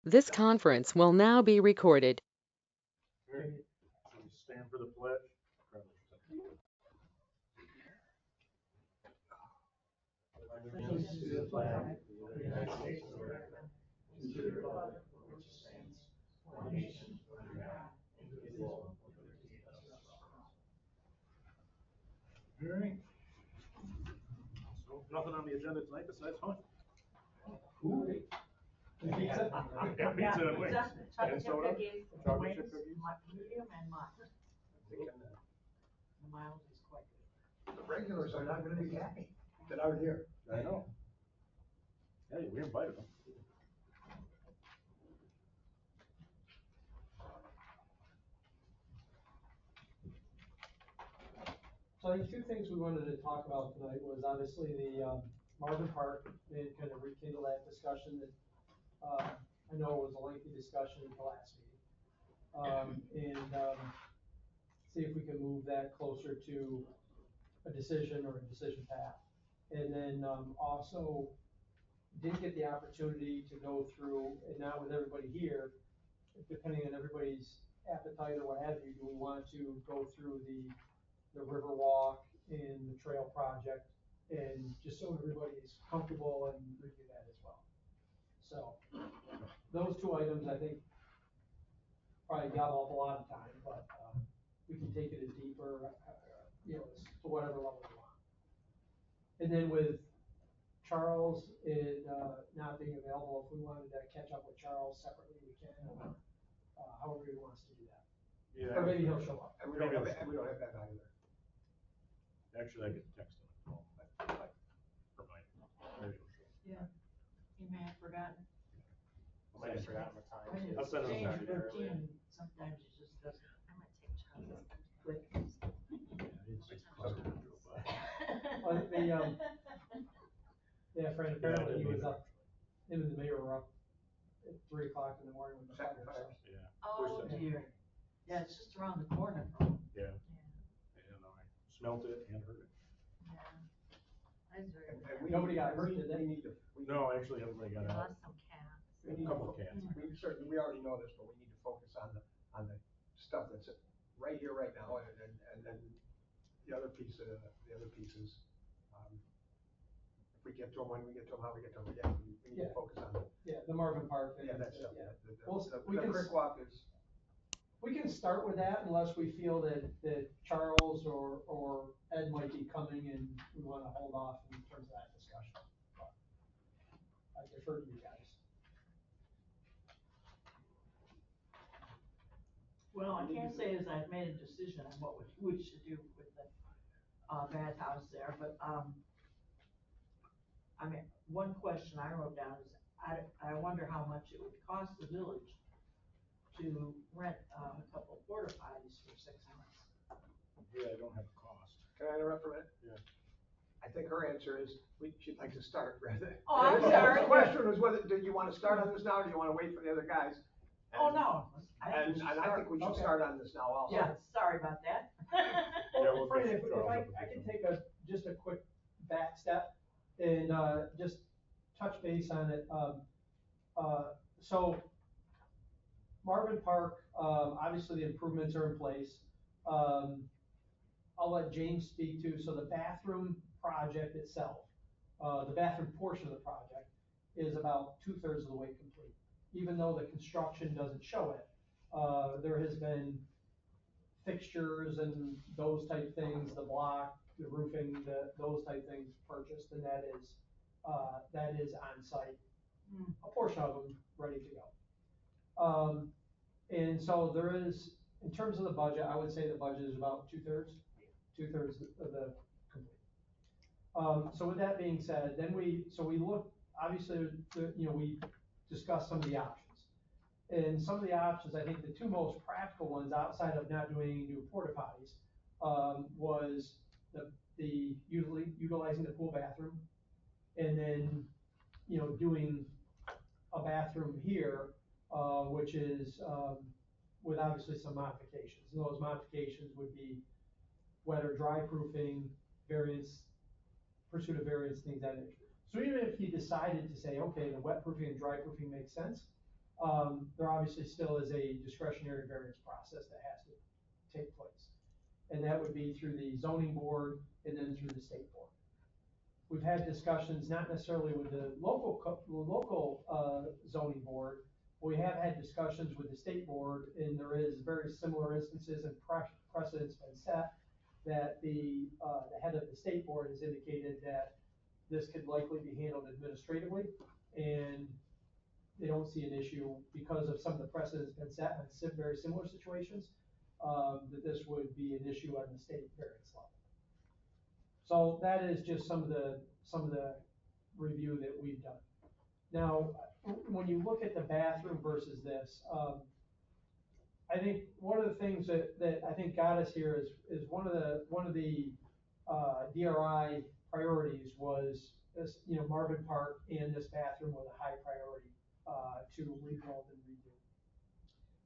This conference will now be recorded. Okay, stand for the pledge. Allegiance to the flag of the United States of America, and to the republic for which it stands, one nation, under God, indivisible, with liberty and justice for all. All right. So nothing on the agenda tonight besides fun. Cool. Yeah, pizza and wings. And soda. Chocolate chip cookies. Medium and mine. The mild is quite good. The regulars are not gonna be happy that aren't here. I know. Hey, we invited them. So I think two things we wanted to talk about tonight was obviously the Marvin Park, and kind of rekindle that discussion that I know was a lengthy discussion at the last meeting. See if we can move that closer to a decision or a decision path. And then also didn't get the opportunity to go through, and now with everybody here, depending on everybody's appetite or what have you, do we want to go through the river walk and the trail project, and just so everybody is comfortable and review that as well. So those two items, I think, probably gobble up a lot of time, but we can take it as deeper, to whatever level we want. And then with Charles not being available, if we wanted to catch up with Charles separately, we can, however he wants to do that. Yeah. Or maybe he'll show up. And we don't have that either. Actually, I get text him. Remind him. Maybe he'll show. Yeah, you may have forgotten. I might have forgotten the time. When I'll it's send him a changed message earlier. routine, sometimes it just doesn't I'm gonna take Charles. click. Yeah, Fran, apparently he was up, him and the mayor were up at 3 o'clock in the morning with the fire. Second fire. Yeah. Oh Pushed it. dear. Yeah, it's just around the corner from. Yeah. Yeah, no, I smelt it and heard it. Yeah. I was very. And we Nobody got we- hurt, did they? We need to. No, actually, everybody We got out. lost some cats. We need Couple to, cats. we already know this, but we need to focus on the stuff that's right here, right now, and then the other pieces, if we get to them, when we get to them, how we get to them, again, we need to Yeah. focus on that. Yeah, the Marvin Park thing. Yeah, that's, Yeah. the We can- creek walk is, We can start with that unless we feel that Charles or Ed might be coming and we want to hold off in terms of that discussion. But I defer to you guys. Well, I can't say as I've made a decision on what we should do with the, bathhouse there, but, I mean, one question I wrote down is, I wonder how much it would cost the village to rent, a couple porta potties for 6 months. Yeah, I don't have a cost. can I interrupt for a minute? Yeah. I think her answer is, she'd like to start rather. Oh, I'm sorry. The question was whether, do you wanna start on this now, or do you wanna wait for the other guys? Oh, no. And I think we should Okay. start on this now also. Yeah, sorry about that. Yeah, we'll Fran, get if Charles I up with can you. take just a quick back step and just touch base on it. So Marvin Park, obviously the improvements are in place. I'll let James speak to, so the bathroom project itself, the bathroom portion of the project is about 2/3 of the way complete. Even though the construction doesn't show it, there has been fixtures and those type things, the block, the roofing, those type things purchased, and that is on site. A portion of them ready to go. And so there is, in terms of the budget, I would say the budget is about 2/3 of the complete. So with that being said, then we look, obviously, we discussed some of the options. And some of the options, I think the two most practical ones outside of not doing any new porta potties, was utilizing the pool bathroom, and then, doing a bathroom here, which is, with obviously some modifications. And those modifications would be wet or dry proofing, pursuit of variance, things of that nature. So even if you decided to say, okay, the wet proofing and dry proofing makes sense, there obviously still is a discretionary variance process that has to take place. And that would be through the zoning board and then through the state board. We've had discussions, not necessarily with the local zoning board, but we have had discussions with the state board, and there is very similar instances and precedents been set that the head of the state board has indicated that this could likely be handled administratively, and they don't see an issue because of some of the precedents been set on very similar situations, that this would be an issue on the state variance level. So that is just some of the review that we've done. Now, when you look at the bathroom versus this, I think one of the things that I think got us here is one of the DRI priorities was this, Marvin Park and this bathroom was a high priority to rebuild and redo.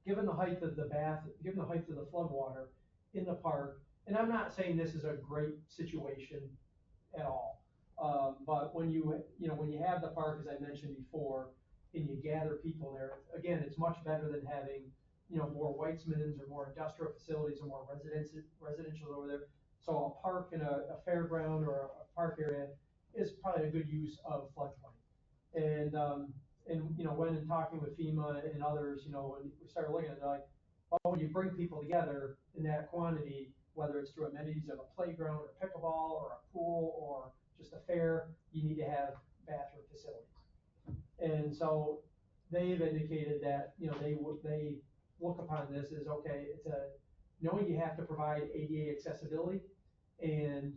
Given the height of the flood water in the park, and I'm not saying this is a great situation at all, but when you have the park, as I mentioned before, and you gather people there, again, it's much better than having, more Weitzmans or more industrial facilities or more residential over there. So a park in a fairground or a park area is probably a good use of floodplain. And when in talking with FEMA and others, when we started looking at it, they're like, well, when you bring people together in that quantity, whether it's through amenities of a playground or pickleball or a pool or just a fair, you need to have bathroom facilities. And so they've indicated that, they look upon this as, okay, knowing you have to provide ADA accessibility and,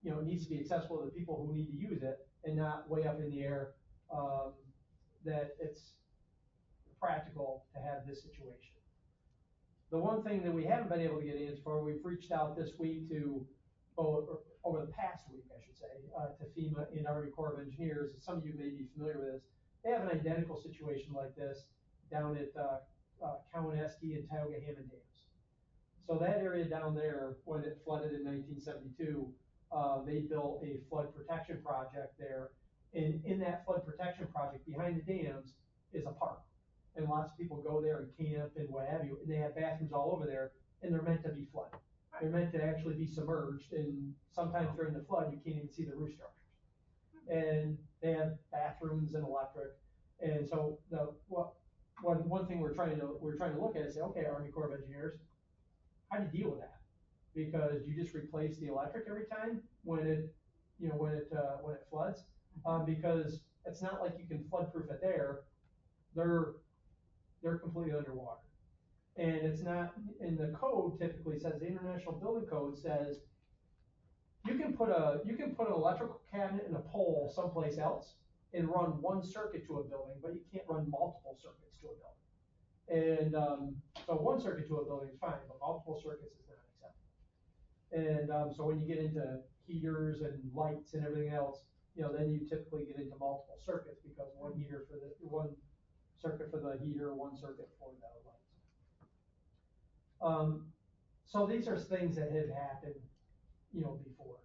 it needs to be accessible to the people who need to use it and not way up in the air, that it's practical to have this situation. The one thing that we haven't been able to get answers for, we've reached out this week or over the past week, I should say, to FEMA and Army Corps of Engineers. Some of you may be familiar with this. They have an identical situation like this down at Cowanesque and Tioga Hammond dams. So that area down there, when it flooded in 1972, they built a flood protection project there. And in that flood protection project, behind the dams is a park. And lots of people go there and camp and what have you, and they have bathrooms all over there, and they're meant to be flooded. They're meant to actually be submerged, and sometimes during the flood, you can't even see the roof structures. And they have bathrooms and electric. And so one thing we're trying to look at is say, okay, Army Corps of Engineers, how do you deal with that? Because you just replace the electric every time when it floods, because it's not like you can flood-proof it there. They're completely underwater. And it's not, in the code typically says, the International Building Code says, you can put an electrical cabinet and a pole someplace else and run one circuit to a building, but you can't run multiple circuits to a building. And so one circuit to a building is fine, but multiple circuits is not acceptable. And so when you get into heaters and lights and everything else, then you typically get into multiple circuits because one circuit for the heater, one circuit for the lights. So these are things that have happened, before.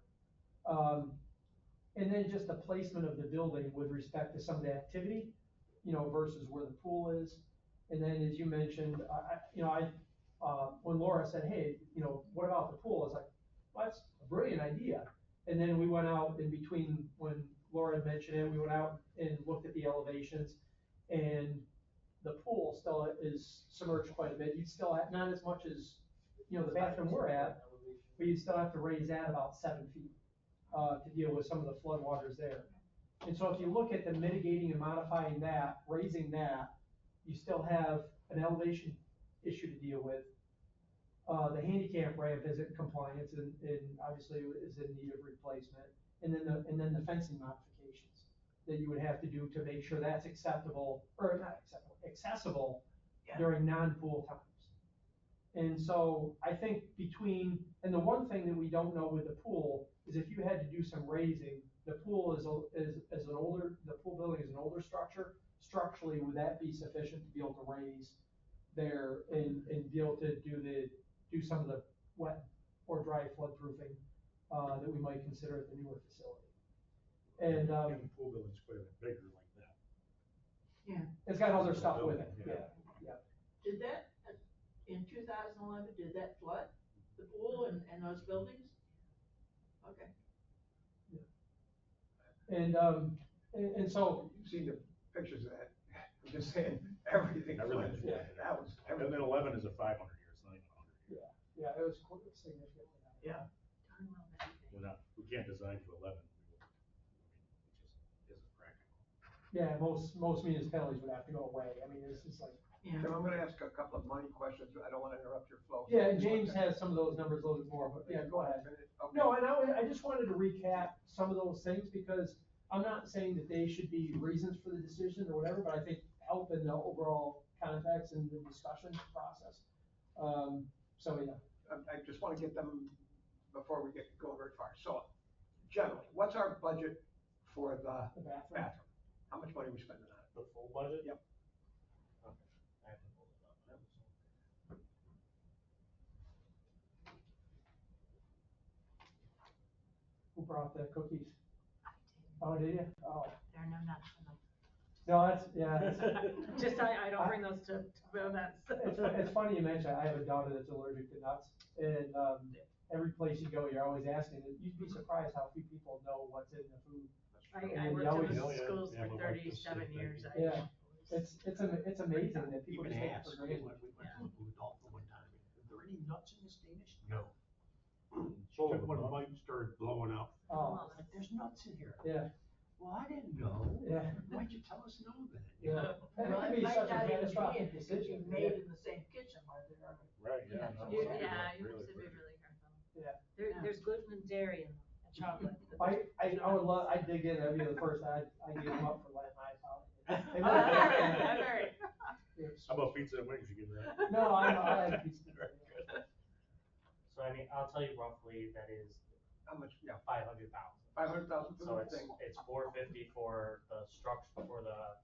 And then just the placement of the building with respect to some of the activity, versus where the pool is. And then, as you mentioned, when Laura said, hey, what about the pool? I was like, well, that's a brilliant idea. And then we went out in between when Laura had mentioned it, we went out and looked at the elevations, and the pool still is submerged quite a bit. You'd still have, not as much as, the bathroom we're at, but you'd still have to raise that about 7 feet to deal with some of the flood waters there. And so if you look at the mitigating and modifying that, raising that, you still have an elevation issue to deal with. The handicap ramp is in compliance and obviously is in need of replacement. And then the fencing modifications that you would have to do to make sure that's accessible during non-pool times. And so I think and the one thing that we don't know with the pool is if you had to do some raising, the pool the pool building is an older structure. Structurally, would that be sufficient to be able to raise there and be able to do some of the wet or dry flood proofing that we might consider at the newer facility? And the pool building's quite a bit bigger like that. Yeah. It's got other stuff with it, yeah. Did that, in 2011, did that flood the pool and those buildings? Okay. And so, You've seen the pictures of that. I'm just saying, everything. Everything. Yeah, that was, And then 11 is a 500 year, it's not even 100 year. yeah, it was significantly. Yeah. Darn well that you We're not, we can't design to 11. I mean, it just isn't practical. Yeah, most municipalities would have to go away. I mean, it's just like, Yeah. Tim, I'm gonna ask a couple of money questions, I don't wanna interrupt your flow. yeah, and James has some of those numbers a little bit more, but yeah, go ahead. Okay. No, and I just wanted to recap some of those things because I'm not saying that they should be reasons for the decision or whatever, but I think help in the overall context and the discussion process. So, yeah. I just wanna get them before we get going very far. So, generally, what's our budget for the The bathroom. bathroom? How much money are we spending on it? The full budget? Yep. Okay, I have to pull it up. Who brought the cookies? I did. Oh, did you? Oh, There are no nuts in them. no, that's, yeah. Just, I don't bring those to events. It's funny you mention, I have a daughter that's allergic to nuts, and, every place you go, you're always asking, you'd be surprised how few people know what's in the food. I And worked you always- in Oh, the yeah. schools Yeah, for my wife was 37 sick, years. thank you. Yeah. It's amazing that people Even just take it asked, for we granted. went to the Blue Dolphin one time, are there any nuts in this Danish? No. She Full took of one them, huh? bite and started blowing up. Oh, Like, there's nuts in here. yeah, Well, I didn't know. yeah, Why'd you tell us no then? yeah. And Well, it it could be might such a not even catastrophic be, it could decision. be made in the same kitchen where there are. Right, yeah. Yeah. no, You- some people Yeah, are you really have to be quick. really careful. Yeah. There's gluten and dairy in them, and chocolate. but I would love, I'd dig in, that'd be the first, I'd give them up for letting my probably. They Oh, might- I've heard. How about pizza and wings, you give me that? No, I had pizza. So I mean, I'll tell you roughly, that is How much, yeah, 500,000. 500,000 for So the thing? it's 450 for the structure, for the,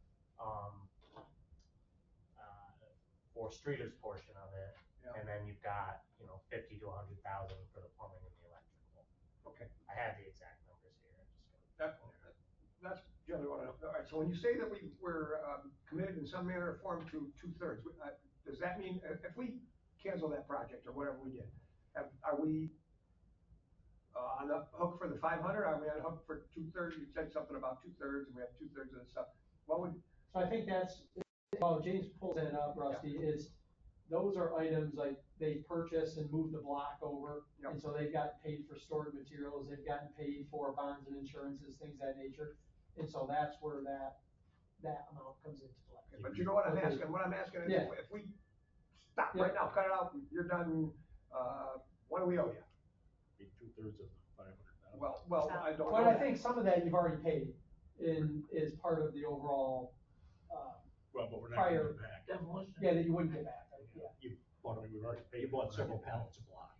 for Streeter's portion of it. Yeah. And then you've got, 50 to 100,000 for the plumbing and the electrical. Okay, I have the exact numbers here. that's generally what I know. All right, so when you say that we're committed in some manner or form to 2/3, does that mean if we cancel that project or whatever we did, are we on the hook for the 500? Are we on the hook for 2/3? You said something about 2/3 and we have 2/3 of the stuff. What would, So I think that's, while James pulls that up, Rusty, those are items like they purchase and move the block over. Yep. And so they've gotten paid for stored materials, they've gotten paid for bonds and insurances, things of that nature. And so that's where that amount comes into play. but you know what I'm asking? What I'm asking is Yeah. if we stop right now, cut it out, you're done, what do we owe you? Be 2/3 of the 500,000. Well, I don't know. But I think some of that you've already paid is part of the overall, Well, but we're not prior- getting it back. Demolition. yeah, that you wouldn't get back, right? Yeah. You Well, I mean, we've already paid. you bought for it. several pallets of block.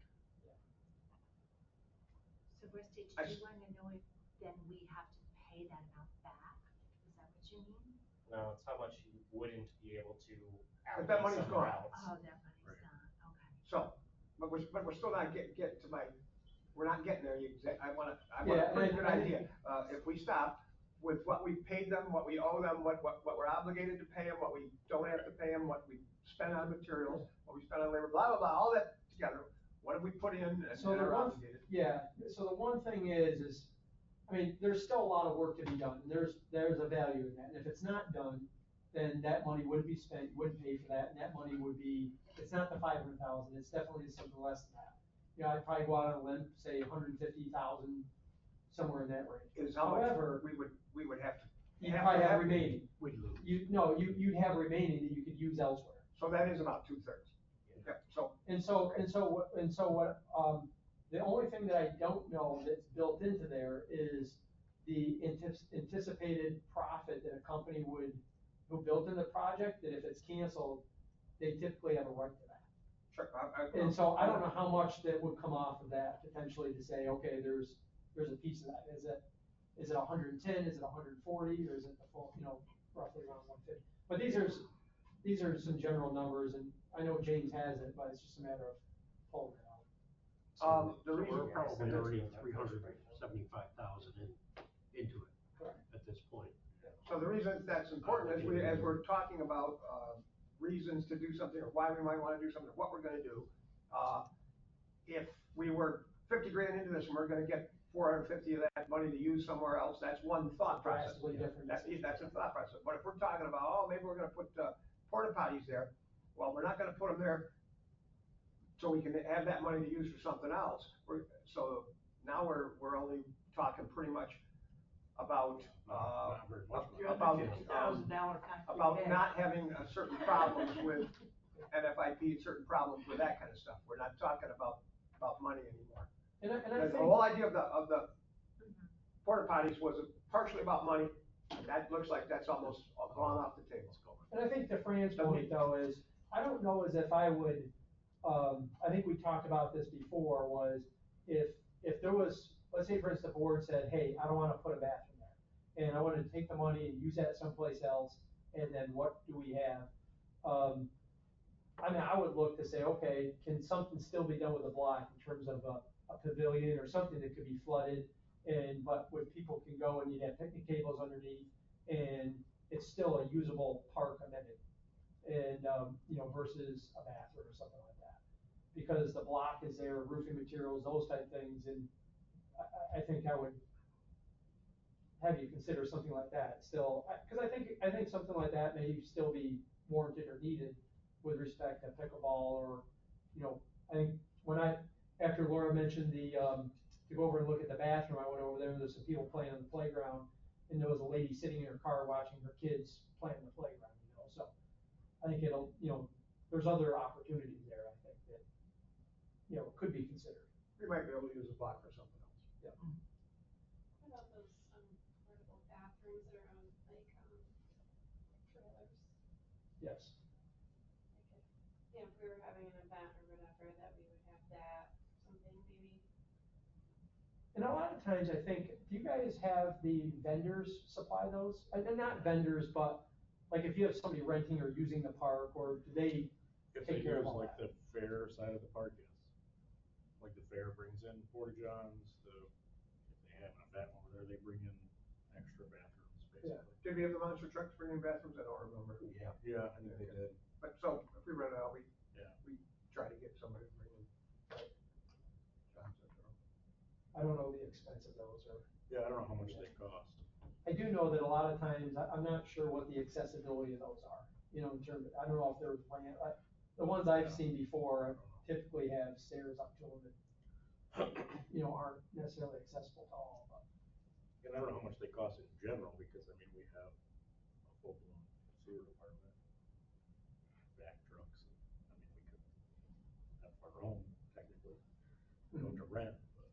So Rusty, I do you want to know if then we have to pay that amount back? Is that what you mean? No, it's how much you wouldn't be able to But that money's allocate somewhere gone. else. Oh, that money's Right. gone, okay. So, but we're still not getting to my, we're not getting there, I want Yeah, a pretty good and- idea. If we stop with what we paid them, what we owe them, what we're obligated to pay them, what we don't have to pay them, what we spend on materials, what we spend on labor, blah, blah, blah, all that together, what have we put in and So the are one, obligated? yeah, so the one thing is, I mean, there's still a lot of work to be done, and there's a value in that, and if it's not done, then that money wouldn't be spent, you wouldn't pay for that, and that money would be, it's not the 500,000, it's definitely something less than that. You know, I'd probably go out on a limb, say 150,000, somewhere in that range. Is how much However, we would have to. you'd probably have remaining, We'd lose. you'd have remaining that you could use elsewhere. So that is about 2/3. Yeah, so, The only thing that I don't know that's built into there is the anticipated profit that a company who built in the project, that if it's canceled, they typically have a right to that. sure, And so I don't know how much that would come off of that potentially to say, okay, there's a piece of that. Is it 110, is it 140, or is it the full, roughly around 150? But these are some general numbers, and I know James has it, but it's just a matter of pulling it out. The reason. We're probably already 375,000 into it Correct. at this point. So So the reason that's important is as we're talking about, reasons to do something, or why we might wanna do something, or what we're gonna do, if we were 50 grand into this and we're gonna get 450 of that money to use somewhere else, that's one thought process. Drastically different. That's a thought process. But if we're talking about, oh, maybe we're gonna put, porta potties there, well, we're not gonna put them there so we can have that money to use for something else. So now we're only talking pretty much about, Not very much. about, $250,000 concrete about bag. not having certain problems with NFIP, certain problems with that kind of stuff. We're not talking about money anymore. And I The think, whole idea of the porta potties was partially about money. That looks like that's almost gone off the table. and I think to Fran's point though is, I don't know as if I would, I think we talked about this before, was if there was, let's say for instance, the board said, hey, I don't wanna put a bathroom there, and I wanted to take the money and use that someplace else, and then what do we have? I mean, I would look to say, okay, can something still be done with the block in terms of a pavilion or something that could be flooded, but where people can go and you'd have picnic tables underneath, and it's still a usable park amenity. And, versus a bathroom or something like that. Because the block is there, roofing materials, those type things, and I think I would have you consider something like that still, because I think something like that may still be warranted or needed with respect to pickleball, or, I think after Laura mentioned to go over and look at the bathroom, I went over there and there's some people playing on the playground, and there was a lady sitting in her car watching her kids play on the playground, so I think there's other opportunities there, I think, that, could be considered. We might be able to use a block for something else. Yeah. What about those, portable bathrooms that are on, trailers? Yes. Like, if we were having an event or whatever, that we would have that, something maybe. And a lot of times I think, do you guys have the vendors supply those? And not vendors, but like if you have somebody renting or using the park, or do they If they take care of use all like that? the fair side of the park, yes. Like the fair brings in porta johns, if they have an event over there, they bring in extra bathrooms, Yeah. basically. Did we have the monster trucks bringing bathrooms? I don't remember. Yeah. Yeah, I think they did. But so if we rent it out, we Yeah. try to get somebody to bring in. I don't know the expense of those, or, Yeah, I don't know how much they cost. I do know that a lot of times, I'm not sure what the accessibility of those are, in terms of, I don't know if they're planned, the ones I've seen before typically have stairs up to them that, aren't necessarily accessible to all, but. And I don't know how much they cost in general, because I mean, we have a full-blown sewer department, back trucks, and, I mean, we could have our own technically, to rent, but.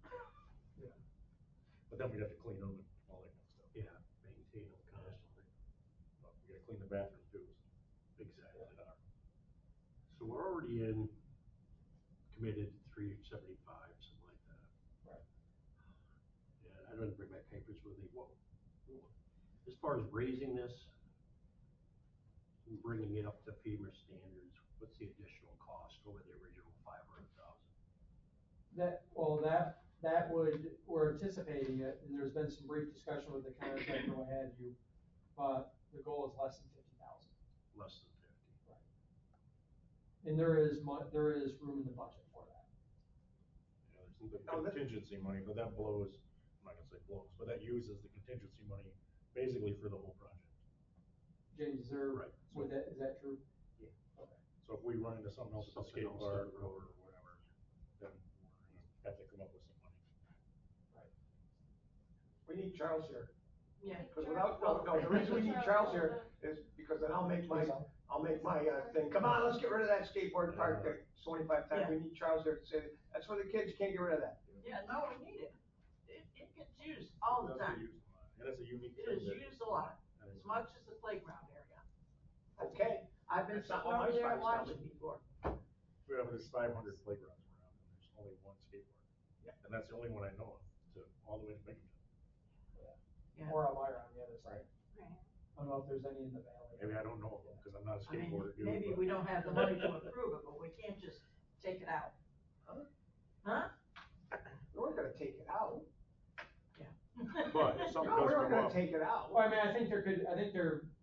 Yeah. But then we'd have to clean them and all that kind of stuff. Yeah, maintain them constantly. But we gotta clean the bathroom too, so. Exactly. They are. So we're already committed 375, something like that. Right. Yeah, I didn't bring my papers with me. As far as raising this, and bringing it up to FEMA standards, what's the additional cost over the original 500,000? That we're anticipating it, and there's been some brief discussion with the contractor, what have you, but the goal is less than 50,000. Less than 50. Right. And there is room in the budget for that. Yeah, there's the contingency money, but that blows, I'm not gonna say blows, but that uses the contingency money basically for the whole project. James, is there, Right. is that true? Yeah. Okay. So if we run into something else at the Something skate else park down the road. or whatever, then we're gonna have to come up with some money. We need Charles here. Yeah. Because the reason we need Charles here is because then I'll make my thing, come on, let's get rid of that skateboard park, 25 times, we need Charles here to say, that's for the kids, you can't get rid of that. Yeah, no, we need it. It gets used all the That's time. used a lot, and it's a unique It thing. is that- used a lot, as much as the playground area. Okay. I've been That's not sitting what my over there spots tell watching me. before. We have there's 500 playgrounds around, and there's only one skate park. Yeah. And that's the only one I know of, all the way to Binghamton. Yeah. Or Elmira on the other side. Right. I don't know if there's any in the valley. Maybe I don't know of them, because I'm not a I mean, skateboarder dude. maybe but- we don't have the money to approve it, but we can't just take it out. Huh? Huh? We're gonna take it out. Yeah. But if something No, does we weren't come gonna up, take it out. Well, I mean, I think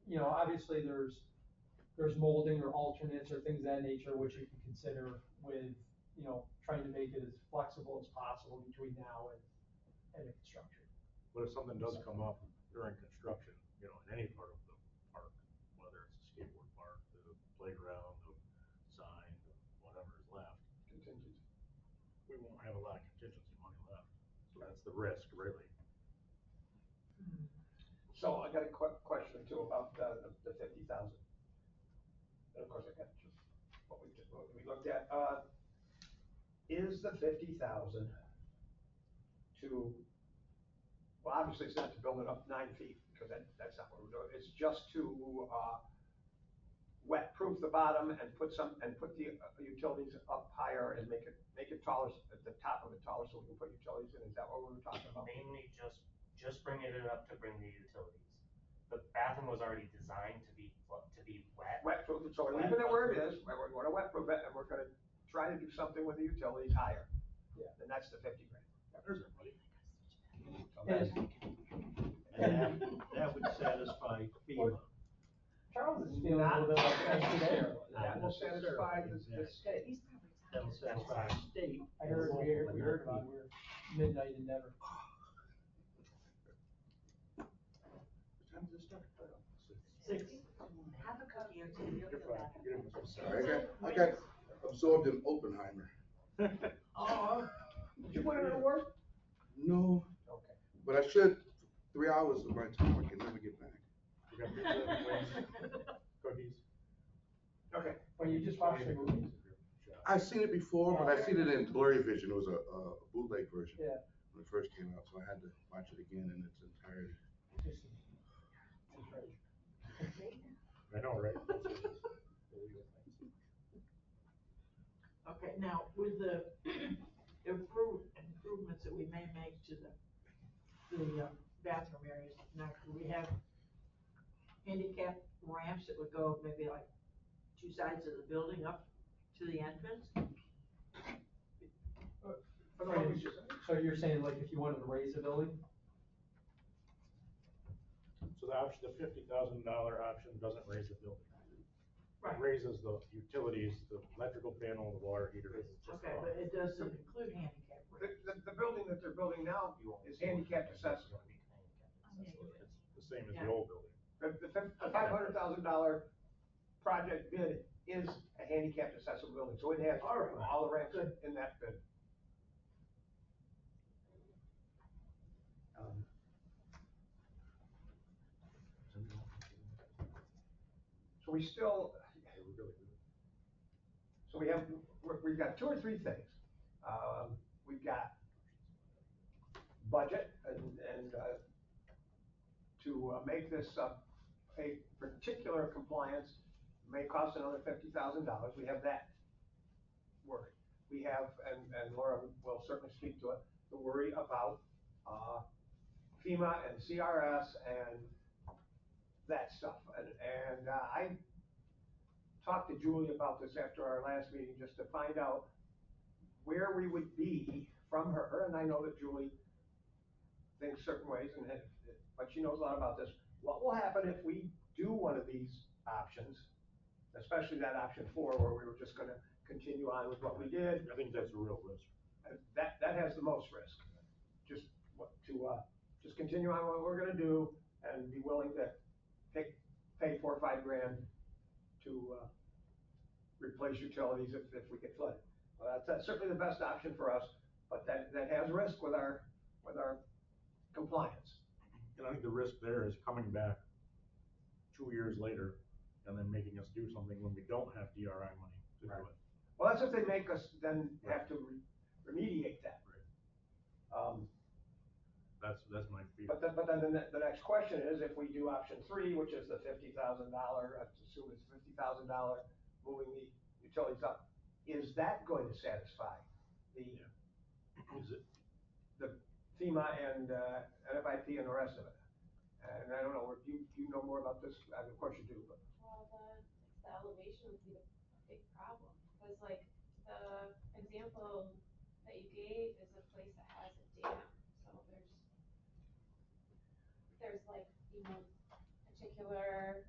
you know, obviously there's molding or alternates or things of that nature, which you can consider with, you know, trying to make it as flexible as possible between now and the construction. but if something does come up during construction, you know, in any part of the park, whether it's a skateboard park, the playground, the sign, whatever is left, Contingency. we won't have a lot of contingency money left. So that's the risk, really. So I got a question too about the 50,000. And of course I got just what we looked at. Is the 50,000 to, well, obviously it's not to build it up 9 feet, because that's not what we're doing. It's just to, wet-proof the bottom and put the utilities up higher and make it taller, at the top of it taller, so we can put utilities in. Is that what we were talking about? Mainly just bringing it up to bring the utilities. The bathroom was already designed to be wet. Wet-proof it, so we're leaving it where it is, we're gonna wet-proof it, and we're gonna try to do something with the utilities higher. Yeah. And that's the 50 grand. There's our money. So that's- And that would satisfy FEMA. Charles is feeling a little bit like that today. That will satisfy the state. He's probably That'll tired. satisfy the state. I heard, we heard about your midnight endeavor. What time does it start? Six. Have a cookie or two, you'll You're feel fine. better. You're getting some Sorry, I got absorbed in Oppenheimer. Oh, did you put it in work? No, Okay. but I should. 3 hours of my time I can never get back. You got pizza, wings, cookies? Okay. Well, you just watched the movie. I've seen it before, but I've seen it in blurry vision. It was a bootleg version. Yeah. When it first came out, so I had to watch it again in its entirety. I know, right? Okay, now, with the improvements that we may make to the bathroom areas, now, do we have handicap ramps that would go maybe like 2 sides of the building up to the entrance? So you're saying like if you wanted to raise the building? So the $50,000 option doesn't raise the building. Right. It raises the utilities, the electrical panel, the water heater. Okay, but it doesn't include handicap ramps. The building that they're building now is handicapped accessible. It's the same as the Yeah. old building. The $500,000 project bid is a handicapped accessible building, so it has All right. all the ramps Good. in that bid. So we still, so we've got 2 or 3 things. We've got budget and to make this a particular compliance may cost another $50,000. We have that worry. We have, and Laura will certainly speak to it, the worry about FEMA and CRS and that stuff. And I talked to Julie about this after our last meeting, just to find out where we would be from her, and I know that Julie thinks certain ways, but she knows a lot about this. What will happen if we do one of these options, especially that option 4, where we were just gonna continue on with what we did? I think that's a real risk. That has the most risk. Just just continue on what we're gonna do and be willing to pay 4 or 5 grand to replace utilities if we get flooded. Well, that's certainly the best option for us, but that has risk with our compliance. And I think the risk there is coming back 2 years later and then making us do something when we don't have DRI money to do it. Well, that's if they make us then have to remediate that. That's my fear. But then the next question is, if we do option 3, which is the $50,000, let's assume it's $50,000, moving the utilities up, is that going to satisfy Is it? the FEMA and NFIP and the rest of it? And I don't know, do you know more about this? Of course you do, but. Well, the elevation would be a big problem, because like the example that you gave is a place that has a dam, so there's there's like, particular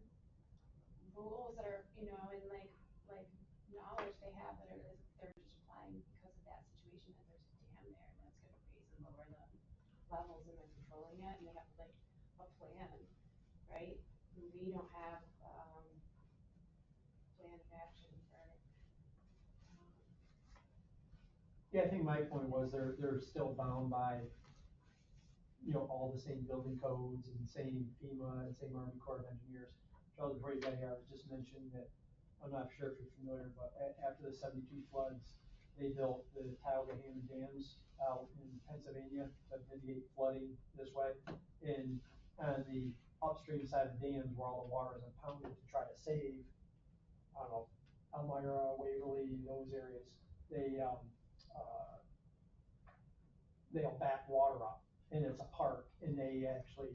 rules that are, and like knowledge they have that are, they're just applying because of that situation, that there's a dam there, and that's gonna raise and lower the levels, and they're controlling it, and they have like a plan, right? And we don't have, plan of action for, Yeah, I think my point was they're still bound by, all the same building codes and same FEMA and same Army Corps of Engineers. Charles, before you got here, I was just mentioning that, I'm not sure if you're familiar, but after the 72 floods, they built the Tioga Hammond dams out in Pennsylvania to mitigate flooding this way. And on the upstream side of the dams where all the water is impounded to try to save, I don't know, Elmira, Waverly, those areas, they'll back water up, and it's a park, and they actually,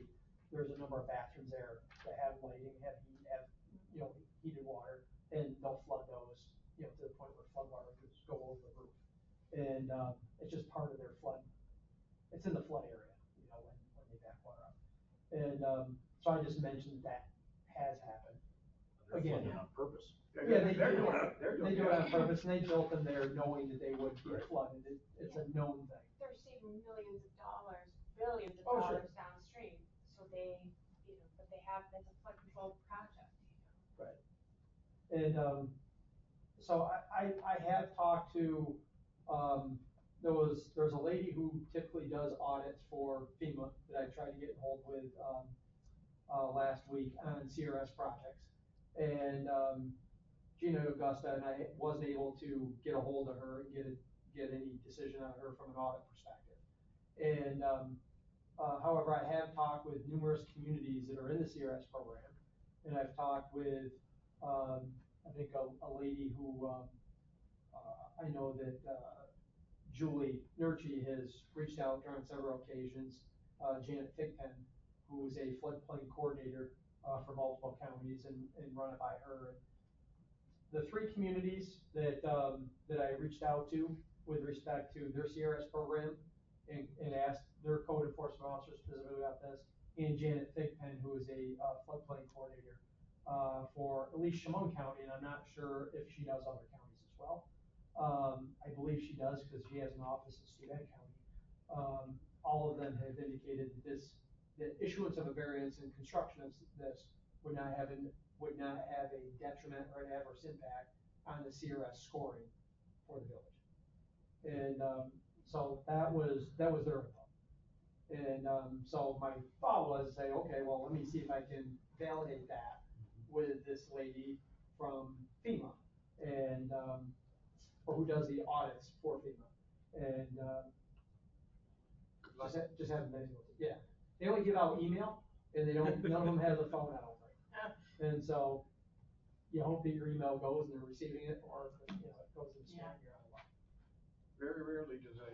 there's a number of bathrooms there that have lighting, have heat, have, heated water, and they'll flood those, to the point where flood water could just go over the roof. And, it's just part of their flood, it's in the flood area, when they back water up. And, so I just mentioned that has happened. They're Again. flooding on purpose. Yeah, they They're do doing it, it, they're they doing do it it. on purpose, and they built them there knowing that they would get flooded, it's a known thing. they're saving millions of dollars, billions of Oh, sure. dollars downstream, so they, but they have, that's a flood control project, Right. And, so I have talked to, there's a lady who typically does audits for FEMA that I tried to get hold with, last week on CRS projects. And, Gina Augusta, and I wasn't able to get a hold of her and get any decision out of her from an audit perspective. And, however, I have talked with numerous communities that are in the CRS program, and I've talked with, I think a lady who, I know that, Julie Nurchi has reached out on several occasions, Janet Thigpen, who is a floodplain coordinator, for multiple counties, and run it by her. The three communities that I reached out to with respect to their CRS program and asked their code enforcement officer specifically about this, and Janet Thigpen, who is a floodplain coordinator for at least Chemung County, and I'm not sure if she does other counties as well. I believe she does because she has an office in Steuben County. All of them have indicated that the issuance of a variance and construction of this would not have a detriment or an adverse impact on the CRS scoring for the village. And, so that was their input. And, so my thought was to say, okay, well, let me see if I can validate that with this lady from FEMA, and, or who does the audits for FEMA. And, just haven't been able to, yeah. They only give out email, and none of them have the phone, I don't think. And so, you hope that your email goes and they're receiving it, or, it goes in spam, you're out of luck. Very rarely does a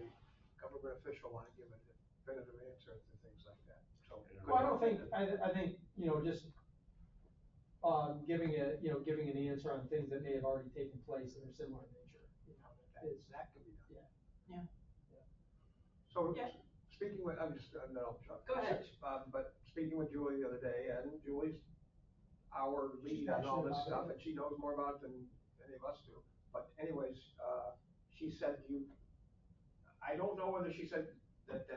government official want to give a definitive answer to things like that, so. Well, I don't think, I think, just, giving an answer on things that may have already taken place that are similar in nature, That could be done. Yeah. So, Yeah. speaking with, I'm just, no, Go ahead. but speaking with Julie the other day, and Julie's our lead on all this stuff, and she knows more about it than any of us do. But anyways, she said I don't know whether she said that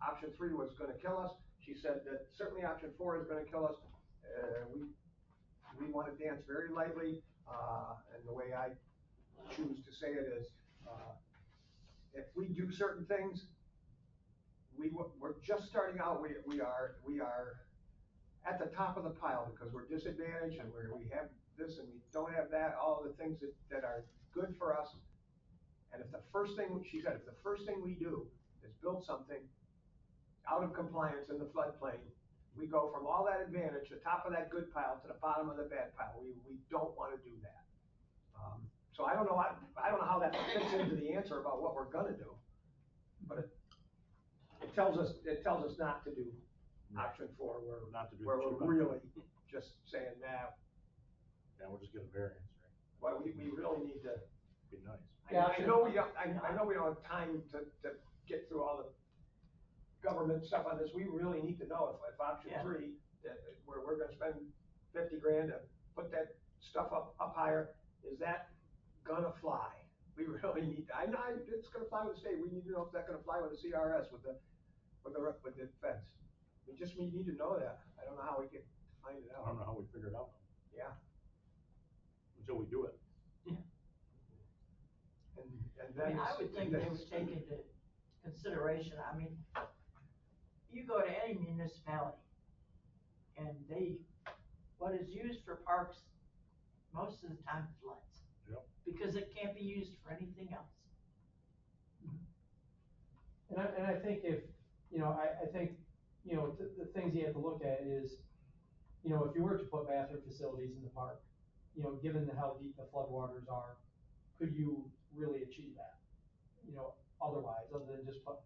option 3 was gonna kill us. She said that certainly option 4 is gonna kill us. We wanna dance very lightly, and the way I choose to say it is, if we do certain things, we're just starting out, we are at the top of the pile because we're disadvantaged and we have this and we don't have that, all the things that are good for us. And if the first thing, she said, if the first thing we do is build something out of compliance in the floodplain, we go from all that advantage, the top of that good pile, to the bottom of the bad pile. We don't want to do that. So I don't know how that fits into the answer about what we're gonna do, but it tells us not to do option 4, where we're really just saying, nah. Yeah, we'll just get a variance, right? Well, we really need to. Be nice. I know we don't have time to get through all government stuff on this, we really need to know if option Yeah. 3, where we're gonna spend 50 grand to put that stuff up higher, is that gonna fly? We really need, I know it's gonna fly with the state, we need to know if that's gonna fly with the CRS, with the feds. We need to know that, I don't know how we can find it I out. don't know how we figure it out Yeah, until we do it. and I then. mean, I would think they would take into consideration, I mean, you go to any municipality and what is used for parks, most of the time is lights. Yep. Because it can't be used for anything else. And I think if, I think, the things you have to look at is, if you were to put bathroom facilities in the park, given how deep the floodwaters are, could you really achieve that? Otherwise, other than just put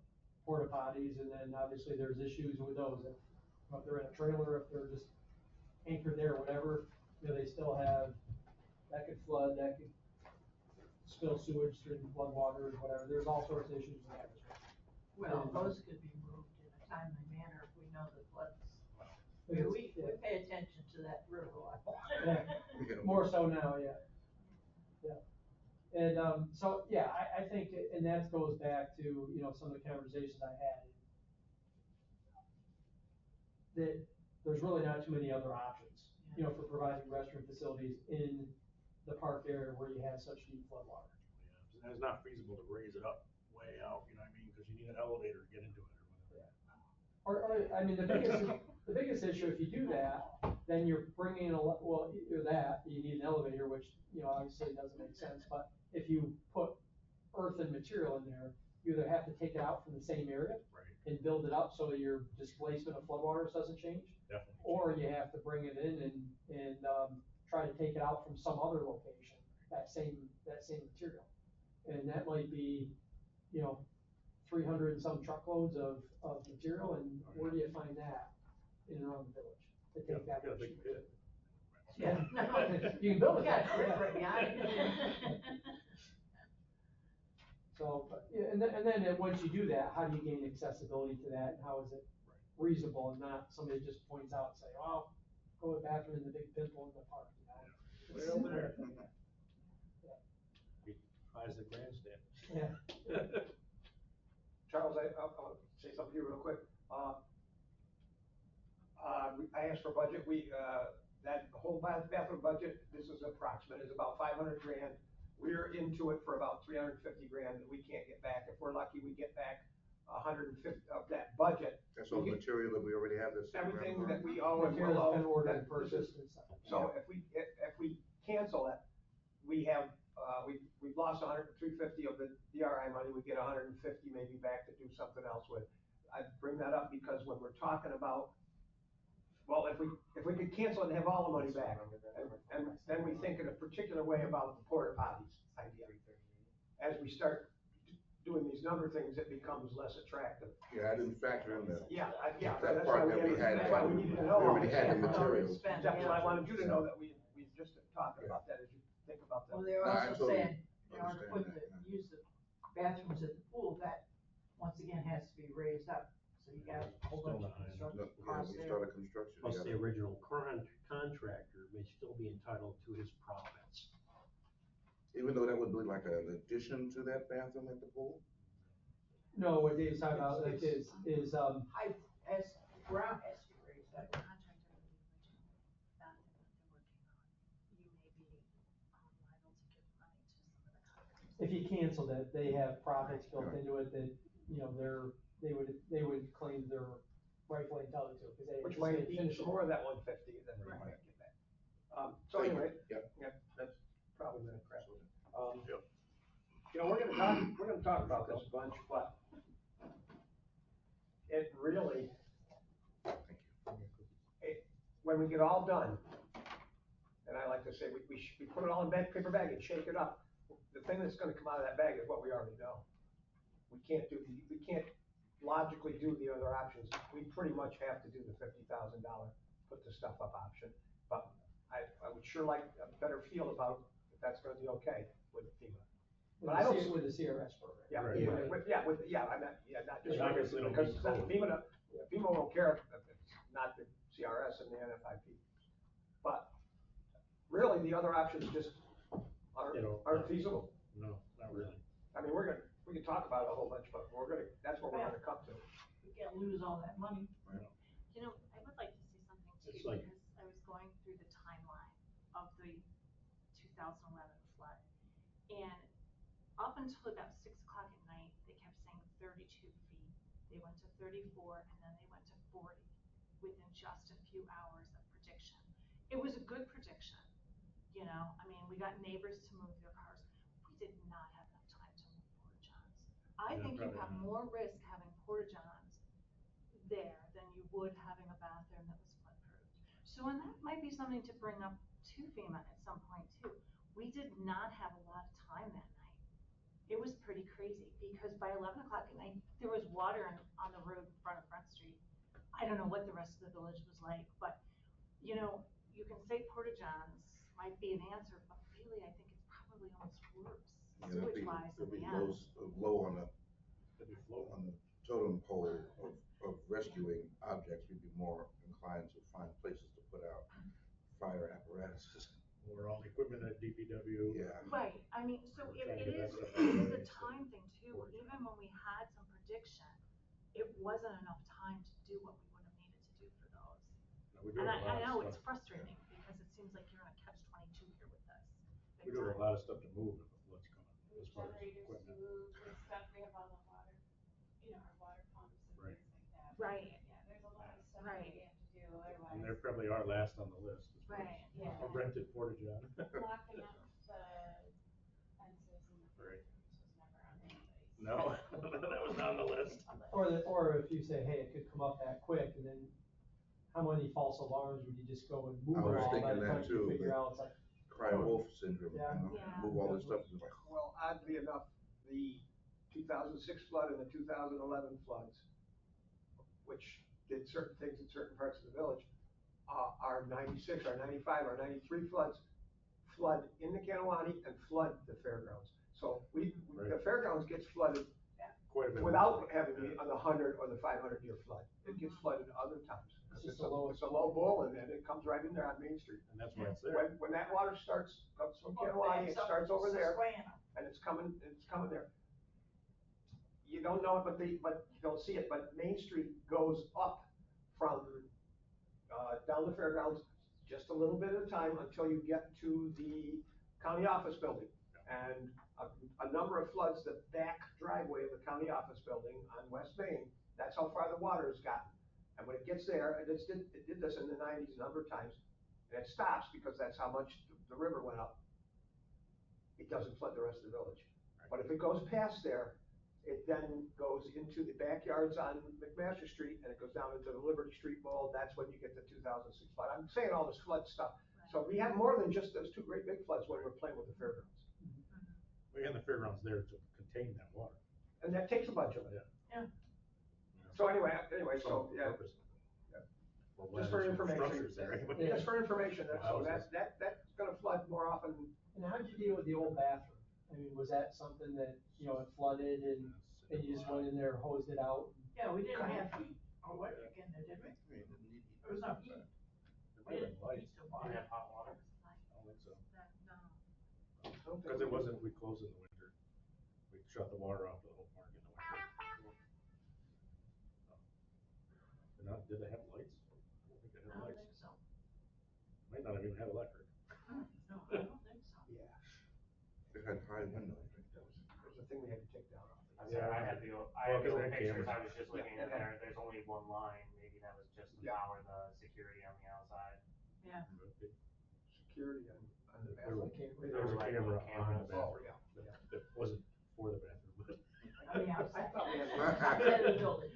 porta potties, and then obviously there's issues with those, if they're in a trailer, if they're just anchored there, whatever, they still have, that could flood, that could spill sewage through the floodwaters, whatever, there's all sorts of issues with that as well. Well, those could be moved in a timely manner if we know the floods. I mean, we pay attention to that river a lot. Yeah. More so now, yeah. Yeah. And, so, yeah, I think, and that goes back to, some of the conversations I had. That there's really not too many other options, for providing restroom facilities in the park area where you have such deep flood water. Yeah, and it's not feasible to raise it up way out, you know what I mean, because you need an elevator to get into it or whatever. I mean, the biggest issue, if you do that, then you're bringing in either that, you need an elevator, which, obviously doesn't make sense, but if you put earth and material in there, you either have to take it out from the same area. Right. And build it up so your displacement of floodwaters doesn't change. Definitely. Or you have to bring it in and try to take it out from some other location, that same material. And that might be, 300 and some truckloads of material, and where do you find that in and around the village to take that Yeah, much? big pit. Yeah. You can build We it. got Yeah. right behind it. So, but, yeah, and then once you do that, how do you gain accessibility to that, and how is it reasonable, and not somebody just points out and say, well, go to the bathroom in the big pimple in the park, Way over there. Buys the grandstand. Yeah. Charles, I'll say something to you real quick. I asked for budget, that whole bathroom budget, this is approximate, is about 500 grand. We're into it for about 350 grand that we can't get back. If we're lucky, we get back 150 of that budget. That's all the material that we already have that's. Everything that we owe and will Material's owe. been ordered and This is- purchased and stuff. So if we cancel it, we have, we've lost 350 of the DRI money, we get 150 maybe back to do something else with. I bring that up because when we're talking about, well, if we could cancel it and have all the money back, and then we think in a particular way about the porta potties idea. As we start doing these number things, it becomes less attractive. Yeah, I didn't factor in that. Yeah, That that's part why that we had, that's why we needed to know. we already had the all this. materials. That's why I wanted you to know that we just talked about that as you think about that. Well, they're No, I also totally saying, in order to understand that, use the bathrooms at the pool, that, once again, has to be raised up. So you got a whole bunch of No, construction yeah, costs when you there. start a construction. Plus you the gotta- original contractor may still be entitled to his profits. Even though that would be like an addition to that bathroom at the pool? No, what Dave's talking about, like, is, Height, ground has to be raised up. Contractor with the original bathroom that they're working on, you may be liable to give money to some of the contractors. if you cancel that, they have profits built into it that, they would claim they're rightfully entitled to, because they. Which might anticipate eat finishing. some more of that 150 than we might get back. So Thank you. anyway, Yep. yeah, that's probably been a crap. Yep. We're gonna talk about this a bunch, but it really, when we get all done, and I like to say, we put it all in paper bag and shake it up. The thing that's gonna come out of that bag is what we already know. We can't logically do the other options. We pretty much have to do the $50,000, put the stuff up option. But I would sure like a better feel about if that's gonna be okay with FEMA. But I don't. With the CRS program. Yeah, Right. I meant, not just. But obviously it'll Because meet code. FEMA won't care if it's not the CRS and the NFIP. But really, the other options just aren't feasible. No, not really. I mean, we can talk about it a whole bunch, but that's what we're gonna come to. We can't lose all that money. You know, I would like to say something too, It's like- because I was going through the timeline of the 2011 flood. And up until about 6 o'clock at night, they kept saying 32 feet. They went to 34 and then they went to 40 within just a few hours of prediction. It was a good prediction, you know, I mean, we got neighbors to move their cars. We did not have enough time to move porta-johns. I Yeah, think you probably have not. more risk having porta-johns there than you would having a bathroom that was flood-proof. So, and that might be something to bring up to FEMA at some point too. We did not have a lot of time that night. It was pretty crazy because by 11 o'clock at night, there was water on the road in front of Front Street. I don't know what the rest of the village was like, but you know, you can say porta-johns might be an answer, but really I think it's probably almost worse sewage wise It'll than be the end. low on the, It'll be floating. on the totem pole of rescuing objects. We'd be more inclined to find places to put out fire apparatuses. Or all the equipment at DPW. Yeah. Right, I mean, so We're it trying to it get is, that stuff it out is of the the way time thing too, porta-john. even when we had some prediction, it wasn't enough time to do what we would have needed to do for those. Now, we're doing And a lot I of know it's stuff. frustrating because it seems like you're in a catch-22 here with this. We're Big doing a time. lot of stuff to move if the flood's coming, We as have far as generators to equipment. move, with stuff, we have all the water, our water pumps and Right. things like that. Right. Yeah, there's a lot of stuff that Right. we have to do, otherwise. And they're probably our last on the list as far Right, as yeah. a rented porta-john. Locking up the fences and the Right. bathrooms was never on anybody's. No, that was not on the list. Or if you say, hey, it could come up that quick, and then how many false alarms would you just go and move I was it all by thinking the that time you too, figure but- out, it's like, Cry wolf syndrome, Yeah. Yeah. move all this stuff, and it's like, Well, oddly enough, the 2006 flood and the 2011 floods, which did certain things in certain parts of the village, our 96, our 95, our 93 floods flood in the Kanawani and flood the fairgrounds. So the fairgrounds gets flooded Quite a bit. without having the 100 or the 500-year flood. It gets flooded other times. It's just It's the lowest. a low bowl and it comes right in there on Main Street. And that's why it's there. When that water comes from Kanawani, it starts over there Susquehanna. and it's coming there. You don't know it, but you don't see it, but Main Street goes up from, down the fairgrounds just a little bit at a time until you get to the county office building. And a number of floods, the back driveway of the county office building on West Main, that's how far the water has gotten. And when it gets there, and it did this in the 90s a number of times, and it stops because that's how much the river went up. It doesn't flood the rest of the village. But if it goes past there, it then goes into the backyards on McMaster Street and it goes down into the Liberty Street Mall. That's when you get the 2006 flood. I'm saying all this flood stuff. So we have more than just those two great big floods when we're playing with the fairgrounds. We had the fairgrounds there to contain that water. And that takes a bunch of it. Yeah. So anyway, so, Some yeah, purpose. Yeah. Or just whether for there's some information. structures there. Just for information, that's all. Houses. That's gonna flood more often. and how'd you deal with the old bathroom? I mean, was that something that, it flooded and you just went in there, hosed it out? Yeah, we didn't have heat or electric in there, did we? There was no heat. There might have been lights. The Do water. you have hot water? I don't think so. No. Because it wasn't, we closed in the winter. We shut the water off to the whole park in the winter. Did they have lights? I don't think they I had don't lights. think so. Might not have even had electric. No, I don't think so. Yeah. it had high windows. There's a thing we had to take down off. I'm sorry, I had the Well, old 'cause they had pictures, cameras. I was just looking at there, there's only one line, maybe that was just to Yeah. power the security on the outside. Yeah. Security on the There was bathroom. there was a Like camera cameras. on the Oh, bathroom. yeah. That wasn't for the bathroom, but On the I outside. thought we had. Outside of the building.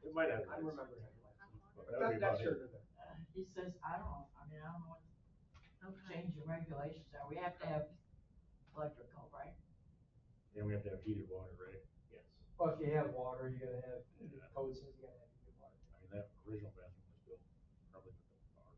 it might have. I lights. remember having lights. But that would be That's about sure it. to them. He says, I don't know, I don't know what Okay. change the regulations are. We have to have electrical, right? And we have to have heated water, right? Yes. Well, if you have water, you gotta have, the Yeah. code says you gotta have good water. I mean, that original bathroom was built probably with the power.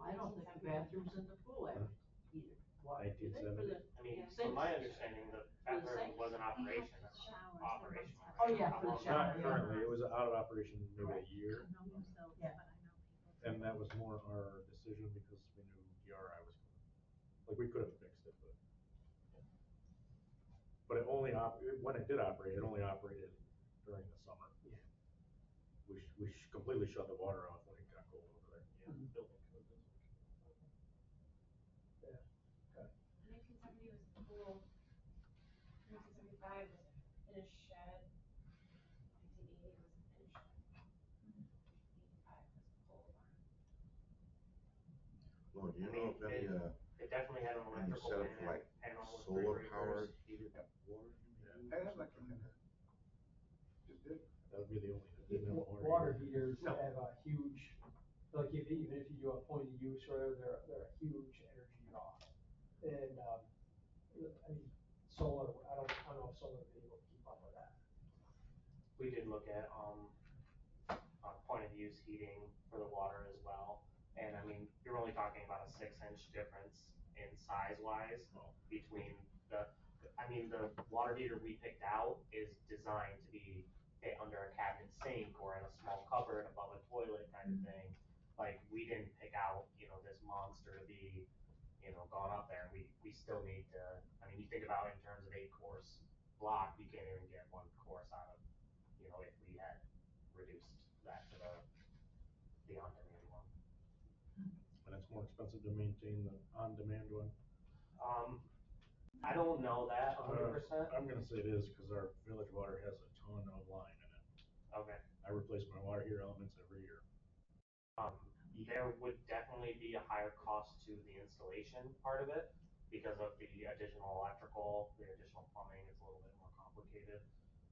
I don't think the bathrooms in the pool have heaters. What, do they, for 1970. the, I mean, Sinks. from my understanding, the For the bathroom sinks? was in operation, Showers, operational, they right? Oh, yeah, How for the long- shower, Not currently, it was out of operation maybe a Correct. year, I know themselves, Yeah. but I know people. and that was more our decision because we knew DRI was coming. Like, we could have fixed it, but it only when it did operate, it only operated during the summer. Yeah. We completely shut the water off when it got cold over there. Yeah, Mhm. building code doesn't. 1970 was the pool. 1975 was a finished shed. 1980 was a finished shed. 85 was a pole barn. Lauren, do you I know mean, if any, It definitely had an any electrical setup for like panel with solar refrigerators. powered heated water? I have like, just did. That would be the only, it didn't have a Water heaters No. have a huge, like even if you do a point of use, or they're a huge energy draw. And, I mean, solar, I don't know if solar would be able to keep up with that. We did look at, point of use heating for the water as well. And I mean, you're only talking about a 6-inch difference in size wise between the water heater we picked out is designed to be fit under a cabinet sink or in a small cupboard above a toilet kind of thing. Like, we didn't pick out, this monster to be, gone up there. We still need to, I mean, you think about it in terms of 8-course block, you can't even get 1 course out of, if we had reduced that to the on-demand one. and it's more expensive to maintain the on-demand one. I don't know that 100%. I'm gonna say it is, cause our village water has a ton of line in it. Okay. I replace my water heater elements every year. There would definitely be a higher cost to the installation part of it because of the additional electrical, the additional plumbing is a little bit more complicated.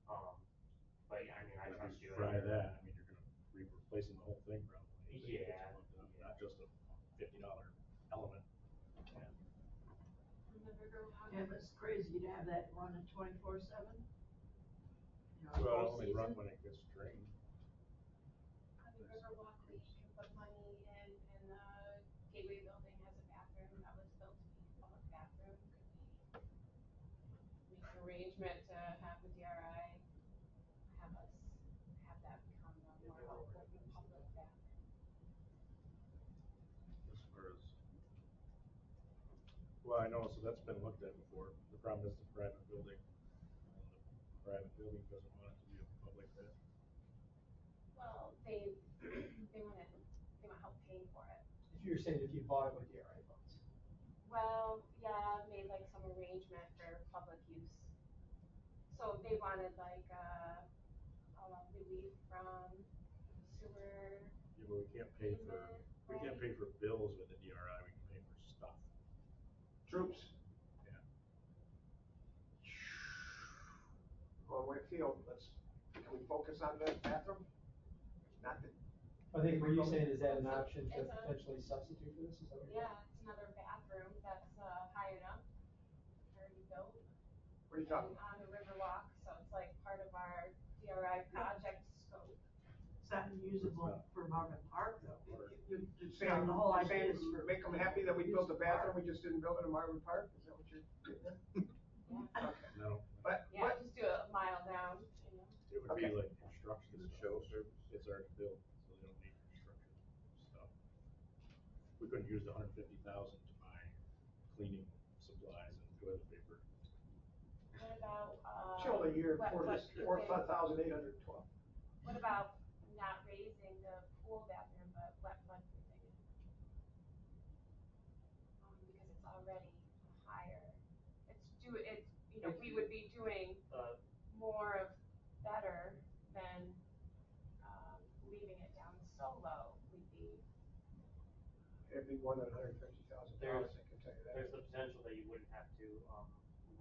But yeah, I mean, I And if trust you you. try that, I mean, you're gonna be replacing the whole thing probably. Yeah. Not just a $50 element. From the Riverwalk. Yeah, but it's crazy to have that running 24/7. Well, All only run season. when it gets drained. On the Riverwalk, we can put money in the Gateway building has a bathroom that was built to be a public bathroom. Could we make an arrangement to have the DRI have us, have that become a more open public bathroom? As far as, well, I know, so that's been looked at before. The problem is the private building. And the private building doesn't want it to be a public bed. Well, they want help paying for it. If you're saying if you bought it with DRI funds. Well, yeah, made like some arrangement for public use. So they wanted like, relief from sewer. Yeah, but we can't pay for bills with the DRI, we can pay for stuff. Troops. Yeah. Well, Wakefield, can we focus on the bathroom? Not the, I think, were you saying, is that an It's a- option to it's a- potentially substitute for this? Is that what you're saying? Yeah, it's another bathroom that's, high enough, already built. what are you talking And about? on the Riverwalk, so it's like part of our DRI project scope. It's not usable for Marvin Park though. You're Yeah, the whole saying idea is for. make them happy that we built a bathroom, we just didn't build it in Marvin Park, is that what you're getting at? Yeah, Okay, No, but, yeah, just do it a mile down, you know. it would be Okay. like construction Is it stuff. shuttle service? It's already built, so they don't need construction stuff. We couldn't use the 150,000 to buy cleaning supplies and toilet paper. What about, chill a year, wet foot proofing? 4,812. What about not raising the pool bathroom, but wet flood proofing it? Because it's already higher. We would be doing more of better than, leaving it down so low. We'd be, It'd be more than $150,000, I can tell you that. There's the potential that you wouldn't have to,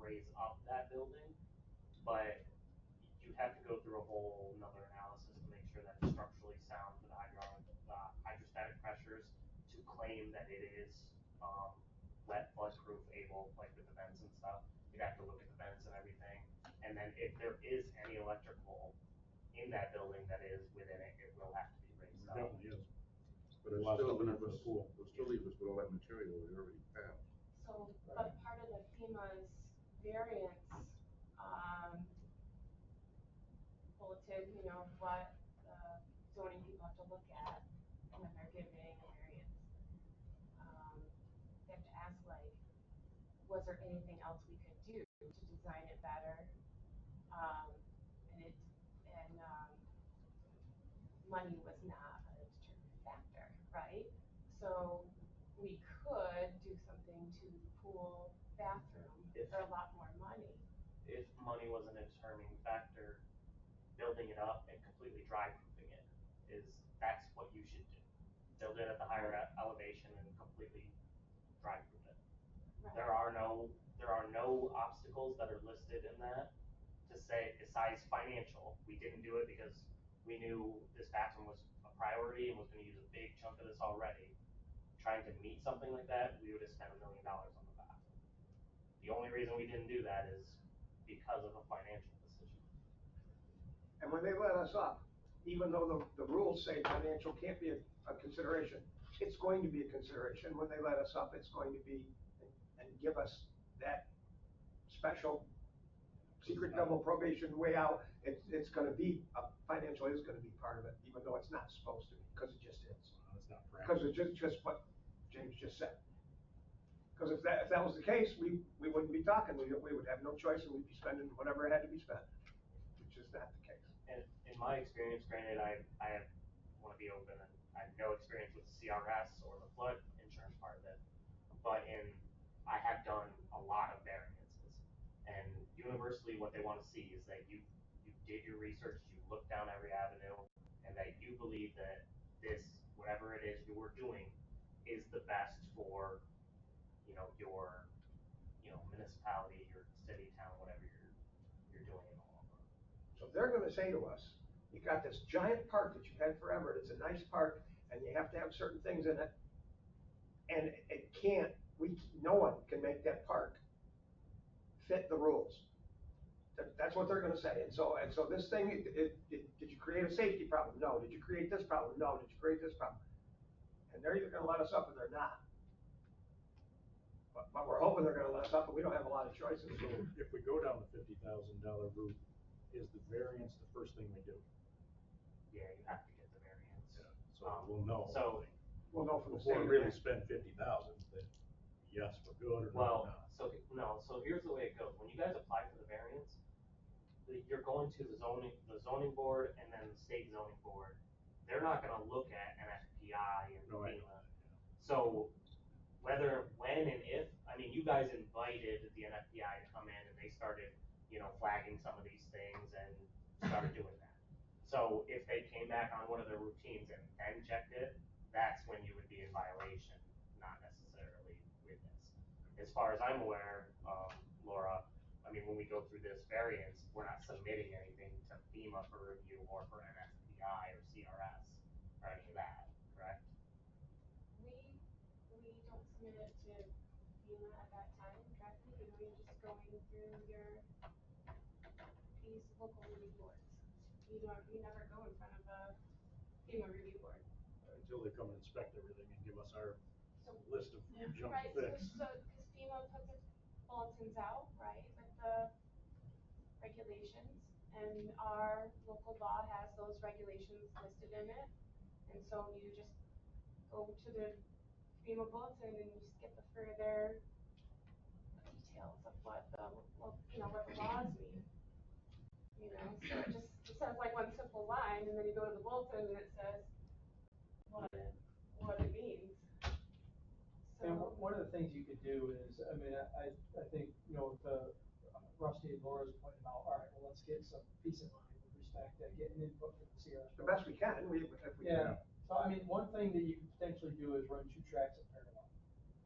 raise up that building, but you have to go through a whole another analysis to make sure that it's structurally sound for the hydrostatic pressures to claim that it is, wet flood proof able, like with the vents and stuff. You'd have to look at the vents and everything. And then if there is any electrical in that building that is within it, it will have to be raised There up. definitely is. But A lot of it'll stuff in there still leave for us, the pool. it'll still leave us with all that material we already found. so, but what the zoning people have to look at when they're giving a variance. They have to ask like, was there anything else we could do to design it better? Um, and money was not a determining factor, right? So we could do something to the pool bathroom for a lot more money. If money wasn't a determining factor, building it up and completely dry proofing it that's what you should do. Build it at the higher elevation and completely dry proof it. Right. There are no obstacles that are listed in that to say besides financial. We didn't do it because we knew this bathroom was a priority and was going to use a big chunk of this already. Trying to meet something like that, we would have spent $1 million on the bathroom. The only reason we didn't do that is because of a financial decision. And when they let us up, even though the rules say financial can't be a consideration, it's going to be a consideration. When they let us up, it's going to be, and give us that special secret double probation way out. It's gonna be, financial is gonna be part of it, even though it's not supposed to be, because it just is. It's not Because practical. it's just what James just said. Because if that was the case, we wouldn't be talking, we would have no choice, and we'd be spending whatever had to be spent, which is not the case. And in my experience, granted, I want to be open, and I have no experience with the CRS or the flood insurance part of it, but I have done a lot of variances, and universally what they want to see is that you did your research, you looked down every avenue, and that you believe that this, whatever it is you were doing, is the best for, your, municipality, your city, town, whatever you're doing in the long run. So they're gonna say to us, you got this giant park that you've had forever, it's a nice park, and you have to have certain things in it, and it can't, no one can make that park fit the rules. That's what they're gonna say, and so this thing, did you create a safety problem? No. Did you create this problem? No. Did you create this problem? And they're either gonna let us up or they're not. But we're hoping they're gonna let us up, but we don't have a lot of choices. So if we go down the $50,000 route, is the variance the first thing we do? Yeah, you have to get the variance. So we'll know. So We'll know from the Before state. we really spend 50,000, that yes, we're good or Well, not. so here's the way it goes. When you guys apply for the variance, you're going to the zoning board and then the state zoning board. They're not gonna look at NFPI and No, I know FEMA. that, yeah. So when and if, I mean, you guys invited the NFPI to come in and they started, flagging some of these things and started doing that. So if they came back on one of their routines and then checked it, that's when you would be in violation, not necessarily with this. As far as I'm aware, Laura, I mean, when we go through this variance, we're not submitting anything to FEMA for review or for NFPI or CRS or any of that, correct? We don't submit it to FEMA at that time, correctly, you're just going through these local review boards. You never go in front of a FEMA review board. Until they come and inspect everything and give us our So, list of junk right, to fix. because FEMA puts its bulletins out, right, with the regulations, and our local law has those regulations listed in it, and so you just go to the FEMA bulletin and you skip the further details of what the laws mean. So it says like one simple line, and then you go to the bulletin and it says what it means. And So one of the things you could do is, I mean, I think, the Rusty and Laura's point about, all right, well, let's get some peace of mind with respect to getting input from the CRS. The best we can, if we can. Yeah, so I mean, one thing that you could potentially do is run 2 tracks in parallel.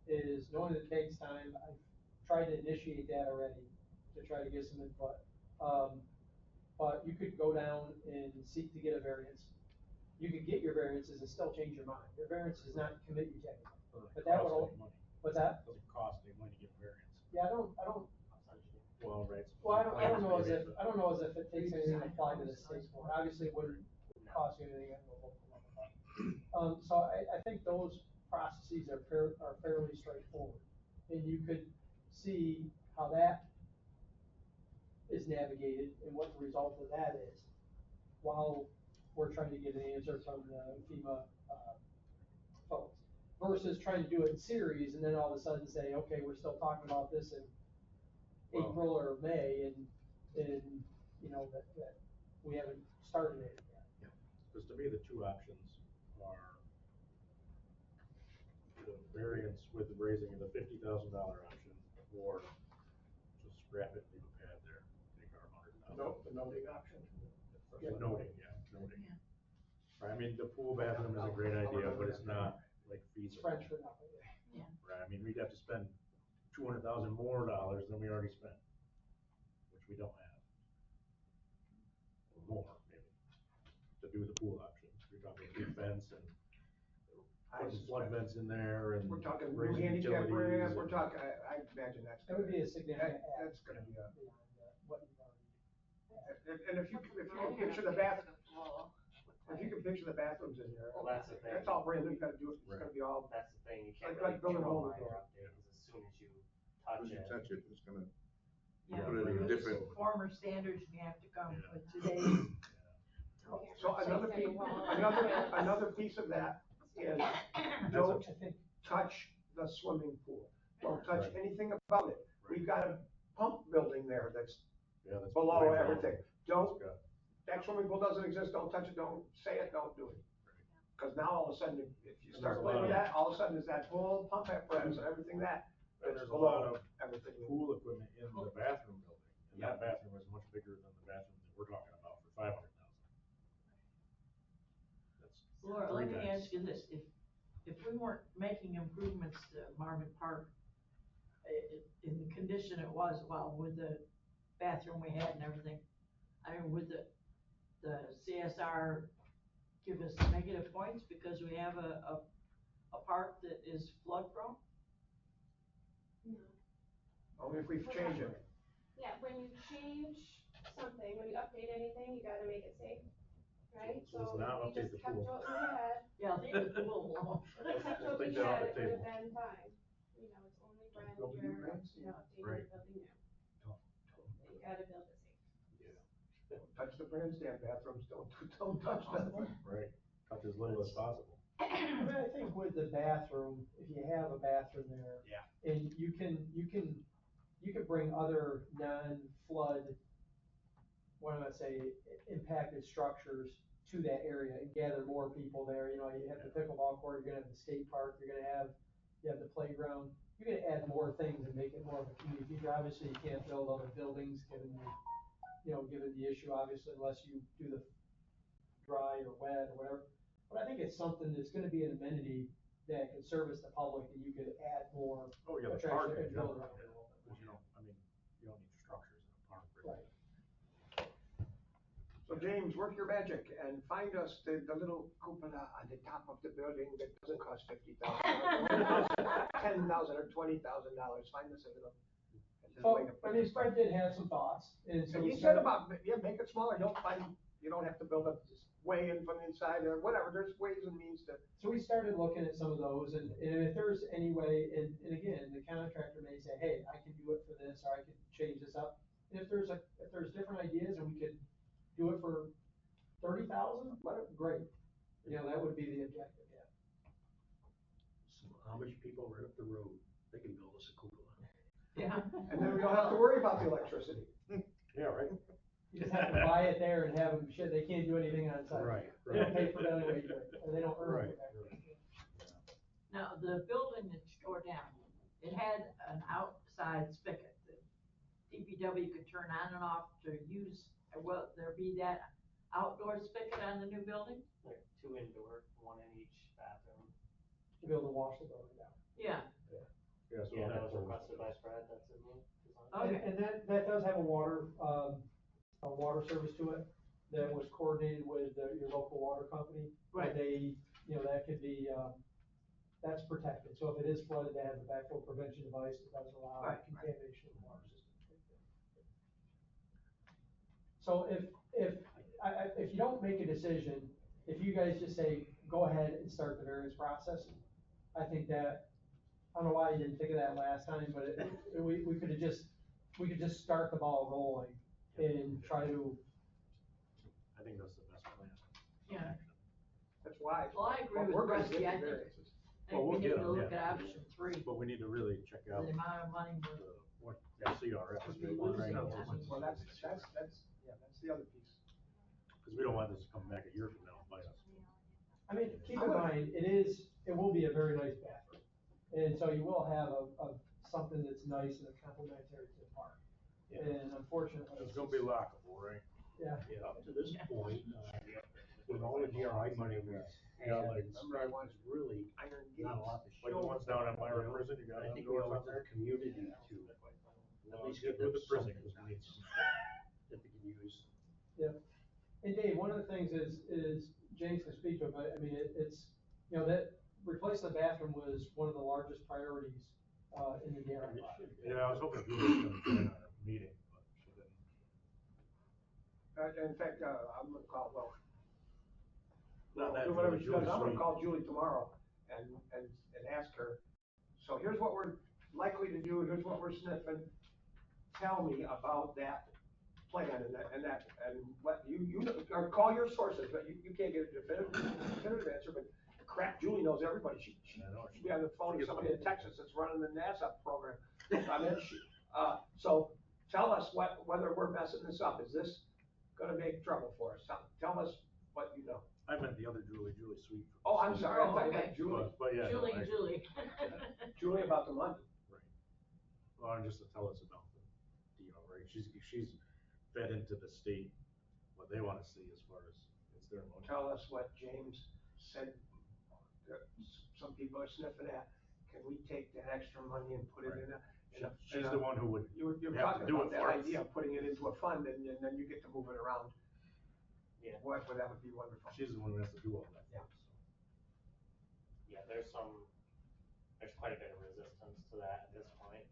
Is knowing that it takes time, I've tried to initiate that already to try to get some input. But you could go down and seek to get a variance. You could get your variances and still change your mind. Your variance does not commit you to anything. But that would, what's that? Doesn't cost any money to get variance. Yeah, I don't, Well, right. well, I don't know as if it takes anything to apply to the state board. Obviously, it wouldn't cost you anything at the local level. So I think those processes are fairly straightforward. And you could see how that is navigated and what the result of that is, while we're trying to get an answer from the FEMA, folks. Versus trying to do it in series and then all of a sudden say, okay, we're still talking about this in Well- April or May and, you know, that we haven't started it yet. Because to me, the two options are the variance with the raising of the $50,000 option, or just scrap it, leave a pad there, take our $100,000. No, the noting option. Noting, noting. Right, I mean, the pool bathroom is a great idea, but it's not like It's feasible. French for nothing. Right, I mean, we'd have to spend $200,000 more than we already spent, which we don't have. Or more, maybe, to do the pool option. You're talking big fence and putting flood vents in there and We're talking new raising handicap utilities ramp, we're and- talking, I imagine that's. That would be a significant add. That's gonna be a, Beyond what you've already. and if you can picture the if you can picture the bathrooms in there. Well, that's the thing. That's all brand new, you gotta do it, it's gonna be all. That's the thing, you can't Like really building do a a whole minor door. update, is as soon as you touch Once you it. touch it, it's gonna, Yeah, put it in a with different, former standards, you have to come Yeah. with today's. So another piece, another piece of that is, don't I think touch the swimming pool. Don't touch Right. anything about it. We've got a pump building there that's Yeah, that's below way down. everything. Don't, It's got- that swimming pool doesn't exist, don't touch it, don't say it, don't do it. Cause now all of a sudden, if you And start there's a playing lot with of- that, all of a sudden there's that whole pump apparatus and everything that, And that's there's a lot below of everything. pool equipment in the bathroom building, and that bathroom is much bigger than the bathroom that we're talking about for $500,000. That's Laura, three let me times. ask you this, if we weren't making improvements to Marvin Park, in the condition it was, well, with the bathroom we had and everything, I mean, would the CSR give us negative points because we have a park that is flood prone? No. Only if we change it. Yeah, when you change something, when you update anything, you gotta make it safe, right? So let's not if we update just the kept pool. what we had, Yeah, leave the pool alone. kept Let's what we take that off had, the it would table. have been fine. You know, it's only when Build a new you're, grandstand. you know, updating Right. the building new. Don't- That you gotta build it safe. Don't touch the grandstand bathrooms, don't touch nothing. Right, touch as little as possible. I mean, I think with the bathroom, if you have a bathroom there. Yeah. And you can bring other non-flood, what do I say, impacted structures to that area and gather more people there, you know, you have the pickleball court, you're gonna have the skate park, you have the playground. You're gonna add more things and make it more of a community feature. Obviously, you can't build other buildings, given the issue, obviously, unless you do the dry or wet or whatever. But I think it's something that's gonna be an amenity that can service the public, and you could add more Oh, yeah, the attraction park in and build general, around it a yeah. little bit. Because you don't need structures in a park. really. Right. So James, work your magic and find us the little cupola on the top of the building that doesn't cost $50,000. $10,000 or $20,000, find us a little. Well, I mean, Fred did have some thoughts, and so. And he said about, yeah, make it smaller, you don't have to build up this way in from the inside or whatever, there's ways and means to. So we started looking at some of those, and if there's any way, and again, the contractor may say, hey, I can do it for this, or I could change this up. And if there's different ideas and we could do it for 30,000, great. You know, that would be the objective, yeah. So Amish people right up the road, they can build us a cupola. Yeah. And then we don't have to worry about the electricity. Yeah, right? You just have to buy it there and have them, they can't do anything on site. Right, They don't pay right. for that anyway, and they don't earn it. Now, the building that you tore down, it had an outside spigot that DPW could turn on and off to use, will there be that outdoor spigot on the new building? Like 2 indoor, 1 in each bathroom. To be able to wash the building down. Yeah, Yeah, so Yeah, we'll that have was to- requested by Fred, that's in the design. okay. And that does have a water service to it that was coordinated with your local water company. Right. They, that could be, that's protected. So if it is flooded, they have a backflow prevention device that doesn't allow Right. contamination of the water system. So if you don't make a decision, if you guys just say, go ahead and start the variance process, I think that, I don't know why you didn't think of that last time, but we could just start the ball rolling and try to. I think that's the best plan. Yeah. That's why. Well, I agree But with we're gonna Rusty, get I the think, variances. I Well, think we we'll need get to 'em, look yeah. at option three, But we need to really check the out amount of money we're. what CRS, Could we be want losing right now. on Well, that's the other piece. Because we don't want this to come back a year from now and bite us. I mean, keep in mind, it will be a very nice bathroom. And so you will have something that's nice and complementary to the park. Yeah. And unfortunately. It's gonna be lockable, right? Yeah. Yeah, up to this point, with all the DRI money we have, like, Remember I wanted really iron not a gates. lot to Like show. the ones down at Myron You know? Prison, you got I them think we doors owe up it to there. the community to at least Get give with them the prison, something 'cause we need some. that they can use. Yeah. And Dave, one of the things is James can speak to it, but I mean, it's, you know, that replacing the bathroom was one of the largest priorities, in the DRI project. Yeah, I was hoping Julie's gonna join our meeting, but she didn't. In fact, I'm gonna call, Not that do whatever she Julie, does, I'm gonna Julie call Julie tomorrow and ask her, so here's what we're likely to do, here's what we're sniffing. Tell me about that plan and what or call your sources, but you can't get a definitive answer, but crap, Julie knows everybody, she I know. should be on the phone She with gets somebody in all- Texas that's running the NASA program. I mean, so tell us whether we're messing this up, is this gonna make trouble for us? Tell us what you know. I meant the other Julie, Julie Sweet. Oh, I'm sorry, I Oh, thought you okay. meant Julie. But yeah. Julie, no, I- Julie. Julie about the money. Right. Well, and just to tell us about the deal, right? She's fed into the state what they wanna see as far as it's their money. Tell us what James said, that some people are sniffing at. Can we take that extra money and put it in a? She's the one who would You're have to talking do about it that for us. idea of putting it into a fund and then you get to move it around. Yeah. What, that would be wonderful. She's the one who has to do all that. Yeah. Yeah, there's quite a bit of resistance to that at this point.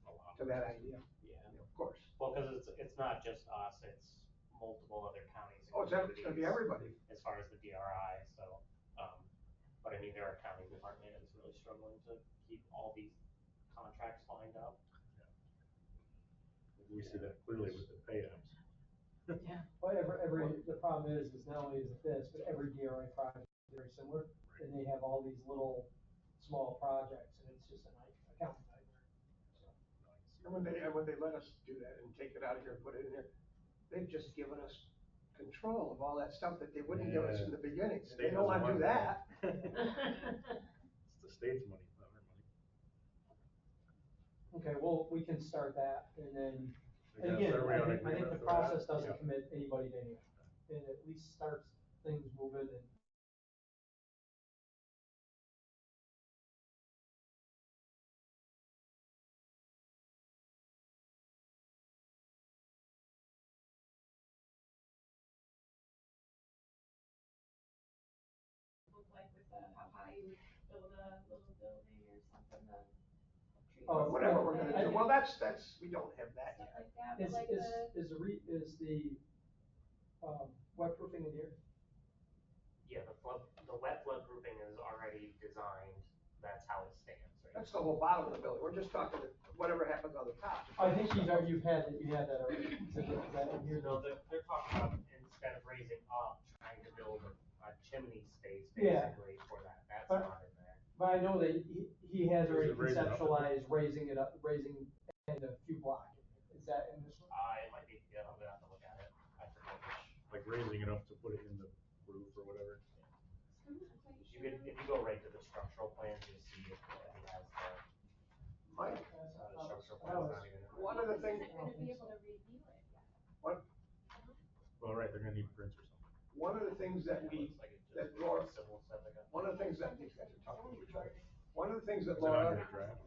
A lot. To that idea. Yeah. Of course. Well, cause it's not just us, it's multiple other counties. and Oh, it's gonna be communities everybody. As far as the DRI, so, but I mean, their accounting department is really struggling to keep all these contracts lined up. We see that clearly with the pay apps. Yeah. But the problem is not only is it this, but every DRI project is very similar, and they have all these little, small projects, and it's just an accounting nightmare. And when they let us do that and take it out of here and put it in here, they've just given us control of all that stuff that they wouldn't give us in the beginning. They don't wanna do that. It's the state's money, not our money. Okay, well, we can start that, and then, I and guess again, everybody I think agreement the for that? process doesn't Yeah. commit anybody to anything, and at least starts things moving and. Look like with how high you would build a little building or something, trees. Oh, Whatever yeah, we're gonna I- do, well, that's, we don't have that Stuff yet. like that, but like the. Is the wet proofing in here? Yeah, the wet flood proofing is already designed, that's how it stands, right? That's the whole bottom of the building, we're just talking whatever happens on the top. I think you had that already. Is that in here? No, they're talking about instead of raising up, trying to build a chimney space Yeah. basically for that, that's But- not in there. But I know that he has already Is it raising up? conceptualized raising it up, raising and a few blocks. Is that in this one? It might be, yeah, I'm gonna have to look at it, I forget which. Like raising it up to put it in the roof or whatever. I'm not quite You sure. could, if you go right to the structural plans, you'll see it has Mike, the structural plan's not even in there. one of the Because things, isn't gonna be able to review it yet. Well, right, they're gonna need prints or something. one of the things that It we, looks like it just that was Laura, civil stuff I got. one of the things that, these guys are talking to each other. One of the things that Is it on Laura, your draft?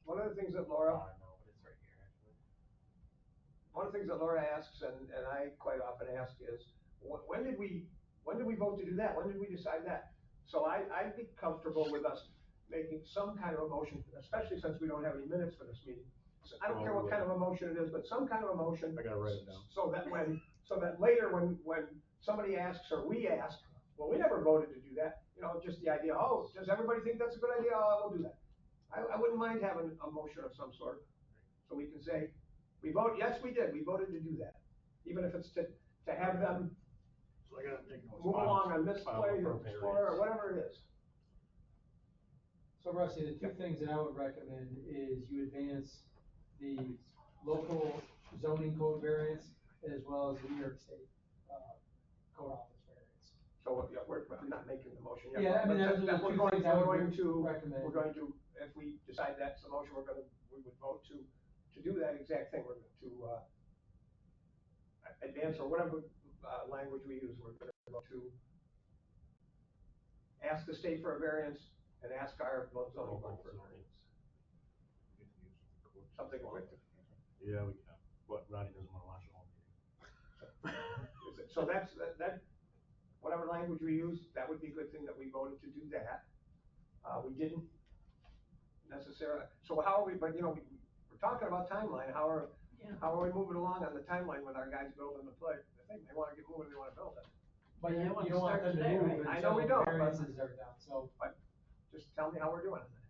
one of the things that Laura, No, but it's right here, actually. one of the things that Laura asks, and I quite often ask is, when did we vote to do that? When did we decide that? So I'd be comfortable with us making some kind of a motion, especially since we don't have any minutes for this meeting. So I don't care what kind of a motion it is, but some kind of a motion. I gotta write it down. So that later when somebody asks or we ask, well, we never voted to do that, just the idea, oh, does everybody think that's a good idea? Oh, we'll do that. I wouldn't mind having a motion of some sort, so we can say, yes, we did, we voted to do that. Even if it's to have them So I gotta take notes. move along on this File play, or appropriate Explorer, or rates. whatever it is. So Rusty, the two things that I would recommend is you advance the local zoning code variance as well as the New York State, code office variance. So, yeah, I'm not making the motion yet. Yeah, I mean, but those are the we're two going- things I we're would going to- recommend. We're going to, if we decide that's the motion, we would vote to do that exact thing, we're going to, advance, or whatever, language we use, we're gonna vote to ask the state for a variance and ask our zoning board for a variance. Something like that. Yeah, we can, but Ronnie doesn't wanna watch the whole meeting. So that's, whatever language we use, that would be a good thing that we voted to do that. We didn't necessarily, so how are we, but we're talking about timeline, how are we moving along on the timeline with our guys building the play? The thing, they wanna get moving, they wanna build it. But Yeah, you I don't want wanna them to start move today, right? I know we until don't, but- variances are done, so. Just tell me how we're doing on that.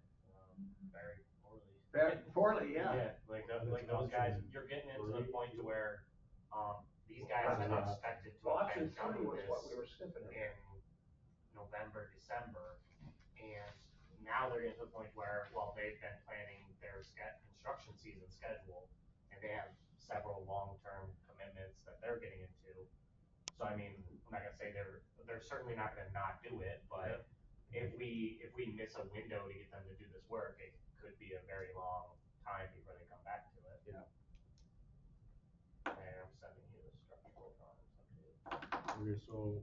Very poorly. Very poorly, yeah. Like those guys, you're getting into the point to where, these guys are expected to Well, have option been done three with was what this we were sniffing at. in November, December, and now they're getting to the point where, well, they've been planning their construction season schedule, and they have several long-term commitments that they're getting into. So I mean, I'm not gonna say they're certainly not gonna not do it, but if we miss a window to get them to do this work, it could be a very long time before they come back to it. Yeah. And I'm sending you the structural drawings update. Okay, so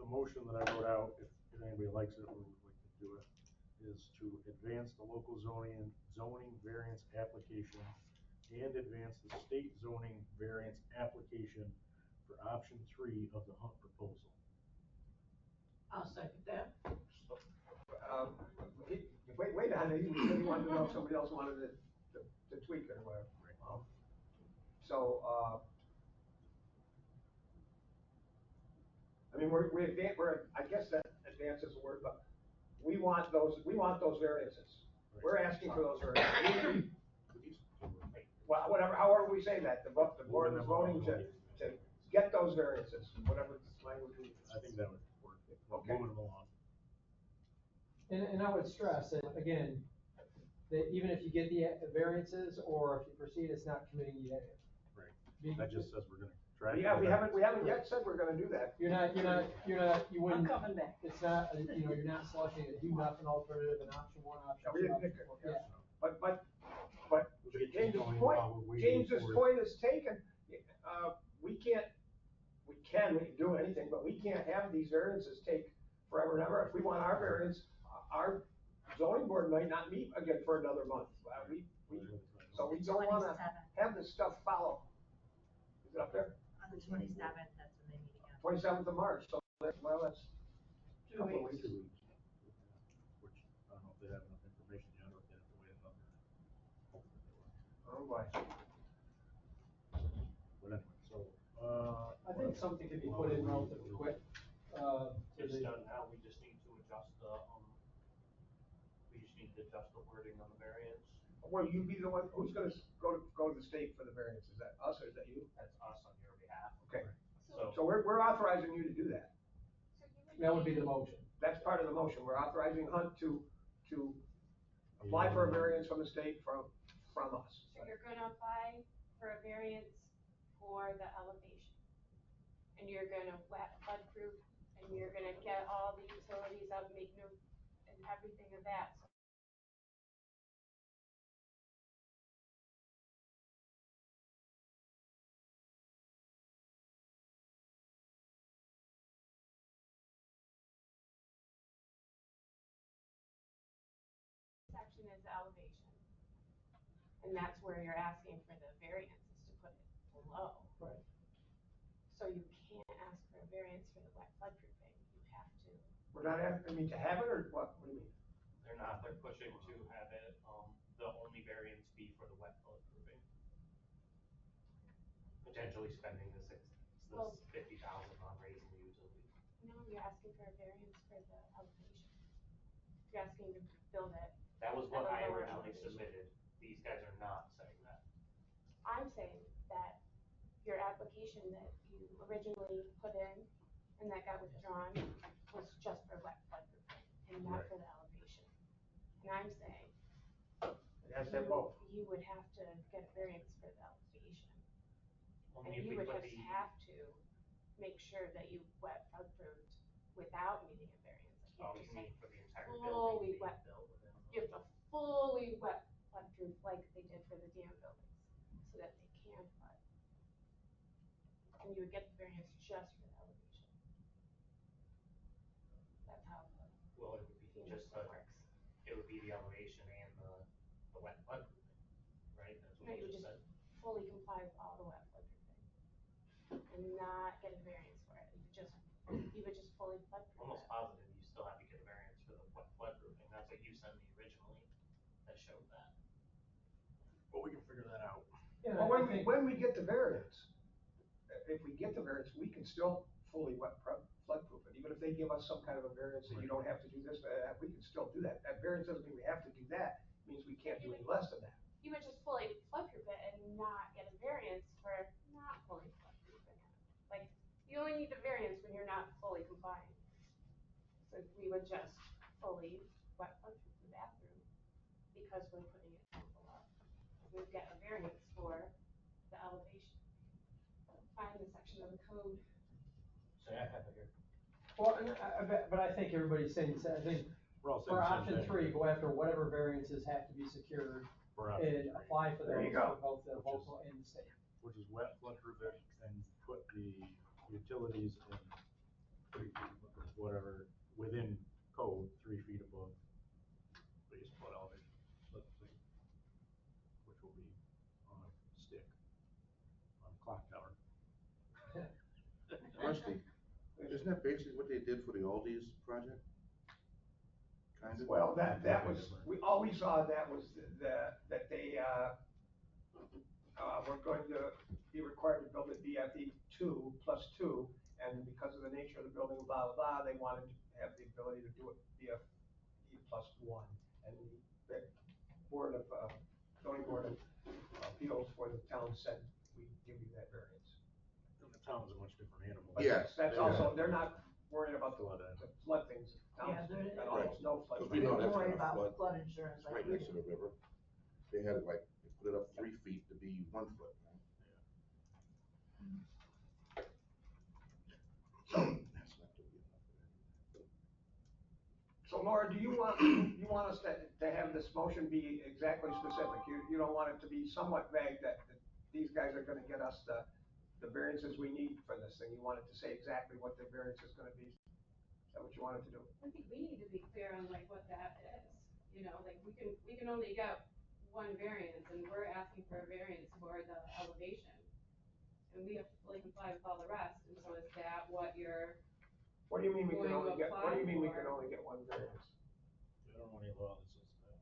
the motion that I wrote out, if anybody likes it or would like to do it, is to advance the local zoning variance application and advance the state zoning variance application for option 3 of the Hunt proposal. I'll second that. Wait, on it, you wanted to know if somebody else wanted to tweak it or whatever. So, I mean, we're, I guess that advance is a word, but we want those variances. Right. We're asking for those variances. Well, whatever, however we say that, the board is voting to get those variances, whatever language we use. I think that would work. Okay. Moving along. And I would stress that, again, that even if you get the variances, or if you proceed, it's not committing you to anything. Right. That just says we're gonna try. Yeah, we haven't yet said we're gonna do that. You wouldn't. I'm coming back. It's not, you're not selecting a do nothing alternative, an option 1, option Yeah, we 2, didn't option pick it. 4, yeah. But We'll get James's going point, while we're waiting James's for- point is taken. We can do anything, but we can't have these variances take forever and ever. If we want our variance, our zoning board might not meet again for another month. So we don't wanna 27th. have this stuff follow. Is it up there? On the 27th, that's when they meet again. 27th of March, so that's, well, that's. 2 couple weeks. 2 weeks. Which, I don't know if they have enough information yet, or if they have to wait another. Hopefully they will. Oh, boy. But anyway, so, I think something could be put in relatively quick. It's done now, we just need to adjust the wording on the variance. Will you be the one, who's gonna go to the state for the variance? Is that us or is that you? That's us on your behalf. Okay, So, so we're authorizing you to do that. That would be the motion. That's part of the motion. We're authorizing Hunt to apply for a variance from the state from us. So you're gonna apply for a variance for the elevation. And you're gonna flood proof, and you're gonna get all the utilities up, make new, and everything of that. Section is the elevation. And that's where you're asking for the variances to put it below. Right. So you can't ask for a variance for the wet floodproofing, you have to. We're not asking, to have it, or what? What do you mean? they're pushing to have it, the only variance be for the wet flood proofing. Potentially spending this Well- 50,000 on raising the utilities. No, you're asking for a variance for the elevation. You're asking to build it. That was what At a I lower originally elevation. submitted. These guys are not saying that. I'm saying that your application that you originally put in and that got withdrawn was just for wet floodproofing and not for the elevation. And I'm saying, It has to have both. you would have to get a variance for the elevation. Well, And if you we would put just the, have to make sure that you wet floodproofed without needing a variance. I oh, can't you just say mean for the entire fully building being wet. built within. You have to fully wet floodproof like they did for the dam buildings, so that they can flood. And you would get the variance just for the elevation. That's how Well, it would be FEMA just stuff works. it would be the elevation and the wet floodproofing, right? That's No, what you you would just just said. fully comply with all the wet floodproofing and not get a variance for it. You would just fully floodproof Almost it. positive you still have to get a variance for the wet floodproofing. That's what you sent me originally that showed that. But we can figure that out. Yeah, Well, I think, when we get the variance, if we get the variance, we can still fully floodproof it. Even if they give us some kind of a variance that you don't have to do this, we can still do that. That variance doesn't mean we have to do that, it means we can't do any less than that. You would just fully floodproof it and not get a variance for not fully floodproofing it. Like, you only need the variance when you're not fully complying. So we would just fully wet floodproof the bathroom because we're putting it down below. We'd get a variance for the elevation. Find the section of the code. Say, I have it here. well, and but I think everybody's saying, I think We're all saying for the same option thing. 3, go after whatever variances have to be secured For option and 3, apply for There you those for go. both the Which is- local and the state. which is wet floodproof it and put the utilities in 3 feet, whatever, within code, 3 feet above base flood elevation, let's see, which will be on a stick, on a clock tower. Rusty, isn't that basically what they did for the Aldi's project? Kind of? Well, that was, all we saw that was that they, were going to be required to build a BFE 2+2, and because of the nature of the building, blah, blah, blah, they wanted to have the ability to do it BFE+1. And the board of, zoning board of appeals for the town said, we give you that variance. And the town's a much different animal. But Yes. that's also, they're not worried about the Flood. flood things. Yeah, Town's they're- got almost no flood. Because we know that's Worry gonna about flood. flood insurance. It's right next to the river. They had it like, they put it up 3 feet to be 1 foot, right? So, That's not gonna be enough for that. so Laura, do you want us to have this motion be exactly specific? You don't want it to be somewhat vague that these guys are gonna get us the variances we need for this thing? You want it to say exactly what the variance is gonna be? Is that what you wanted to do? I think we need to be clear on like what that is. You know, like we can only get one variance and we're asking for a variance for the elevation. And we have to fully comply with all the rest, and so is that what you're, What do you mean we can Going to only get, what do you mean we apply can for- only get one variance? I don't know any law that says that.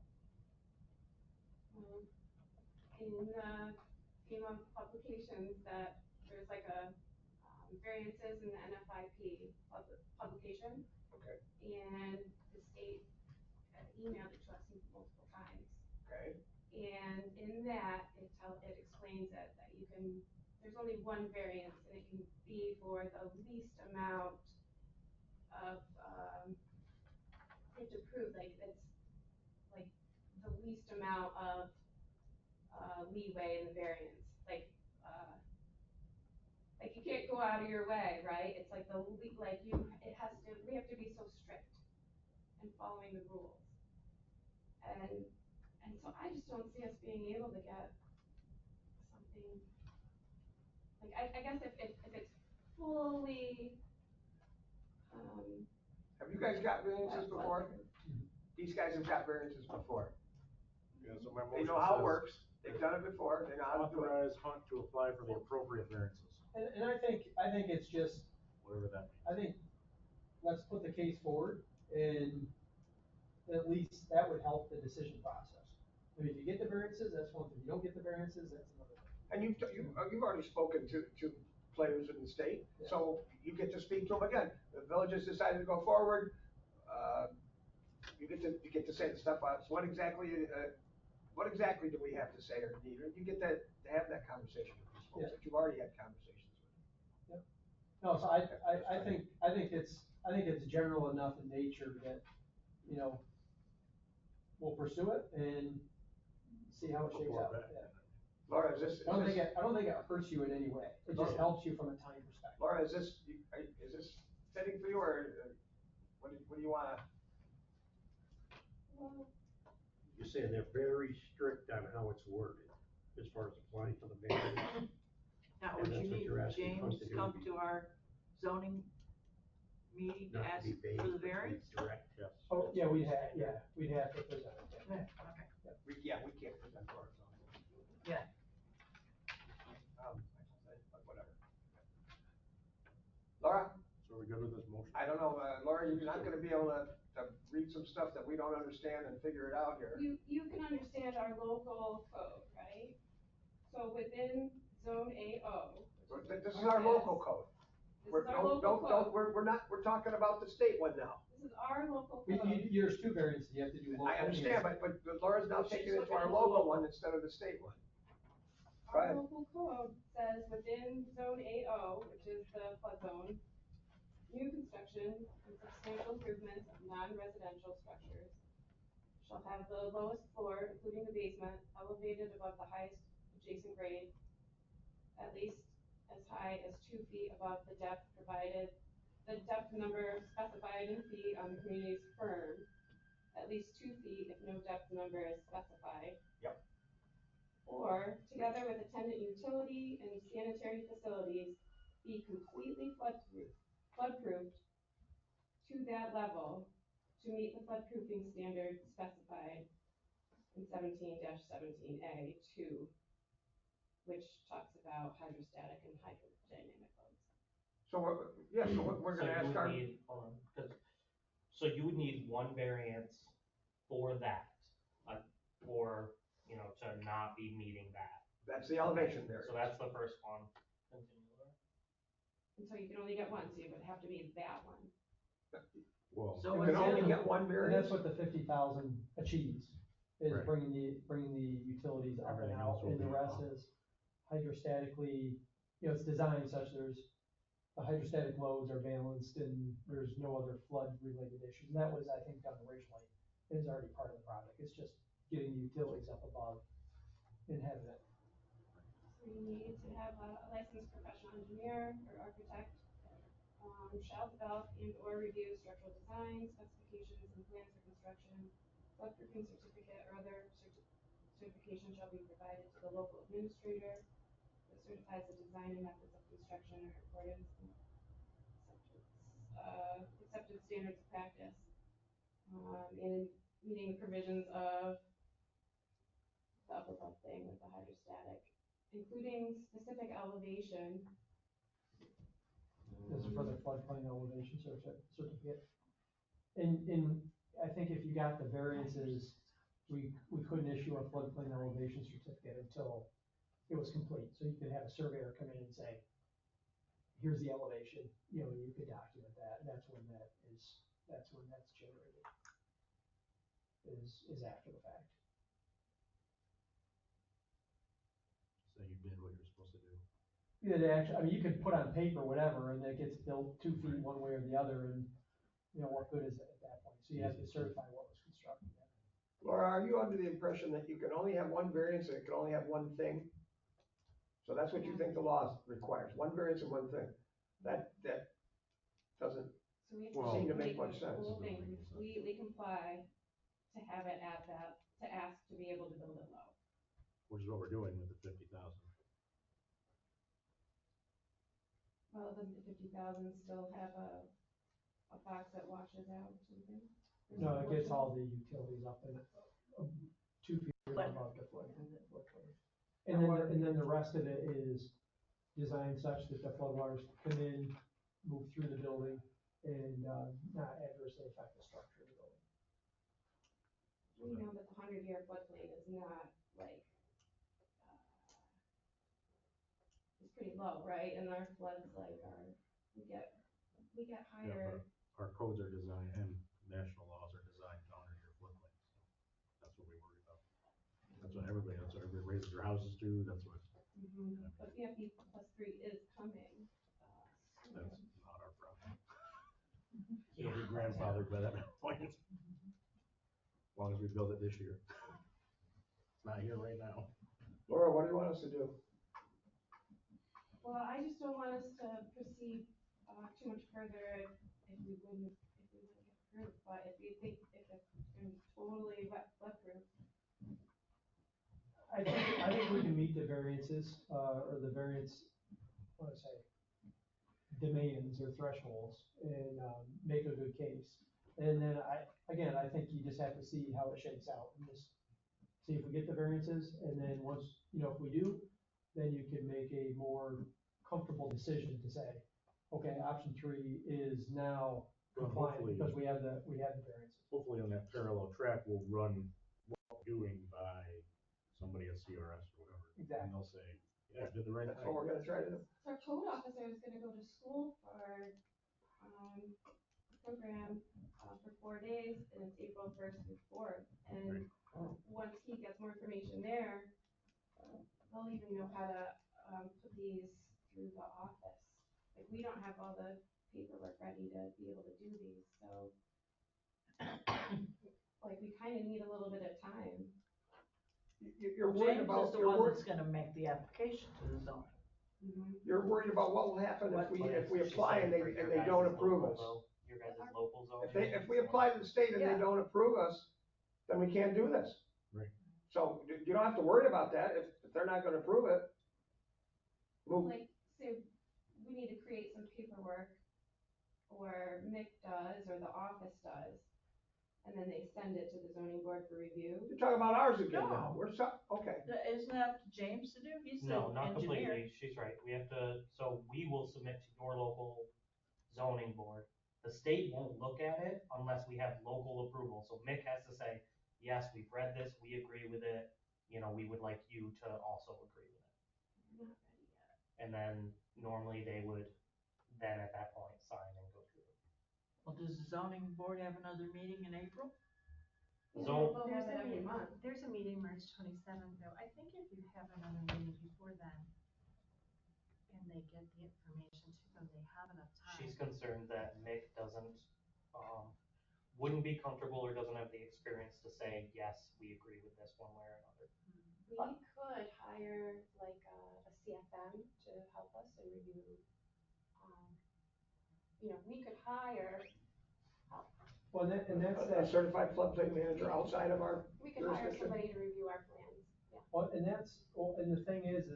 in the FEMA publications that there's like a variances in the NFIP publication. Okay, And the state emailed it to us multiple times. okay, And in that, it explains that you can, there's only one variance and it can be for the least amount of, you have to prove like it's like the least amount of leeway in the variance. Like you can't go out of your way, right? It's like we have to be so strict in following the rules. And so I just don't see us being able to get something, like, I guess if it's fully, have you guys got variances before? These guys have got variances before. Yeah, so my They motion know how it says works, they've done it before, they know how to do it. authorize Hunt to apply for the appropriate variances, And I think it's just, whatever that means. I think, let's put the case forward, and at least that would help the decision process. I mean, if you get the variances, that's one thing, you don't get the variances, that's another thing. And you've already spoken to players in the state, so you get to speak to them again. The village has decided to go forward, you get to say the stuff out, so what exactly do we have to say or need? You get to have that conversation with these folks that you've already had conversations with. Yep. No, so I think it's general enough in nature that, you know, we'll pursue it and see how it shakes Report out. back. Yeah. Laura, I don't think it hurts you in any way. It just helps you from a time perspective. Laura, is this fitting for you, or what do you wanna? Well, You're saying they're very strict on how it's worded, as far as applying for the variance. Now, And would that's you what need you're asking us James to to do, come be- to our zoning meeting to Not ask to be vague, for the but to be variance? direct. Yes. Oh, yeah, we'd have to present it. Yeah, okay. We can't present ours on. Yeah. But whatever. Laura, So are we good with this motion? I don't know, Laura, you're not gonna be able to read some stuff that we don't understand and figure it out here. you can understand our local code, right? So within zone AO. This is our local code. This is our local code. We're talking about the state one now. This is our local code. There's two variances, you have to do local. I understand, and- but Laura's now taking it to our local one instead of the state one. Go Our ahead. local code says within zone AO, which is the flood zone, new construction and substantial improvements of non-residential structures shall have the lowest floor, including the basement, elevated above the highest adjacent grade, at least as high as 2 feet above the depth provided, the depth number specified in feet on the community's firm, at least 2 feet if no depth number is specified. Yep. Or, together with attendant utility and sanitary facilities, be completely floodproofed to that level to meet the floodproofing standard specified in 17-17A2, which talks about hydrostatic and hydrodynamic loads. So we're gonna ask our. Hold on, so you would need one variance for that, for, you know, to not be meeting that. That's the elevation there. So that's the first one. Continue, Laura. And so you can only get one, so it would have to be that one. Well, So You what's can only the- get one And variance. that's what the 50,000 achieves, is Right. bringing the utilities up and Everything out, else will and the be rest up. is hydrostatically, you know, it's designed such the hydrostatic loads are balanced and there's no other flood related issues, and that was, I think, done originally, it's already part of the project, it's just getting the utilities up above and having it. So you need to have a licensed professional engineer or architect, shall develop and or review structural design, specifications and plans for construction. Floodproofing certificate or other certification shall be provided to the local administrator that certifies the design and methods of construction or accordance with accepted standards of practice, and meeting the provisions of the up above thing with the hydrostatic, including specific elevation. This is for the floodplain elevation certificate. And I think if you got the variances, we couldn't issue a floodplain elevation certificate until it was complete. So you could have a surveyor come in and say, here's the elevation, you know, and you could document that, and that's when that's generated. Is after the fact. so you did what you're supposed to do. Yeah, I mean, you could put on paper whatever, and it gets built 2 feet one way or the other, and, you know, what good is it at that point? So you have to certify what was constructed. Laura, are you under the impression that you can only have one variance and it can only have one thing? So that's what you think the law requires, one variance and one thing. That doesn't, So we have Well- Seem to make make much the sense. whole thing completely comply to have it at that, to ask to be able to build it low. Which is what we're doing with the 50,000. Well, doesn't the 50,000 still have a box that washes out or something? No, it gets all the utilities up in 2 feet above the floodplain. And then the rest of it is designed such that the floodwaters come in, move through the building, and not adversely affect the structure of the building. We know that the 100-year floodplain is not like, it's pretty low, right? And our floods like we get Yeah, higher. but our codes are designed, and national laws are designed to honor your floodplain, so that's what we worry about. That's what everybody raises their houses to, that's what, But BFE+3 is coming. that's, grandfathered by that point. As long as we build it this year. It's not here right now. Laura, what do you want us to do? Well, I just don't want us to proceed, too much further if we wouldn't get approved, but if you think, if it's gonna be totally flood-proof. I think we can meet the variances, or the variance, what do I say, demands or thresholds, and, make a good case. And then I think you just have to see how it shakes out, and just see if we get the variances, and then once, if we do, then you can make a more comfortable decision to say, okay, option 3 is now Well, compliant, hopefully- because we have the variances. Hopefully on that parallel track, we'll run what we're doing by somebody at CRS or whatever. Exactly. And they'll say, yeah, did the right That's thing. what we're gonna try to do. So our code officer is gonna go to school for, program, for 4 days, and it's April 1st through 4th. And once he gets more information there, they'll even know how to, put these through the office. Like, we don't have all the paperwork ready to be able to do these, so. Like, we kinda need a little bit of time. You're worried James about, is the you're one worried, that's gonna make the application to the zone. you're worried about what will happen if we She apply and said for they your don't guys' approve local us. zone- Your guys' local zone. If we apply to the state and they Yeah. don't approve us, then we can't do this. Right. So you don't have to worry about that if they're not gonna approve it. Move. Like, so we need to create some paperwork, or Mick does, or the office does, and then they send it to the zoning board for review. You're talking about ours again now. No. Okay. Isn't that up to James to do? He's the No, not engineer. completely, she's right, we have to, so we will submit to your local zoning board. The state won't look at it unless we have local approval, so Mick has to say, yes, we've read this, we agree with it, we would like you to also agree with it. We're not ready yet. And then normally they would then at that point sign and go through. Well, does the zoning board have another meeting in April? Yeah, So- we'll have it every month. There's a meeting March 27th, though. I think if you have another meeting before then, and they get the information to them, they have enough time. She's concerned that Mick wouldn't be comfortable or doesn't have the experience to say, yes, we agree with this one way or another. We could hire like a CFM to help us and review, we could hire, Well, and that's A certified floodplain manager outside of our we could hire jurisdiction. somebody to review our plans, yeah. Well, and the thing is,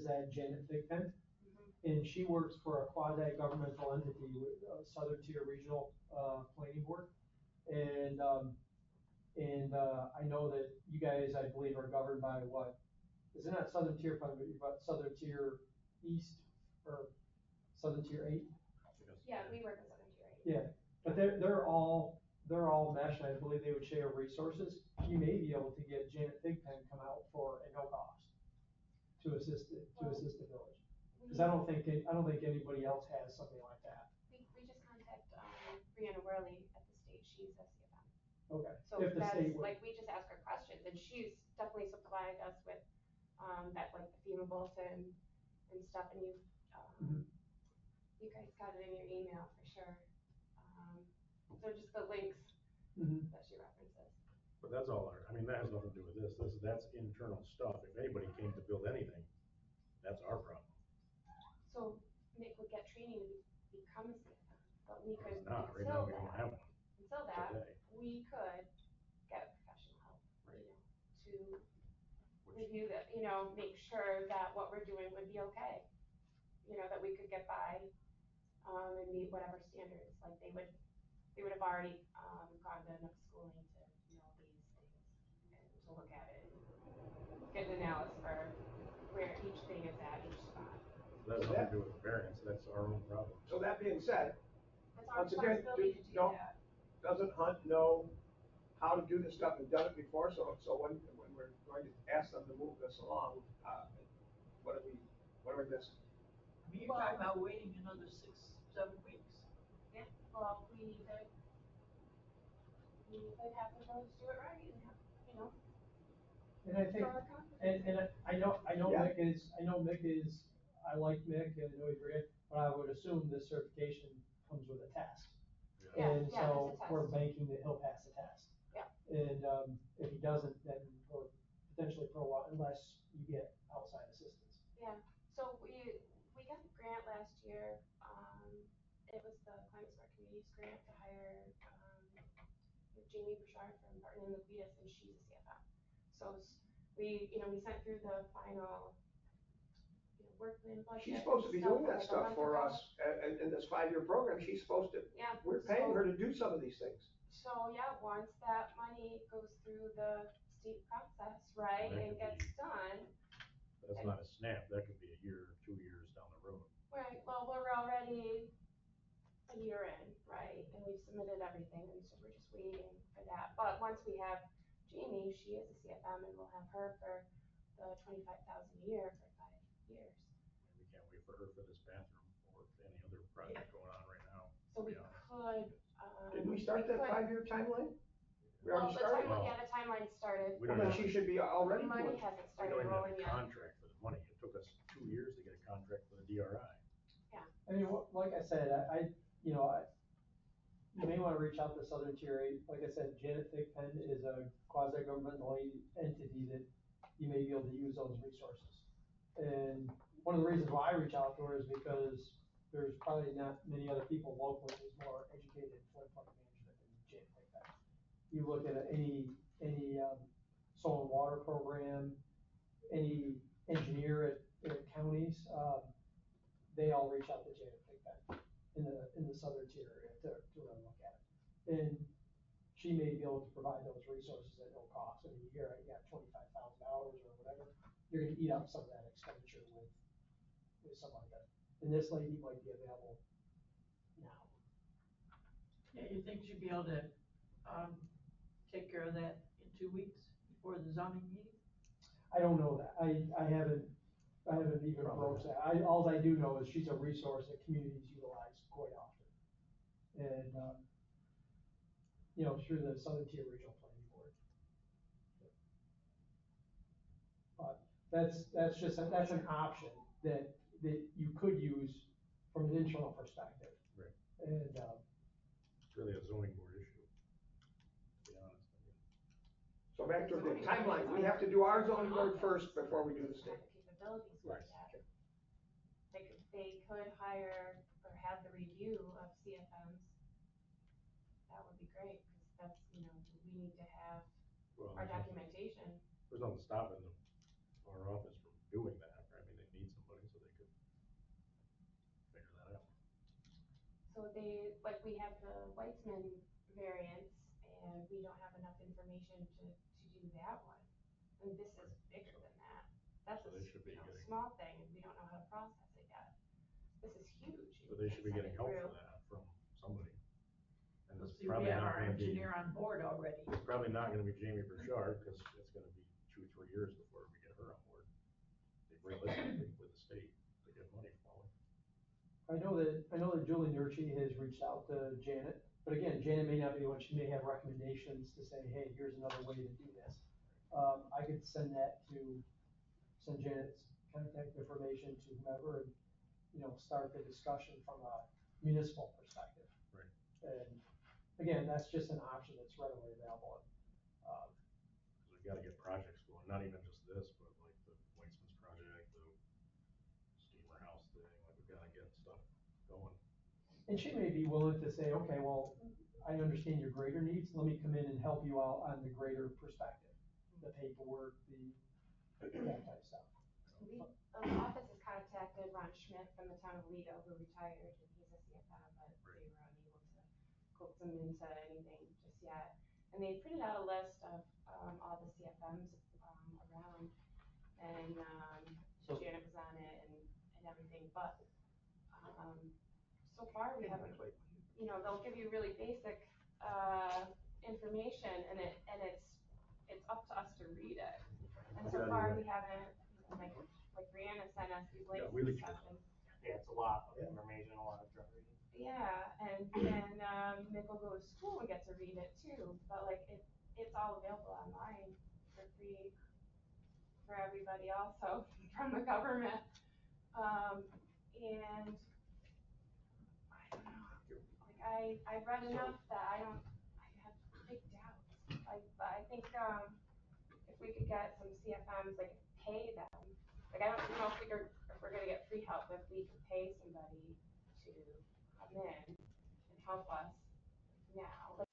that Janet Thigpen, and she works for a quasi-governmental entity with Southern Tier Regional, Planning Board. And I know that you guys, I believe, are governed by what? Is it not Southern Tier 5, but you've got Southern Tier East, or Southern Tier 8? Yeah, we work with Southern Tier 8. Yeah, but they're all meshed, and I believe they would share resources. You may be able to get Janet Thigpen come out for a no cost to assist the village. Cause I don't think anybody else has something like that. We just contact, Brianna Worley at the state, she's a CFM. Okay. So If the that's, state would. like, we just ask her questions, and she's definitely supplied us with, that, like, the FEMA bulletin and stuff, and Mhm. you guys got it in your email for sure. So just the links Mhm. that she references. But that's all that has nothing to do with this. That's internal stuff. If anybody came to build anything, that's our problem. So Nick would get training to become a CFM, but we could, It's not, right now we don't have one. until that, today. we could get professional help, Right. to review that, make sure that what we're doing would be okay. That we could get by, and meet whatever standards, like they would have already, gone to enough schooling to know these things, and to look at it, and get an analysis for where each thing is at each spot. That has nothing to do with the variance, that's our own problem. So that being said, It's our once again, responsibility to do don't- that. doesn't Hunt know how to do this stuff and done it before? So when we're going to ask them to move this along, what are we missing? I mean, you're talking about waiting another 6-7 weeks. Yeah, well, we could have the village do it right and have, And I think, throw our confidence. and I know Yeah. Mick is, I like Mick, and I know he's great, but I would assume this certification comes with a test. Yeah, And yeah, so there's a we're test. banking that he'll pass the test. Yeah. And, if he doesn't, then we're potentially pro law unless you get outside assistance. Yeah, so we got the grant last year, it was the Climate Smart Communities grant to hire, Jamie Bouchard from Barton and Lapidas, and she's a CFM. So we sent through the final, work plan budget. She's supposed to be stuff doing that like a stuff month for ago. us, in this 5-year program, she's supposed to, Yeah. we're paying her to do some of these things. So, yeah, once that money goes through the state process, right, That and could gets be- done, That's not a snap, that could be a year, 2 years down the road. right, well, we're already a year in, right, and we've submitted everything, and so we're just waiting for that. But once we have Jamie, she is a CFM, and we'll have her for the 25,000 a year for 5 years. We can't wait for her for this bathroom or any other project going on right now. So we to be honest. could, Did we start that 5-year timeline? We already started? The timeline started. We Well, don't then have- she should be already Money doing. hasn't We started don't even have rolling a yet. contract for the money, it took us 2 years to get a contract for the DRI. I mean, like I said, you may wanna reach out to Southern Tier 8. Like I said, Janet Thigpen is a quasi-governmental entity that you may be able to use those resources. And one of the reasons why I reach out to her is because there's probably not many other people locally who's more educated in floodplain management than Janet Thigpen. You look at any soil and water program, any engineer at counties, they all reach out to Janet Thigpen in the southern tier area to really look at it. And she may be able to provide those resources at no cost. I mean, you got $25,000 or whatever, you're gonna eat up some of that expenditure with somebody that, and this lady might be available now. Yeah, you think she'd be able to, take care of that in 2 weeks before the zoning meeting? I don't know that. I haven't even broached that. All I do know is she's a resource that communities utilize quite often. And, through the Southern Tier Regional Planning Board. But that's an option that you could use from an internal perspective. Right. And, It's really a zoning board issue, to be honest. I mean, So back to the timeline, we have to do our zoning board first before we do the state. Capabilities Right. like that. They could hire or have the review of CFMs. That would be great, because that's, we need to have Well, our documentation. there's nothing stopping our office from doing that. I mean, they need somebody so they could figure that out. So we have the Weitzman variance, and we don't have enough information to do that one. And this is bigger than that. That's So a they should be getting- small thing, and we don't know how to process it yet. This is huge. So they should be Send getting it help through. for that from somebody. And Let's it's see, we probably have not our gonna be, engineer on board already. it's probably not gonna be Jamie Bouchard, because it's gonna be 2 or 3 years before we get her on board. Realistically, with the state, to get money flowing. I know that Julie Nurchi has reached out to Janet, but again, Janet may not be the one. She may have recommendations to say, hey, here's another way to do this. I could send Janet's contact information to whomever and, start the discussion from a municipal perspective. Right. And again, that's just an option that's readily available. Because we gotta get projects going, not even just this, but like the Weitzman's project, the steamer house thing, like we gotta get stuff going. And she may be willing to say, okay, well, I understand your greater needs, let me come in and help you out on the greater perspective, the paperwork, that type of stuff. The office has contacted Ron Schmidt from the town of Lido, who retired, and he's a CFM, but they were unable to coax him into anything just yet. And they printed out a list of, all the CFMs, around, and, Janet was on it and everything, but, so far we haven't, they'll give you really basic, information, and it's up to us to read it. And so far we haven't, like Brianna sent us these links we and read stuff, it. and Yeah, it's a lot of information, a lot of drug reading. yeah, and Nick will go to school and get to read it too, but like it's all available online for free for everybody also from the government. And I don't know. I've read enough that I have big doubts. But I think, if we could get some CFMs, like pay them, like I don't know if we're gonna get free help, if we could pay somebody to come in and help us now. Like,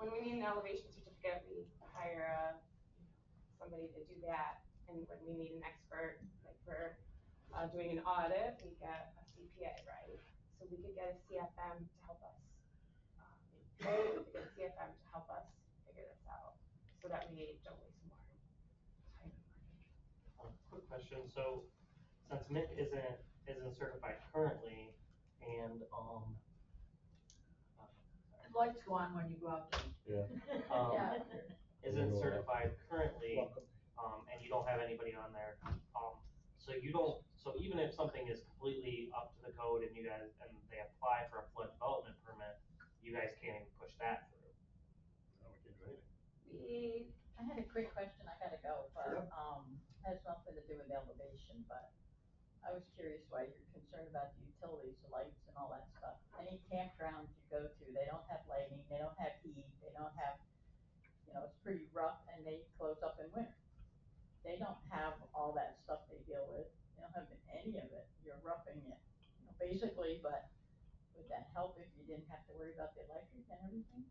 when we need an elevation certificate, we hire, somebody to do that. And when we need an expert, like for, doing an audit, we get a CPA, right? So we could get a CFM to help us, we could get a CFM to help us figure this out, so that we don't waste more time and money. Quick question, so since Mick isn't certified currently, and, The lights go on when you go out there. Yeah. Yeah. isn't certified currently, and you don't have anybody on there, so you don't, so even if something is completely up to the code and you guys, and they apply for a flood development permit, you guys can't even push that through. No, we can't do anything. I had a quick question, I gotta go, but, Sure. has nothing to do with elevation, but I was curious why you're concerned about the utilities, the lights and all that stuff. Any campgrounds you go to, they don't have lighting, they don't have heat, they don't have, it's pretty rough and they close up in winter. They don't have all that stuff they deal with, they don't have any of it, you're roughing it, basically, but would that help if you didn't have to worry about the electric and everything?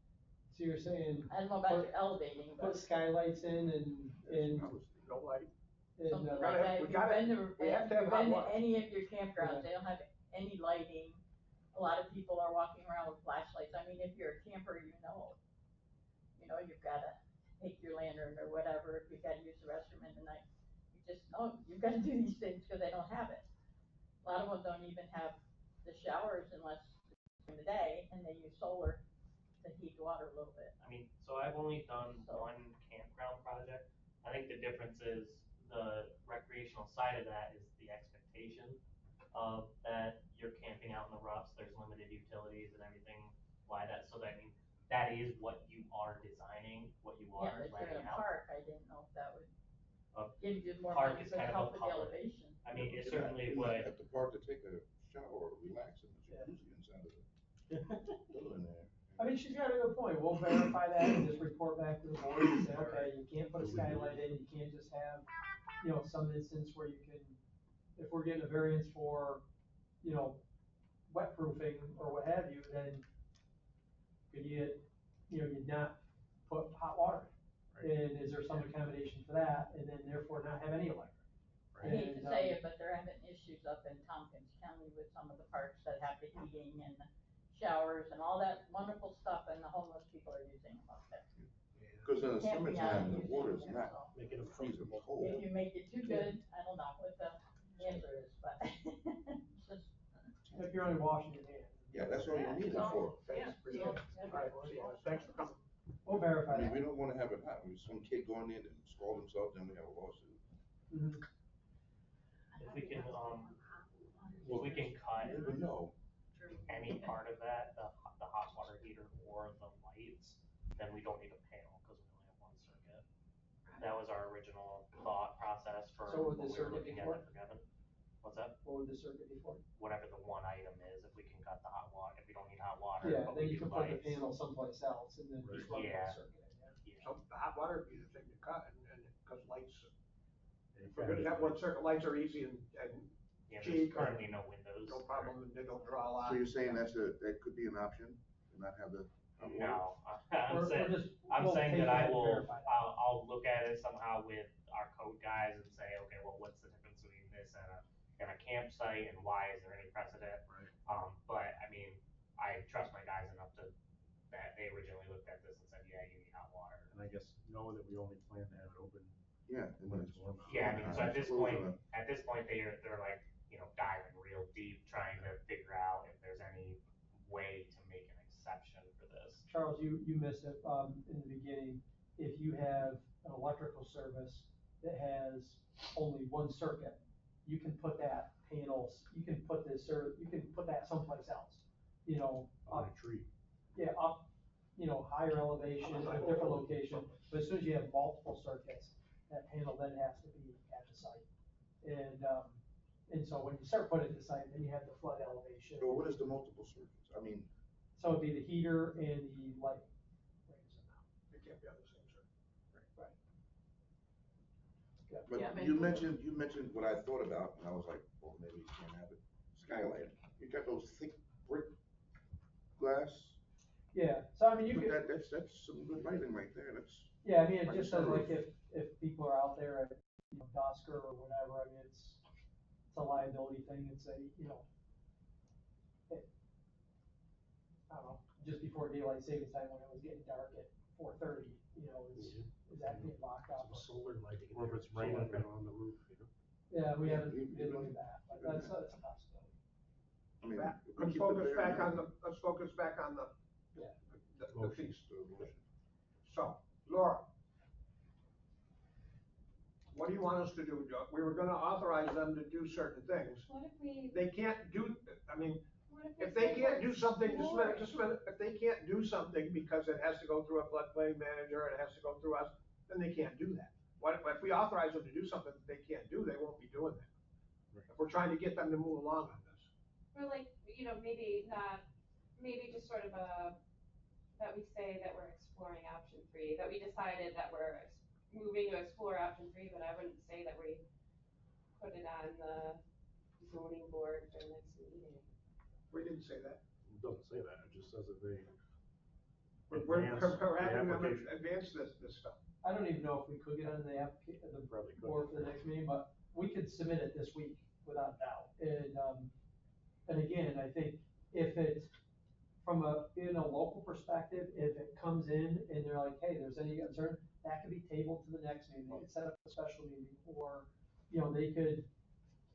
So you're saying, I don't know about your elevating, put but. skylights in and, No light. Something and, like that, if we you've gotta- been to, we have to have if you've been to hot water. any of your campgrounds, they don't have any lighting. A lot of people are walking around with flashlights, I mean, if you're a camper, you've gotta take your lantern or whatever, if you gotta use the restroom in the night. You just know, you've gotta do these things, cause they don't have it. A lot of them don't even have the showers unless during the day, and they use solar to heat water a little bit. I mean, so I've only done So- one campground project. I think the difference is the recreational side of that is the expectation of that you're camping out in the roughs, there's limited utilities and everything, why that, so that, I mean, that is what you are designing, what you Yeah, are but if you're laying in a out. park, I didn't know if that would A give you more park money is for kind of a help with the public- elevation. I mean, it You're certainly not would. at the park to take a shower or relax in the jacuzzi inside of the building there. I mean, she's got a good point, we'll verify that and just report back to the board and say, okay, you can't put a skylight in, you can't just have, some instance where you can, if we're getting a variance for, wet proofing or what have you, then could you, you'd not put hot water in? And is there some accommodation for that, and then therefore not have any electric? I hate to say it, but they're having issues up in Tompkins County with some of the parks that have the heating and the showers and all that wonderful stuff, and the homeless people are using them up there. Cause in the Camping out summertime, and the using water's them there, not so. Making them freezing If cold. you make it too good, I don't know what the answer is, but it's just. If you're only washing your hands. Yeah, that's all you need it for. Thanks, appreciate it. All right, see you. Thanks for coming. We'll verify I mean, that. we don't wanna have it happen, some kid going in and scald himself, then we have a lawsuit. Mhm. If we can, if we can cut You never know. any part of that, the hot water heater or the lights, then we don't need a panel, cause we only have one circuit. That was our original thought process for So what would the we were circuit looking be at for? for Devon. What's that? What would the circuit be for? Whatever the one item is, if we can cut the hot water, if we don't need hot water, Yeah, but then we you do can put the lights. panel someplace else and then just run Yeah. one circuit in there. Yeah. So the hot water would be the thing to cut, and cause lights, And if we're gonna have one circuit, lights are easy and Yeah, cheap, there's currently no windows. no problem, and they don't draw a lot. So you're saying that could be an option, to not have the hot water? No, Or I'm saying, just, I'm we'll saying take that I and will, verify that. I'll look at it somehow with our code guys and say, okay, well, what's the difference between this and a campsite, and why is there any precedent? Right. But I mean, I trust my guys enough that they originally looked at this and said, yeah, you need hot water. And I guess know that we only plan to have it open. Yeah. and When then it's warm out. Yeah, I mean, so It's closing up. at this point, they're like, diving real deep, trying to figure out if there's any way to make an exception for this. Charles, you missed it, in the beginning. If you have an electrical service that has only one circuit, you can put that panels, you can put that someplace else, On a tree. yeah, up, higher elevation, a different location. But as soon as you have multiple circuits, that panel then has to be at the site. And so when you start putting it at the site, then you have the flood elevation. So what is the multiple circuits? I mean, So it'd be the heater and the lighting. They can't be on the same circuit. Right. But Yeah, you mentioned what I thought about, and I was like, well, maybe you can't have it. Skylight, you got those thick brick glass, Yeah, so I mean, you but could, that's some good lighting right there, that's. yeah, I mean, it like just a says like sunroof. if people are out there at, dusk or whatever, I mean, it's a liability thing, it's a, I don't know, just before daylight savings time when it was getting dark at 4:30, is that being locked up? Some solar lighting. Or if it's Solar raining. panel on the roof, Yeah, we Yeah, haven't, even- didn't look at that, but that's a possibility. I mean, Back- if we Let's keep the focus bare back on minimum- let's focus back on Yeah. the fees. the motion. So, Laura. What do you want us to do, Joe? We were gonna authorize them to do certain things. What if we, They can't do, I mean, what if we if they say can't we're do something, just a minute, exploring? if they can't do something because it has to go through a floodplain manager, and it has to go through us, then they can't do that. What if we authorize them to do something that they can't do, they won't be doing that. If we're trying to get them to move along on this. Or like, maybe not, maybe just sort of that we say that we're exploring option three, that we decided that we're moving to explore option three, but I wouldn't say that we put it on the zoning board for the next meeting. We didn't say that. It doesn't say that, it just says that they We're advance the having them application. advance this stuff. I don't even know if we could get on the Probably could. board for the next meeting, but we could submit it this week without doubt. And again, I think if it's in a local perspective, if it comes in and they're like, hey, there's any concern, that could be tabled to the next meeting. They could set up a special meeting, or, they could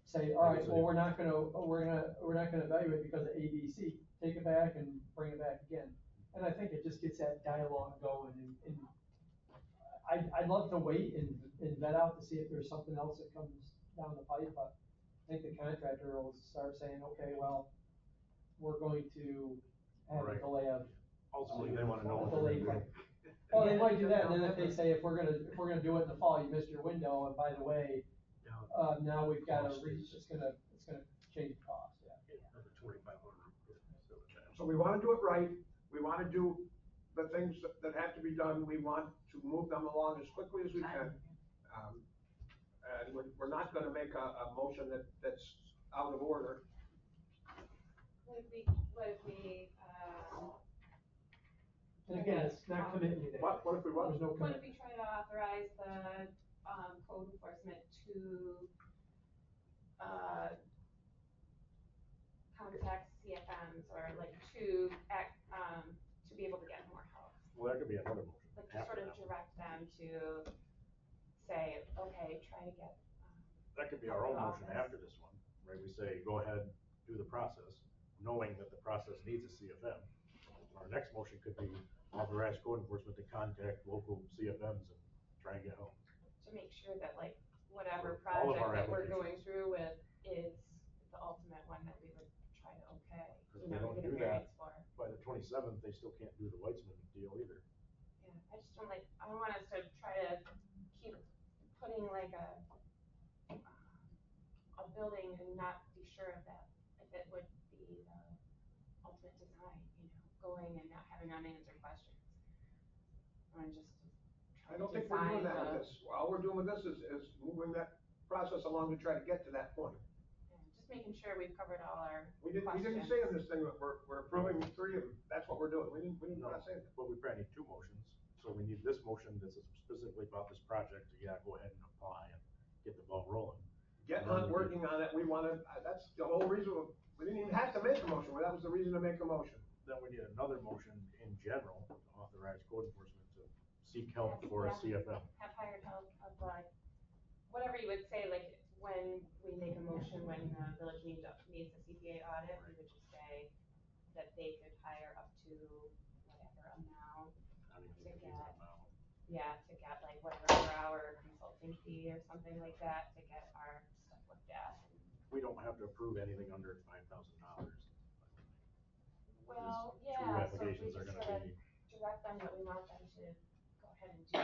say, all right, well, we're not gonna evaluate because of A, B, C, take it back and bring it back again. And I think it just gets that dialogue going, and I'd love to wait and vet out to see if there's something else that comes down the pipe, but I think the contractor will start saying, okay, well, we're going to have a Right. delay of. Ultimately, they wanna know what Delay they're gonna do. plan. Well, they might do that, and then if they say, if we're gonna do it in the fall, you missed your window, and by the way, now we've gotta it's gonna change the cost, yeah. Another 2,500. So we wanna do it right, we wanna do the things that have to be done, we want to move them along as quickly as we can. And we're not gonna make a motion that's out of order. What if we, And again, it's not committing you there. What if we There's no what if commitment. we try to authorize the, code enforcement to, contact CFMs or like to act, to be able to get more help? Well, that could be another motion. Like to after sort of that one. direct them to say, okay, try to get, That could be our own motion office. after this one, right? We say, go ahead, do the process, knowing that the process needs a CFM. Our next motion could be authorize code enforcement to contact local CFMs and try and get help. to make sure that like whatever For all of project our that we're going applications. through with is the ultimate one that we would try to okay, Because if they don't get a do variance that, for. by the 27th, they still can't do the Weitzman deal either. Yeah, I just don't like, I want us to try to keep putting like a building and not be sure of that, if it would be the ultimate design, going and not having unanswered questions. I just I try to don't think we're doing design that with the, this. All we're doing with this is moving that process along to try to get to that point. just making sure we've covered all our We didn't questions. say in this thing that we're approving three of them, that's what we're doing, we didn't, No, not say that. but we probably need two motions. So we need this motion that's specifically about this project, to go ahead and apply and get the ball rolling. Get Hunt working on it, we wanna, that's the whole reason, we didn't even have to make a motion, that was the reason to make a motion. Then we need another motion in general to authorize code enforcement to seek help for a CFM. Have hired help of like, whatever you would say, like when we make a motion, when the village needs a CPA audit, we would just say that they could hire up to whatever amount I mean, to it's get, an amount. to get like whatever per hour consulting fee or something like that, to get our stuff looked at. We don't have to approve anything under $5,000. Well, These yeah, two so if we applications are just gonna sort of be, direct them that we want them to go ahead and do,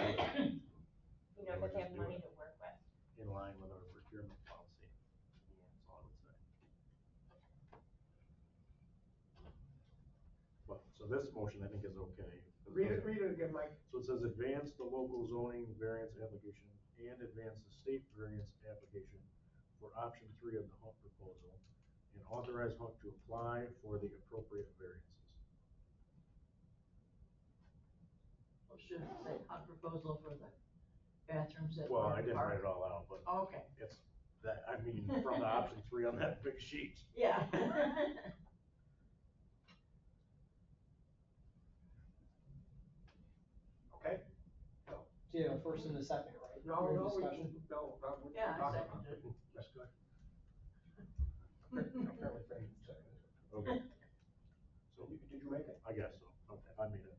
Or that they just have do money it. to work with. in line with our procurement policy. That's all I would say. But, so So this motion I think is okay. Read it again, Mike. So it says advance the local zoning variance application and advance the state variance application for option 3 of the Hunt proposal and authorize Hunt to apply for the appropriate variances. Well, should it say hot proposal for the bathrooms at Well, I Martin didn't Park? write it all out, but Okay, it's that, I mean, from the option 3 on that big sheet. yeah. Okay? So you have a first and a second, right? No, Your no, discussion? we Yeah, I talked seconded about it. Discussion. Okay, So did you make it? I guess so. Okay, I made it.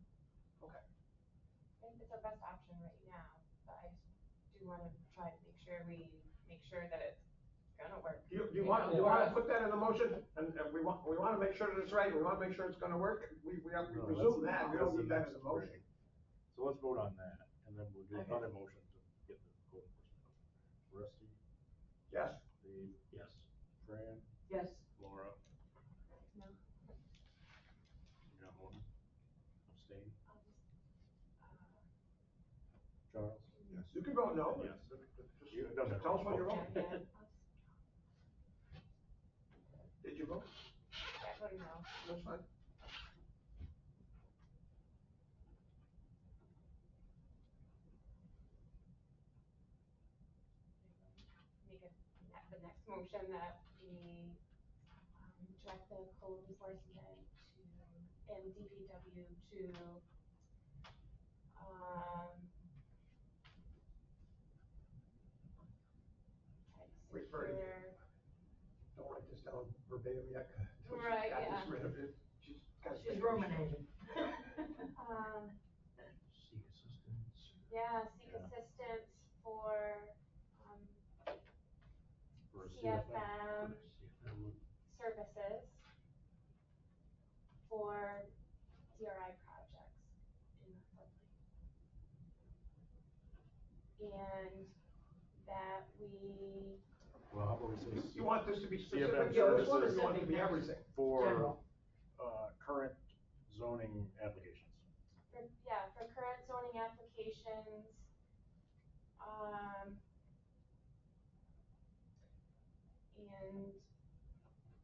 Okay. I think it's our best option right now, but I just do wanna try to make sure that it's gonna work. Do you wanna put that in the motion? And we wanna make sure that it's right, we wanna make sure it's gonna work, we No, presume that's- that, we that's don't the need that next as a motion. thing. So let's vote on that, and then we'll do Okay. another motion to get the code enforcement. Rusty, Yes? Dave, yes. Fran, Yes, Laura, No, you got one? Abstain? I'll just, Charles? Yes. You can vote no. Yes. Just You- it doesn't have tell us to what you're vote. voting. yeah, Did you vote? I voted no. That's fine. Make the next motion that we, direct the code enforcement and DPW to, try to Wait for it. secure. Don't write this down verbatim yet. until she's Right, got this yeah. rid of it. She's got she's papers. ruminating. Seek assistance. Yeah, seek Yeah. assistance for, For a CFM CFM. services for DRI projects in the floodplain. And that we, Well, how about we say? You want this to be CFM specific to this one, or you services want it to be everything? For, General. current zoning applications. for current zoning applications, and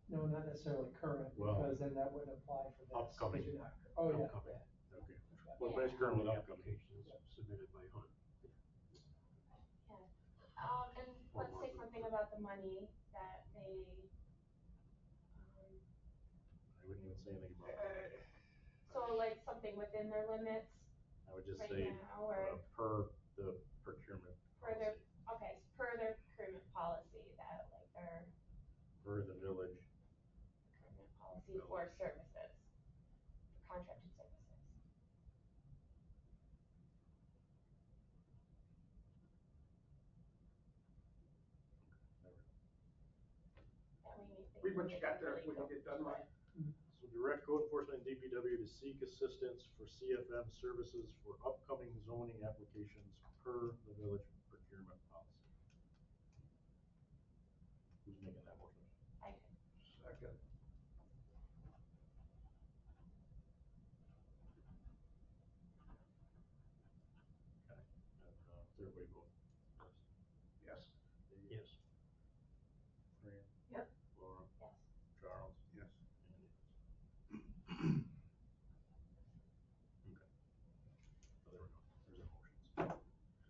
No, not necessarily current, Well, because then that wouldn't apply for this. 'cause upcoming. you're not- Oh, yeah, Upcoming. yeah. Okay. Yeah. Well, but it's currently With upcoming. applications submitted by Hunt. and let's say something about the money that they, I wouldn't even say anything about it. so like something within their limits I would just right say, now, or per the procurement per their, policy, okay, per their procurement policy, that like their per the village. procurement policy for services, contracted services. That way they Read what you can got there, really when you go get done, through Mike. it. So direct code enforcement and DPW to seek assistance for CFM services for upcoming zoning applications per the village procurement policy. Who's making that motion? I Second. Okay, and, third way vote. Yes. Dave? Yes. Fran? Yep. Laura? Yes. Charles? Yes. And yes. Okay. So there we go, there's our motions.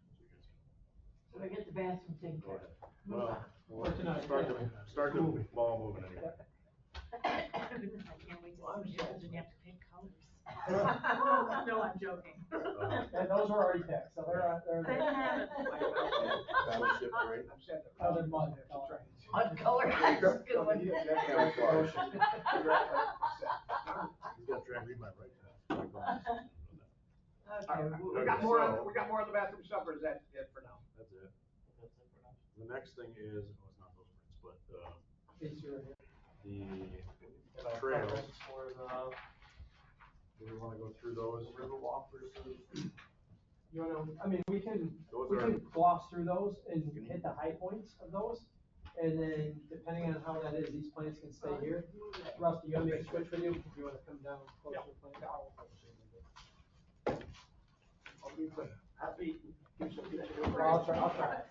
So you guys can So we get the bathroom taken go care ahead. of. Well, For tonight. start the ball moving anyway. Goodness, I can't wait to Well, I'm see sorry. yours, and you have to pick colors. No, I'm joking. Yeah, those were already picked, so they're They haven't. Battleship, right? I've said that. Colored mud That's color. right. Mud color, that's a good one. Camouflage. He's got to try and read my right hand. Okay, We got more, we got more on the bathroom stuff, or is that it for now? That's it. The next thing is, oh, it's not those words, but, These two right here. the trails. Do we wanna go through those? Riverwalk versus. You know, I mean, we can Those we are, can gloss through those and hit the high points of those. And then depending on how that is, these plants can stay here. Rusty, you want me to switch with you? If you wanna come down closer to the plant? I'll try.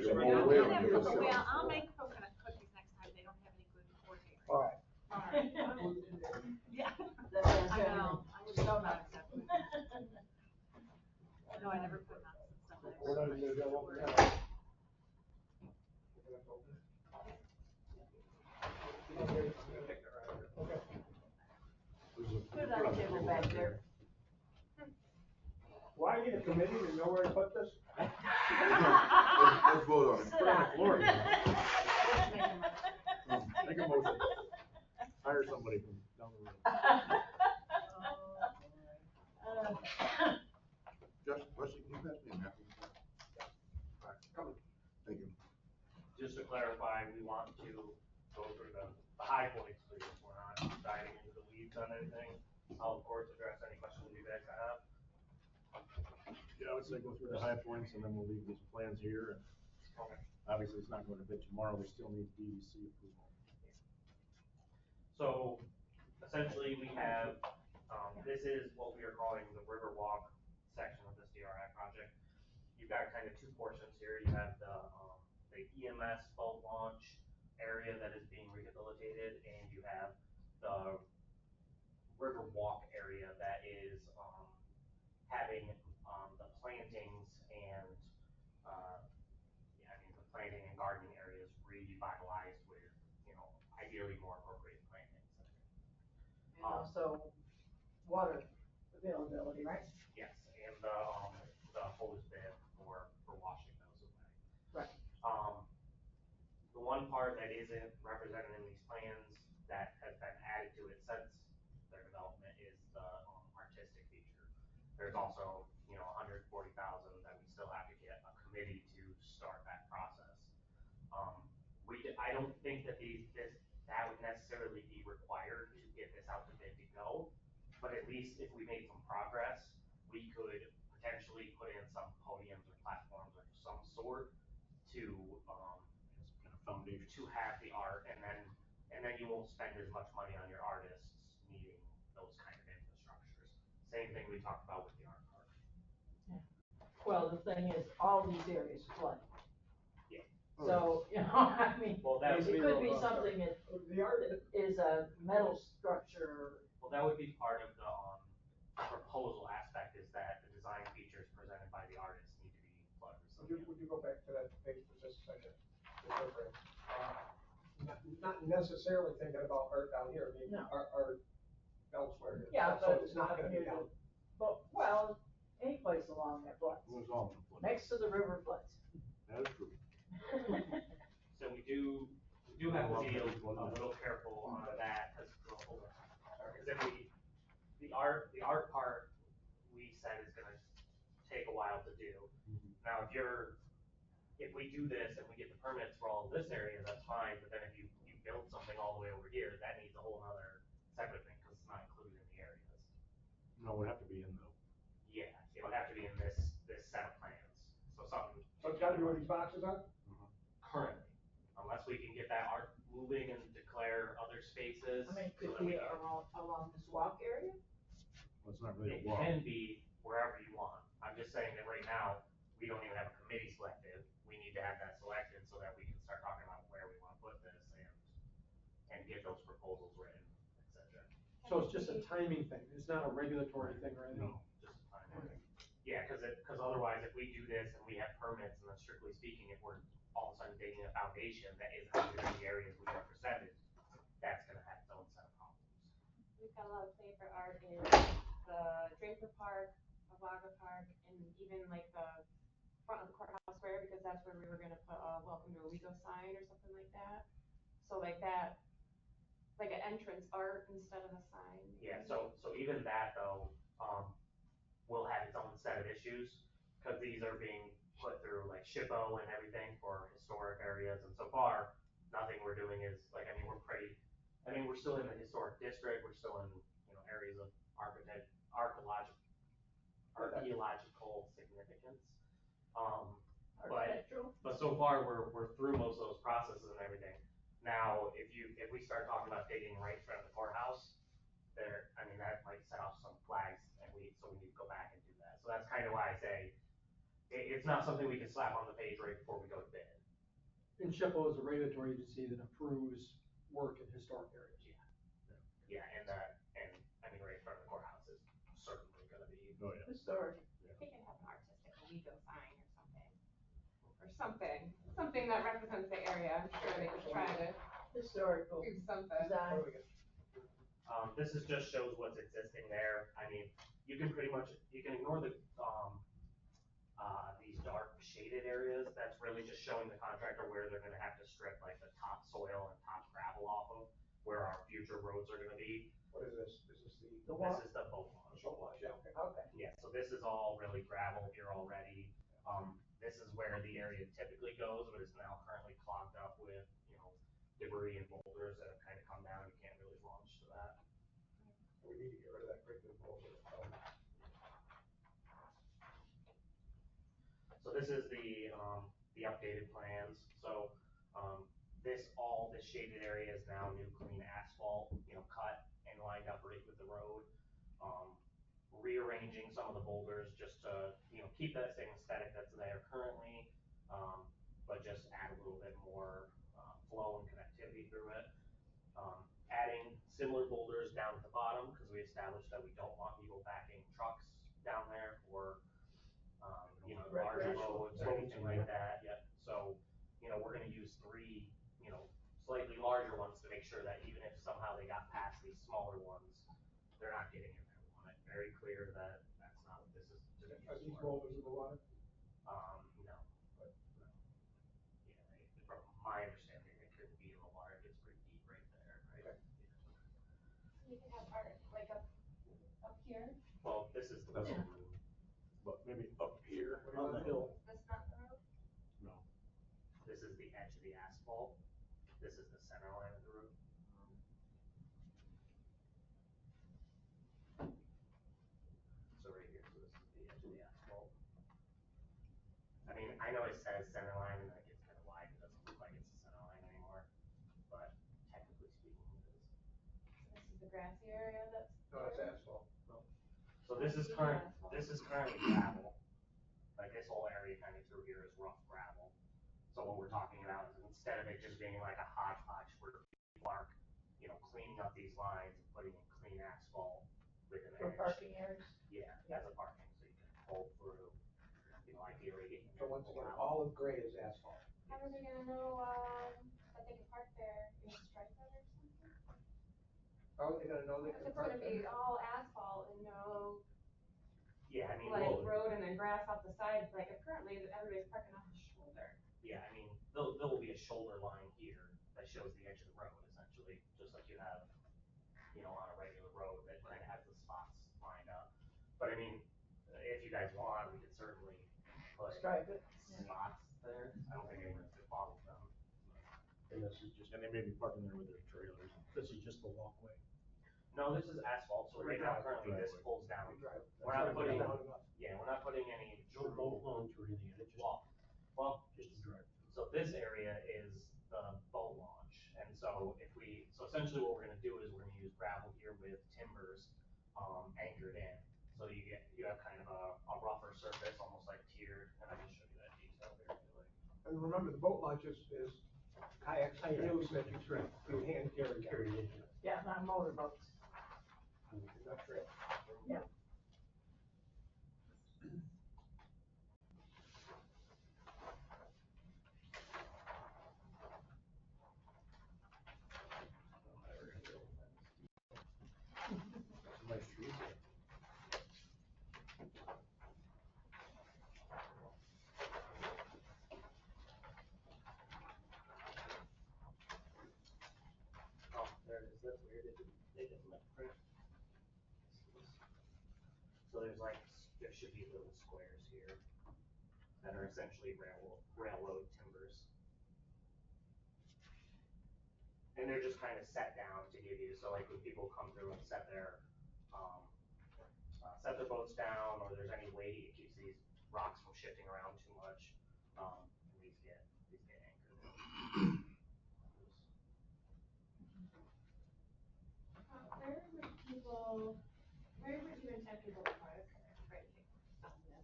Well, I'll make coconut cookies next time, they don't have any gluten or dairy. All right. Yeah. I know, I was so not accepting. No, I never put nuts and stuff in We're not even gonna go over there. that. Put it on the table back there. Why need a committee to know where to put this? Let's vote on it. Sit on Floor. it. Make a motion. Hire somebody from down the road. Just, Wesley, can you pass me a napkin? Thank you. Just to clarify, we want to go through the high points, please. We're not diving into the weeds on anything. I'll of course address any questions you guys have. Yeah, I would say go through the high points and then we'll leave these plans here. And obviously, it's not going to bid tomorrow. We still need DEC approval. So essentially we have, this is what we are calling the Riverwalk section of this DRI project. You've got kind of two portions here. You have the EMS boat launch area that is being rehabilitated, and you have the Riverwalk area that is having the plantings and yeah, I mean the planting and gardening areas revitalized with, you know, ideally more appropriate plantings. And also water availability, right? Yes, and the hose bib for washing those away. Right. The one part that isn't represented in these plans that has been added to it since their development is the artistic feature. There's also, you know, 140,000 that we still have to get a committee to start that process. I don't think that that would necessarily be required to get this out to bid to go, but at least if we made some progress, we could potentially put in some podiums or platforms of some sort to Kind of foundation. to have the art, and then you won't spend as much money on your artists needing those kind of infrastructures. Same thing we talked about with the art park. Well, the thing is, all these areas flood. Yeah. So, you know, I mean, Well, that it would be could be something that, the art is a metal structure. Well, that would be part of the proposal aspect, is that the design features presented by the artists need to be flood resilient. Would you go back to that page for just a second? Not necessarily thinking about art down here, I mean, No. art elsewhere. Yeah, So but it's not gonna be down. But, well, any place along that floods, It was all in flood. next to the river floods. That is true. So we do have to be a little careful on that, because the art part we said is gonna take a while to do. Now, if we do this and we get the permits for all of this area, that's fine, but then if you build something all the way over here, that needs a whole other separate thing, because it's not included in the areas. No, it would have to be in though. Yeah, it would have to be in this set of plans, so something. So it's gotta be where these boxes are? Currently, unless we can get that art moving and declare other spaces. I mean, could so that we be can- along this walk area? Well, it's not really It a walk. can be wherever you want. I'm just saying that right now, we don't even have a committee selected. We need to have that selected so that we can start talking about where we want to put this and get those proposals written, et cetera. So it's just a timing thing, it's not a regulatory thing or anything? No, just a timing. Yeah, because otherwise, if we do this and we have permits, and then strictly speaking, if we're all of a sudden digging a foundation that isn't within the areas we represented, that's gonna have its own set of problems. We've got a lot of play for art in the Draper Park, Owego Park, and even like the front of the courthouse square, because that's where we were gonna put a welcome to Owego sign or something like that. So like that, like an entrance art instead of a sign. Yeah, so even that though, will have its own set of issues, because these are being put through like SHPO and everything for historic areas, and so far, nothing we're doing is, like, we're still in the historic district, we're still in, you know, areas of archaeological significance. But so far, we're through most of those processes and everything. Now, if we start talking about digging right in front of the courthouse, I mean, that might set off some flags, and so we need to go back and do that. So that's kind of why I say, it's not something we can slap on the page right before we go to bid. And SHPO is a regulatory agency that approves work in historic areas. Yeah, and I mean, right in front of the courthouse is certainly gonna be. Oh, yeah. Historic. They can have an artistic Owego sign or something that represents the area. I'm sure they could try to Historical do something. design. This just shows what's existing there. I mean, you can ignore these dark shaded areas. That's really just showing the contractor where they're gonna have to strip like the topsoil and top gravel off of, where our future roads are gonna be. What is this? Is this This is the boat launch. yeah, okay. Okay. Yeah, so this is all really gravel here already. This is where the area typically goes, but it's now currently clogged up with, debris and boulders that have kind of come down. You can't really launch to that. We need to get rid of that great big boulder. So this is the updated plans. So, this shaded area is now new clean asphalt, cut and lined up right with the road. Rearranging some of the boulders just to, keep that same aesthetic that's there currently, but just add a little bit more, flow and connectivity through it. Adding similar boulders down at the bottom, because we established that we don't want people backing trucks down there for, larger roads or anything like that, yep. So, we're gonna use 3, slightly larger ones to make sure that even if somehow they got past these smaller ones, they're not getting in there. We want it very clear that that's not what this is to be Are these used for. boulders in the water? No, but, no. Yeah, from my understanding, it could be in the water, it gets pretty deep right there, right? Okay. You can have art like up here. Well, this is the. That's but maybe up here on the hill. Is this not the road? No. This is the edge of the asphalt. This is the center line of the road. So right here, so this is the edge of the asphalt. I mean, I know it says center line and that gets kind of wide. It doesn't look like it's the center line anymore, but technically speaking, it is. This is the grassy area that's. No, it's asphalt. So this is currently gravel. Like this whole area kind of through here is rough gravel. So what we're talking about is instead of it just being like a hodgepodge where people are, cleaning up these lines and putting in clean asphalt with an For edge. parking areas. Yeah, as a parking, so you can pull through, ideally. So once again, olive gray is asphalt. How are they gonna know, that they can park there in stripe or something? How are they gonna know they If can it's park gonna there? be all asphalt and no, Yeah, I mean, like, road and then grass off the side, like, currently everybody's parking off the shoulder. yeah, I mean, there will be a shoulder line here that shows the edge of the road, essentially, just like you have, on a regular road that kind of has the spots lined up. But I mean, if you guys want, we could certainly put Stripe it. spots there. I don't think anyone's gonna follow them. And this is just, and they may be parking there with their trailers. This is just the walkway. No, this is asphalt, so right now currently this Driveway. pulls down. Right. We're not putting, Down enough. we're not putting any No true boat launch or anything, it's just, wall. Well, Just to drive. so this area is the boat launch, and so essentially what we're gonna do is we're gonna use gravel here with timbers, anchored in. So you have kind of a rougher surface, almost like tiered, and I can show you that detail here if you like. and remember, the boat launch is kayaks, canoes that you hand carry in. Yeah, not motorboats. Not trail. Yeah. Nice trees there. Oh, there it is, that's weird, they didn't like print. So there should be little squares here that are essentially railroad timbers. And they're just kind of set down to give you, so like when people come through and set their boats down, or there's any weight, it keeps these rocks from shifting around too much. So where would you intend people to park right here on this?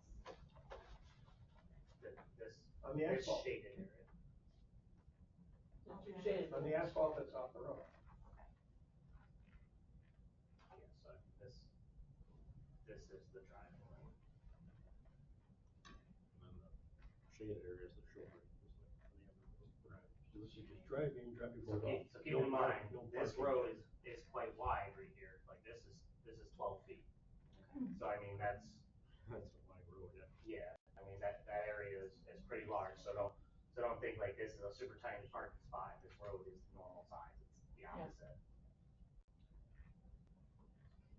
This, On the this asphalt. shaded area. The two shaded. On the asphalt that's off the road. Yeah, so this is the driveway. And then the shaded areas are shoulder, just like any other road. So this is just driving, drop So people off. keep in mind, no this parking. road is quite wide right here, like this is 12 feet. So I mean, that's That's a wide road, yeah. Yeah, I mean, that area is pretty large, so don't think like this is a super tiny parking spot. This road is normal size, it's the opposite.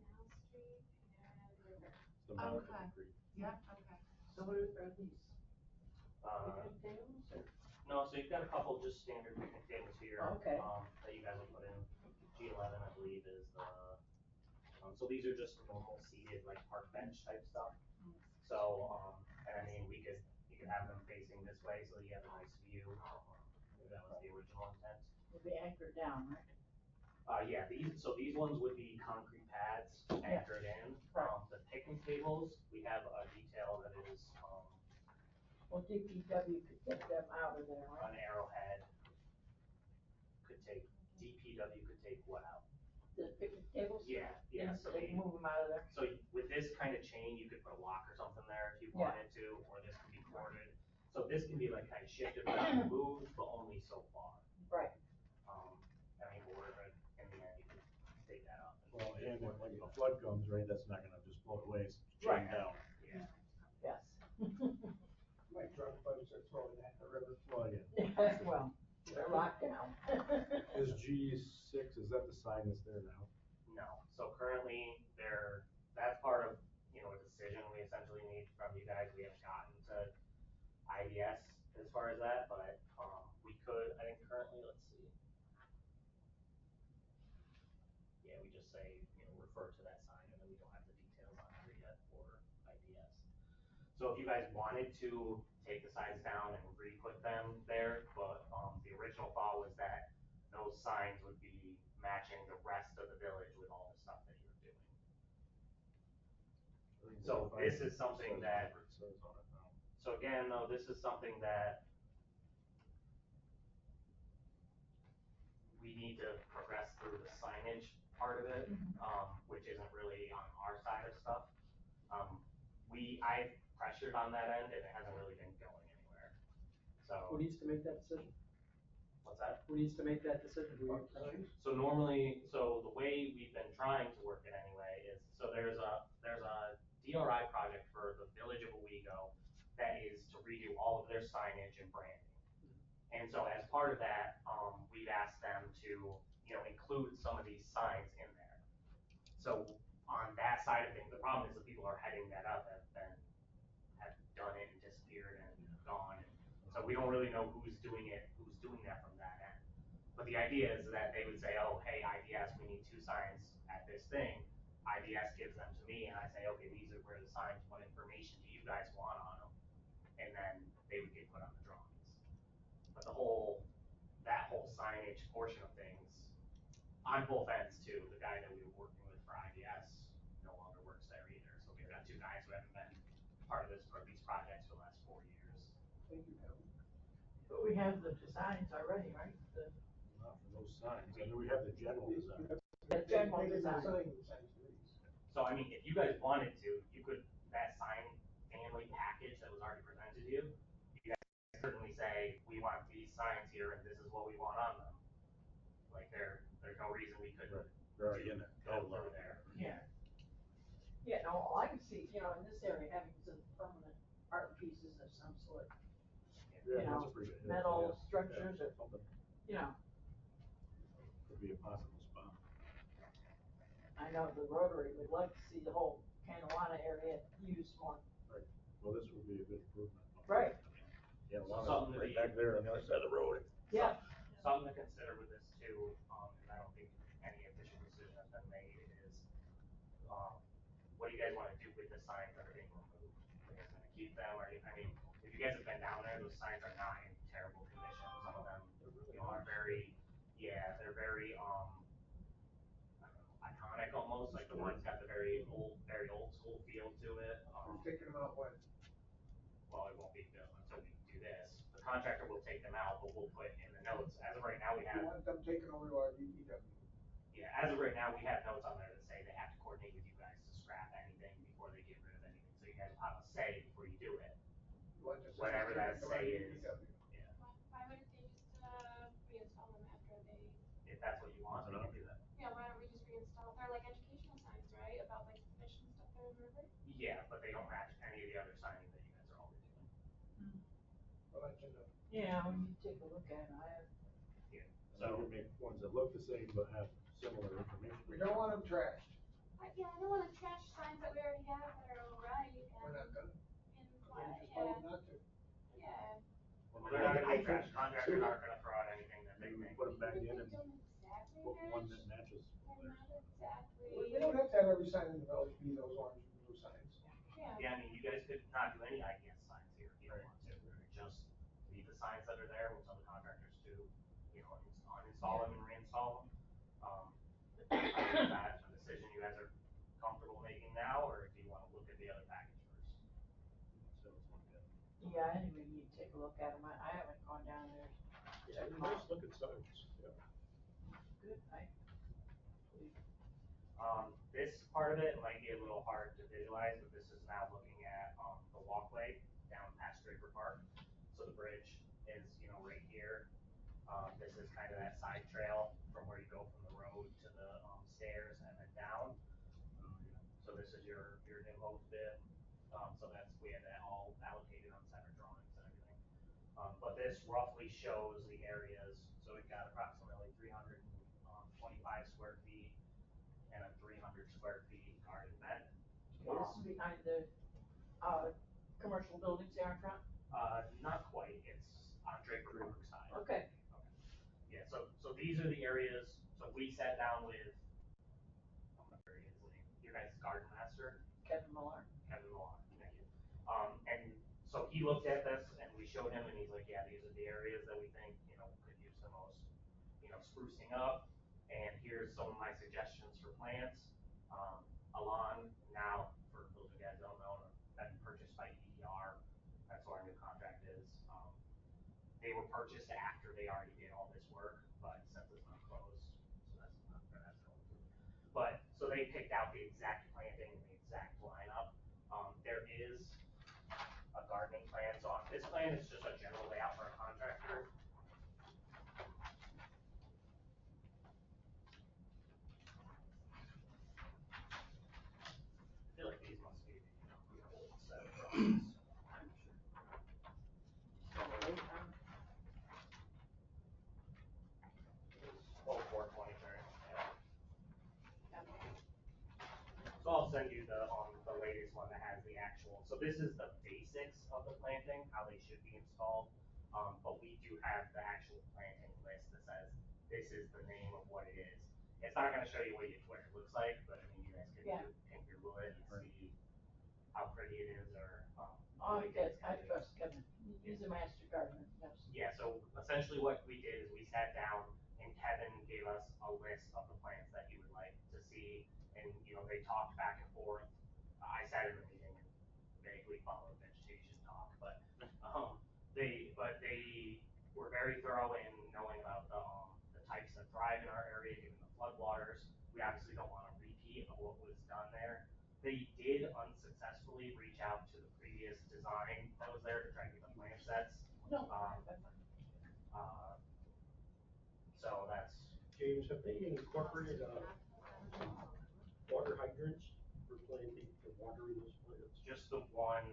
Canal Street and River. It's the amount of Okay. concrete. Yeah, okay. So what are these? Uh, Picnic tables or? no, so you've got a couple just standard picnic tables here. Okay. That you guys will put in. G11, I believe, is the, so these are just normal seated, like park bench type stuff. So, and I mean, you could have them facing this way, so you have a nice view. That was the original intent. Will be anchored down, right? Yeah, these ones would be concrete pads anchored in. Right. The picnic tables, we have a detail that is, Well, DPW could get them out of there, right? an arrowhead. DPW could take what out? The picnic tables? Yeah, So they can move them out of there? So with this kind of chain, you could put a lock or something there if you Yeah. wanted to, or this could be corded. So this can be like kind of shifted around and moved, but only so far. Right. I mean, or in the end, you could take that up. Well, and when like a flood comes, right, that's not gonna just float away, it's chained down. Yeah. Yes. Might drop a bunch of throwing that in the river. Well, yeah. Well, they're locked down. Is G6, is that the sign that's there now? No, so currently that's part of, a decision we essentially need from you guys. We haven't gotten to IDS as far as that, but, we could, I think currently, let's see. Yeah, we just say, refer to that sign, and then we don't have the details on it yet for IDS. So if you guys wanted to take the signs down and re-put them there, but, the original thought was that those signs would be matching the rest of the village with all the stuff that you're doing. So this is something that, It says on it now. so again, though, this is something that we need to progress through the signage part of it, which isn't really on our side of stuff. I've pressured on that end and it hasn't really been going anywhere. So, Who needs to make that decision? what's that? Who needs to make that decision? Who? So the way we've been trying to work it anyway is, so there's a DRI project for the village of Owego that is to redo all of their signage and branding. And so as part of that, we've asked them to, include some of these signs in there. So on that side of things, the problem is the people are heading that up have done it and disappeared and gone. And so we don't really know who's doing that from that end. But the idea is that they would say, oh, hey, IDS, we need 2 signs at this thing. IDS gives them to me and I say, okay, these are where the signs, what information do you guys want on them? And then they would get put on the drawings. But that whole signage portion of things, on both ends too, the guy that we were working with for IDS no longer works there either. So we've got 2 guys who haven't been part of these projects for the last 4 years. But we have the designs already, right? Not for those signs, I mean, we have the general design. The general design. So I mean, if you guys wanted to, you could, that sign family package that was already presented to you, you guys certainly say, we want these signs here and this is what we want on them. Like there's no reason we couldn't They're already in it. go through there. Yeah. Yeah, no, I can see, in this area having some permanent art pieces of some sort, Yeah, you know, that's a pretty good. metal Yeah. structures or, Something could be a possible spot. I know the Rotary would like to see the whole Canawana area used more. Right, well, this would be a good improvement. Right. Yeah, a lot Something of, to right be- back there on the other side of the road. Yeah. Something to consider with this too, and I don't think any official decision has been made, is, what do you guys wanna do with the signs that are being removed? Are you guys gonna keep them, I mean, if you guys have been down there, those signs are not in terrible condition, some of them, are very, yeah, they're very, I don't know, iconic almost, like the one's got the very old school feel to it. Who's taking them out when? Well, it won't be built until we do this. The contractor will take them out, but we'll put in the notes, as of right now, we You have, want them taken over by DPW? yeah, as of right now, we have notes on there that say they have to coordinate with you guys to scrap anything before they get rid of anything, so you guys will have a say before you do it. You want this Whatever that taken by say is. DPW? Yeah, Why wouldn't they just, reinstall them after they, if that's what you want, we can do that. yeah, why don't we just reinstall, they're like educational signs, right, about like fish and stuff there in the river? Yeah, but they don't match any of the other signing that you guys are already doing. Well, I can, Yeah, when you take a look at it, So we make ones that look the same but have similar information. we don't want them trashed. Yeah, I don't wanna trash signs that we already have that are alright We're not gonna, and we're why, just told yeah, not to. yeah. Well, they're not gonna be trash, contractors aren't gonna throw out anything that they Maybe we think. put them back in Even and if they don't exactly put one that match, matches. they're not exactly. We don't have to have every sign in the village be those orange and blue signs. Yeah. Yeah, I mean, you guys could not do any IDS signs here if you don't want to, just leave the signs that are there, which other contractors do, you know, uninstall them and reinstall them. Is that a decision you guys are comfortable making now, or do you wanna look at the other package first? So let's look at it. yeah, I think we need to take a look at them. I haven't gone down there. Yeah, I mean, nice looking signs, yeah. Good, This part of it might be a little hard to visualize, but this is now looking at, the walkway down past Draper Park. So the bridge is, you know, right here. This is kind of that side trail from where you go from the road to the, stairs and then down. So this is your new host bid. So that's, we had that all allocated on separate drawings and everything. But this roughly shows the areas, so we've got approximately 325 square feet and a 300 square feet garden bed. Okay, this is behind the, commercial buildings there in front? Not quite, it's on Draper Park side. Okay. Yeah, so these are the areas, so we sat down with, I'm gonna forget his name, your guys' garden master, Kevin Millar. Kevin Millar, thank you. And so he looked at this and we showed him and he's like, yeah, these are the areas that we think, you know, could use the most, you know, sprucing up. And here's some of my suggestions for plants. Alon, now, for those of you guys who don't know, been purchased by EDR, that's where our new contract is. They were purchased after they already did all this work, but since it's not closed, so that's not, that's going through. But, so they picked out the exact planting and the exact lineup. There is a gardening plan, so on this plan, it's just a general layout for a contractor. I feel like these must be the old set of drawings. I'm sure. Oh, 423, yeah. So I'll send you the latest one that has the actual, so this is the basics of the planting, how they should be installed. But we do have the actual planting list that says, this is the name of what it is. It's not gonna show you what it looks like, but I mean, you guys can Google it and see how pretty it is, or, Oh, yes, I trust Kevin. He's a master gardener, yes. yeah, so essentially what we did is we sat down and Kevin gave us a list of the plants that he would like to see. And, you know, they talked back and forth. I sat in the meeting and vaguely followed vegetation talk, but, they were very thorough in knowing about the types that thrive in our area, given the floodwaters. We obviously don't want a repeat of what was done there. They did unsuccessfully reach out to the previous design that was there to try to get the plant sets. No. So that's, James, have they incorporated, water hydrants for planting, for watering those plants? just the one,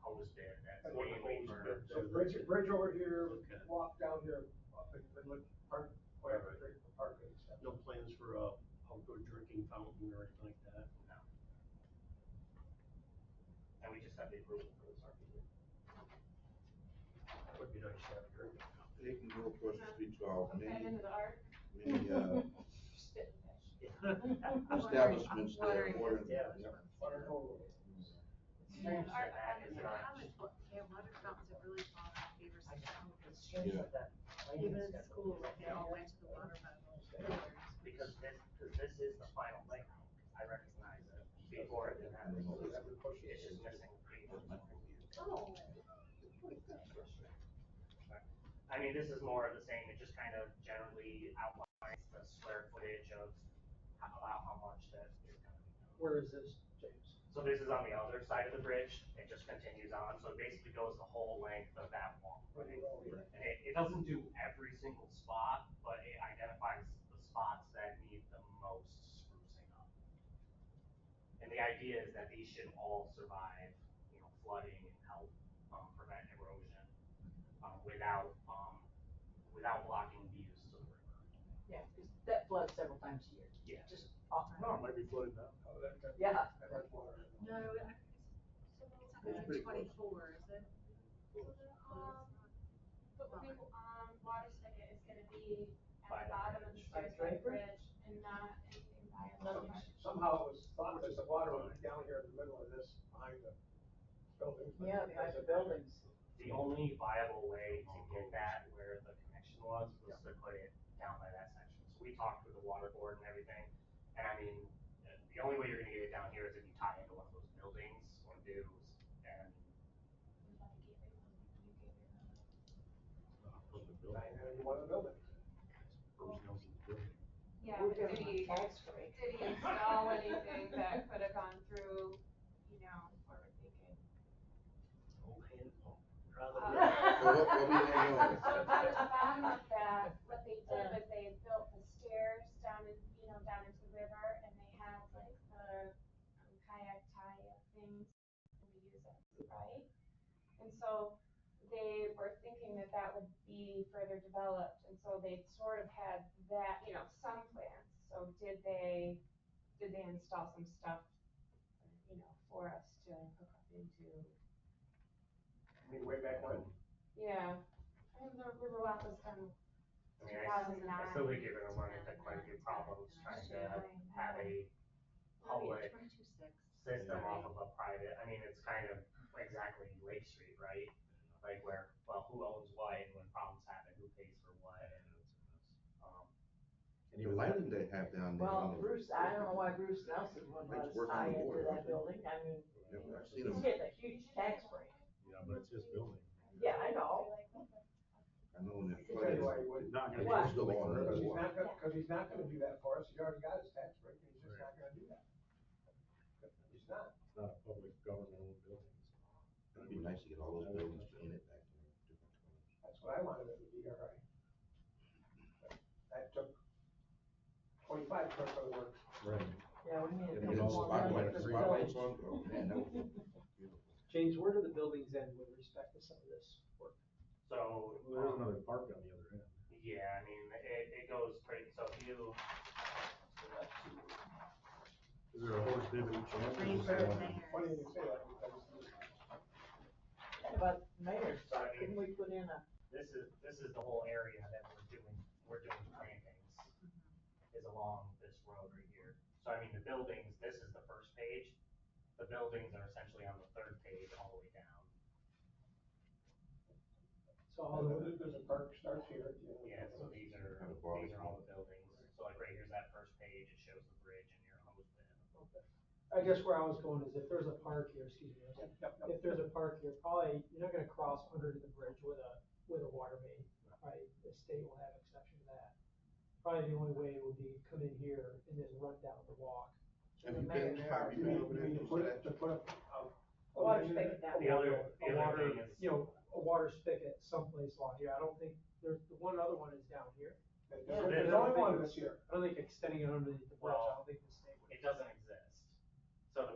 hose bid that's One mainly hose for. bid. So bridge over here, Okay. walk down here, up in Midland Park, whatever, Alright. the park and stuff. No plans for a outdoor drinking fountain or anything like that? No. And we just got the approval for this RFP. Would be nice to have a drinking fountain. They can go across the street to our Put that many, into the art. many, Spit and fish. establishments there. Watering Yeah. establishments. Water hole. Strange Art that on is the not. Yeah, water fountains have really fallen off Beaver Street. It's strange Yeah. with that. Even in school, they all went to the water fountain. Because this is the I mean, this is more of the same, it just kind of generally outlines the square footage of how much that is gonna be done. Where is this, James? So this is on the other side of the bridge, it just continues on, so it basically goes the whole length of that walkway. And it doesn't do every single spot, but it identifies the spots that need the most sprucing up. And the idea is that these should all survive, you know, flooding and help, prevent erosion, without blocking views to the river. Yeah, because that floods several times a year. Yeah. Just off and No, it on. might be flooded now. Yeah. No, it's pretty close. 24, is it? But the big, water spigot is gonna be By at the the bottom of the bridge. stairs by the bridge and not anything by the bridge. Somehow it was thought that the water would be down here in the middle of this, behind the buildings. but Yeah, behind the buildings. The only viable way to get that where the connection was to put it down by that section. So we talked with the water board and everything, and I mean, the only way you're gonna get it down here is if you tie into one of those buildings or dues, and One of the buildings. Personnel's in the building. Yeah, We're but giving did he, them a tax break. did he install anything that could have gone through, you know, what we're thinking? Old hand pump. So what we don't know. So down at the bottom of that, what they did was they built the stairs down in, you know, down into the river, and they had like the kayak tie-up things, and we use it, right? And so they were thinking that that would be further developed, and so they sort of had that, you know, some plans. So did they install some stuff, you know, for us to hook up into? I mean, way back when. Yeah, I mean, the Riverwalk was done I mean, I 2009. still think you're gonna run into quite a few problems trying to have a public 22.6. system off of a private, I mean, it's kind of exactly Lake Street, right? Like where, well, who owns what, and when problems happen, who pays for what, and, And the lighting they have down there. Well, on the- Bruce, I don't know why Bruce Nelson wouldn't let us Work on tie the into water, that don't they? building. I mean, Yeah, I've seen he's them. getting a huge tax break. Yeah, but it's his building. Yeah, I know. I know when I it's can tell you why he flooded. wouldn't. Not gonna What? be still on Because he's it. not gonna, because he's not gonna do that for us, he already got his tax break, and he's just not gonna do that. He's not. It's not a public government-owned building. It'd be nice to get all those buildings painted back in different colors. That's what I wanted it to be, all right. But that took 25 trucks of work. Right. Yeah, we need a And couple then more money spotlight, for the spotlights village. on, oh man, that would look beautiful. James, where do the buildings end with respect to some of this work? so. Well, there's another park on the other end. Yeah, I mean, it goes pretty, so if you. Is there a horse bib at each end? or Green just bird one? there. Funny you say that, because But mayor, So I mean, couldn't we put in a, this is the whole area that we're doing plantings, is along this road right here. So I mean, the buildings, this is the first page, the buildings are essentially on the third page all the way down. So all the, there's a park starts here. You know. Yeah, so these are all the buildings, so like right here's that first page, it shows the bridge and your hose bin. I guess where I was going is if there's a park here, excuse me, Yep, yep. if there's a park here, probably, you're not gonna cross under the bridge with a water main, right? The state will have exception to that. Probably the only way would be come in here and then run down the walk. Have you been there? Have you been over there? To put a water spigot down? The other A water, thing is, you know, a water spigot someplace along here. I don't think, there's, the one other one is down here. There's only one that's here. I don't think extending it underneath the bridge, I don't think the state would. it doesn't exist. So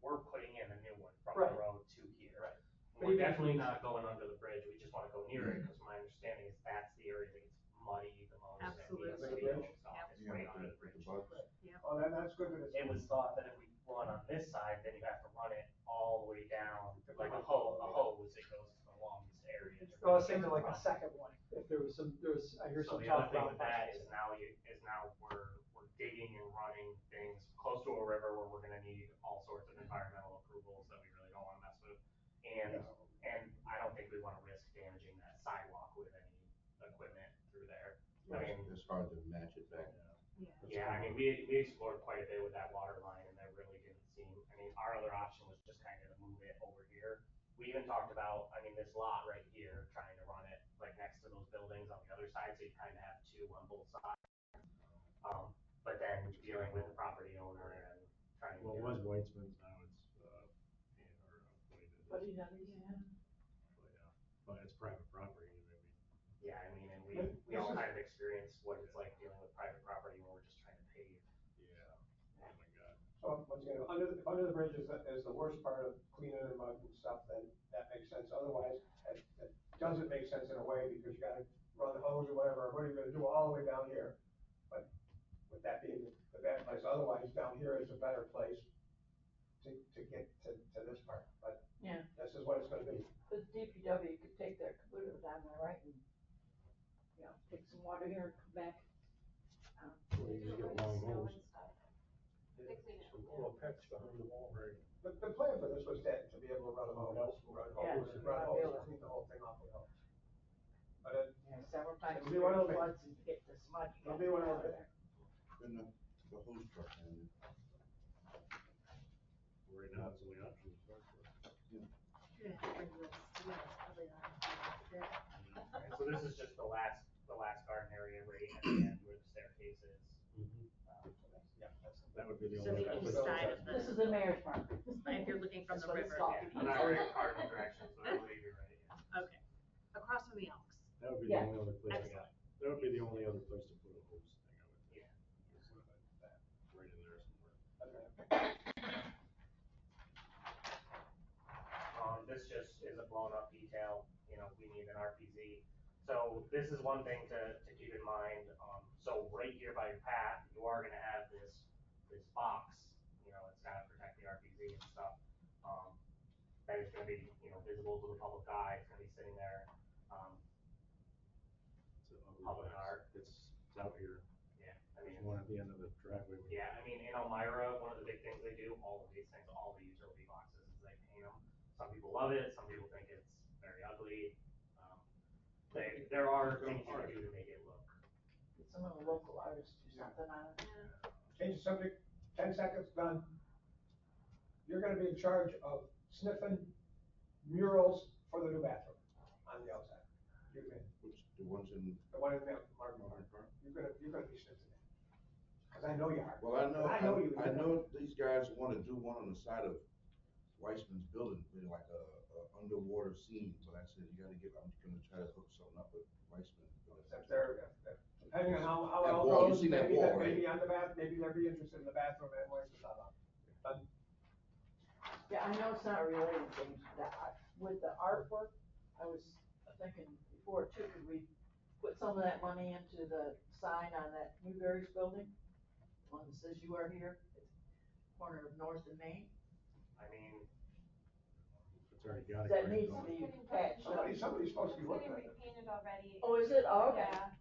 we're putting in a new one from Right. the road to here. Right. But We're even if definitely we- not going under the bridge, we just wanna go near it, cause my understanding is that's the area that gets muddy the most. and needs to Absolutely. be closed off. Yep. It's right under the bridge. Oh, that's good that it's. It was thought that if we run on this side, then you have to run it all the way down, like a hose, it goes to the longest area. I was thinking like a second one, if there was some, I hear So some the other talk thing about. with that is now we're digging and running things close to a river where we're gonna need all sorts of environmental approvals that we really don't wanna mess with. And I don't think we wanna risk damaging that sidewalk with any equipment through there. I mean, It's hard to match it back. yeah, I mean, we explored quite a bit with that water line and there really didn't seem, I mean, our other option was just kind of to move it over here. We even talked about, I mean, this lot right here, trying to run it like right next to those buildings on the other side, so you kind of have two on both sides. But then dealing with the property owner and trying to. Well, it was Weitzman's, now it's, But he doesn't, yeah. But it's private property, I mean. Yeah, I mean, and we all kind of experience what it's like dealing with private property when we're just trying to pave. Yeah, oh my God. So, once again, under the bridge is the worst part of cleaning and mud and stuff, then that makes sense. Otherwise, it doesn't make sense in a way, because you gotta run the hose or whatever, what are you gonna do all the way down here? But with that being the bad place, otherwise, down here is a better place to get to this part, but Yeah. this is what it's gonna be. The DPW could take their caboodle down there, right, and, you know, take some water here and come back. Well, you just get long Snow hose. and stuff. They clean it. Some little pets behind the wall, right? The plan for this was to be able to run a hose, clean the whole thing off the hose. But Yeah, several times it'll be one of those- floods and you get this mud. you it'll gotta be one get of out those- there. Been the hose truck and Right now, it's only option. Right, so this is just the last garden area right at the end where the staircase is. Yeah, That would be the So only. the east side of This the, is the mayor's mark. if you're looking from That's the what it's river. called. Yeah, I'm not very cardinal directions, but I believe you're right, yeah. Okay, across from the Elks. That would be the Yeah. only other place, Excellent. that would be the only other place to put a hose thing, I would think. Yeah. Right in there somewhere. This just is a blown up detail, you know, we need an RPZ. So this is one thing to keep in mind, so right here by your path, you are gonna have this box, you know, it's gotta protect the RPZ and stuff. That is gonna be, you know, visible to the public eye, it's gonna be sitting there, It's an ugly Public box. art. It's out here, yeah, I there's mean. one at the end of the driveway. Yeah, I mean, in Elmira, one of the big things they do, all of these things, all the utility boxes, is they paint them. Some people love it, some people think it's very ugly. There are things you can do to make it look. Get some of the local artists do something on it. Change the subject, 10 seconds, done. You're gonna be in charge of sniffing murals for the new bathroom on the outside. You can, which, the ones in, the one in the Martin Park, you're gonna be sniffing it. Cause I know you are. well, I know you. I know these guys wanna do one on the side of Weissman's building, with like a underwater scene, but I said, you gotta I'm gonna try to hook something up with Weissman's building. If they're, depending on how That it wall, you goes, seen that maybe wall, maybe right? on the maybe they'll be interested in the bathroom anyways, it's not on. Done. Yeah, I know it's not related, James, but with the artwork, I was thinking before too, could we put some of that money into the sign on that Newberry's building? One that says you are here, it's corner of North and Main. I mean, It's already got it. That right needs on to it. be patched up. Somebody's supposed to be It's working getting on it. repainted already. Oh, is it? Oh, okay. Yeah,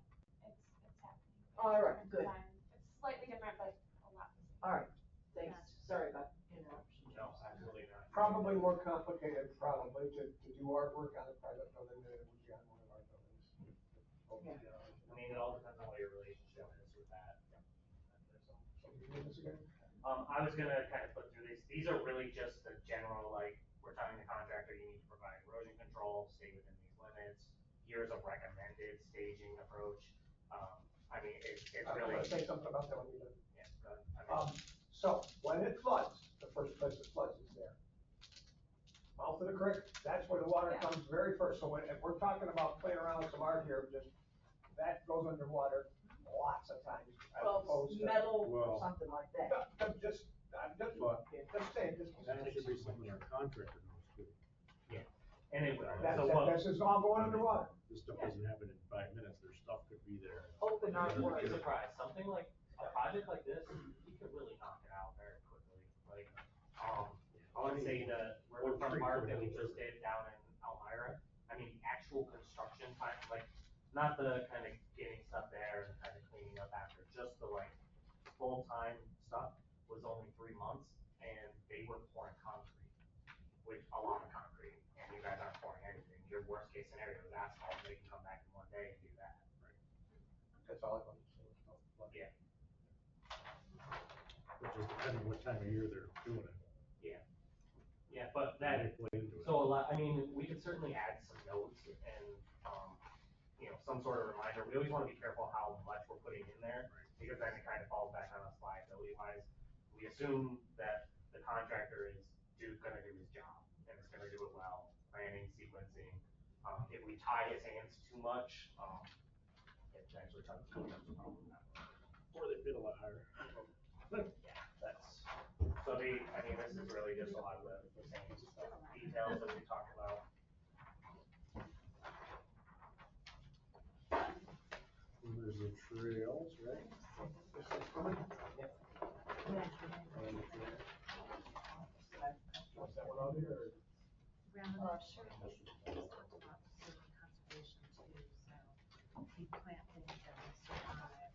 it's happening. All right, good. It's slightly different, but a lot the same. All right, thanks, sorry about interruption. no, absolutely not. Probably more complicated, probably, to do artwork on a private building than it would be on one of our buildings. Yeah. I mean, it all depends on what your relationship is with that. So you do this again? I was gonna kind of put through these are really just the general, like, we're telling the contractor, you need to provide erosion control, stay within these limits. Here's a recommended staging approach. I mean, it's I'm really. gonna say something about that when you're done. Yeah, I mean, So, when it floods, the first place it floods is there. Mouth of the creek, that's where the water comes very first, so if we're talking about playing around with some art here, just, that goes underwater lots of times, as Well, opposed to. metal or Well- something like that. I'm just saying, That should be something our contractor knows too. and it will. that's, So what, this is all going underwater. This stuff doesn't happen in 5 minutes, their stuff could be there. Open you'd artwork. be surprised, something like, a project like this, you could really knock it out very quickly. Like, I wanna say the Riverfront Park that we just did down in Elmira, I mean, the actual construction time, like, not the kind of getting stuff there and kind of cleaning up after, just the like, full-time stuff was only 3 months, and they were pouring concrete, with a lot of concrete, and you guys aren't pouring anything, your worst case scenario is asphalt, they can come back in one day and do that. That's all I want to say. Yeah. It just depends on what time of year they're doing it. Yeah, but They that, play into it. so a lot, I mean, we could certainly add some notes and, some sort of reminder. We always wanna be careful how much we're putting in there, because then it kind of falls back on us liability wise. We assume that the contractor is gonna do his job, and is gonna do it well, planning, sequencing. If we tie his hands too much, it actually becomes a problem. Or they bid a lot higher. Yeah, that's, so this is really just a lot of the same details that we talked about. And there's the trails, right? What's that one out here? Sure. Talked about preserving conservation too, so keep planting and survive.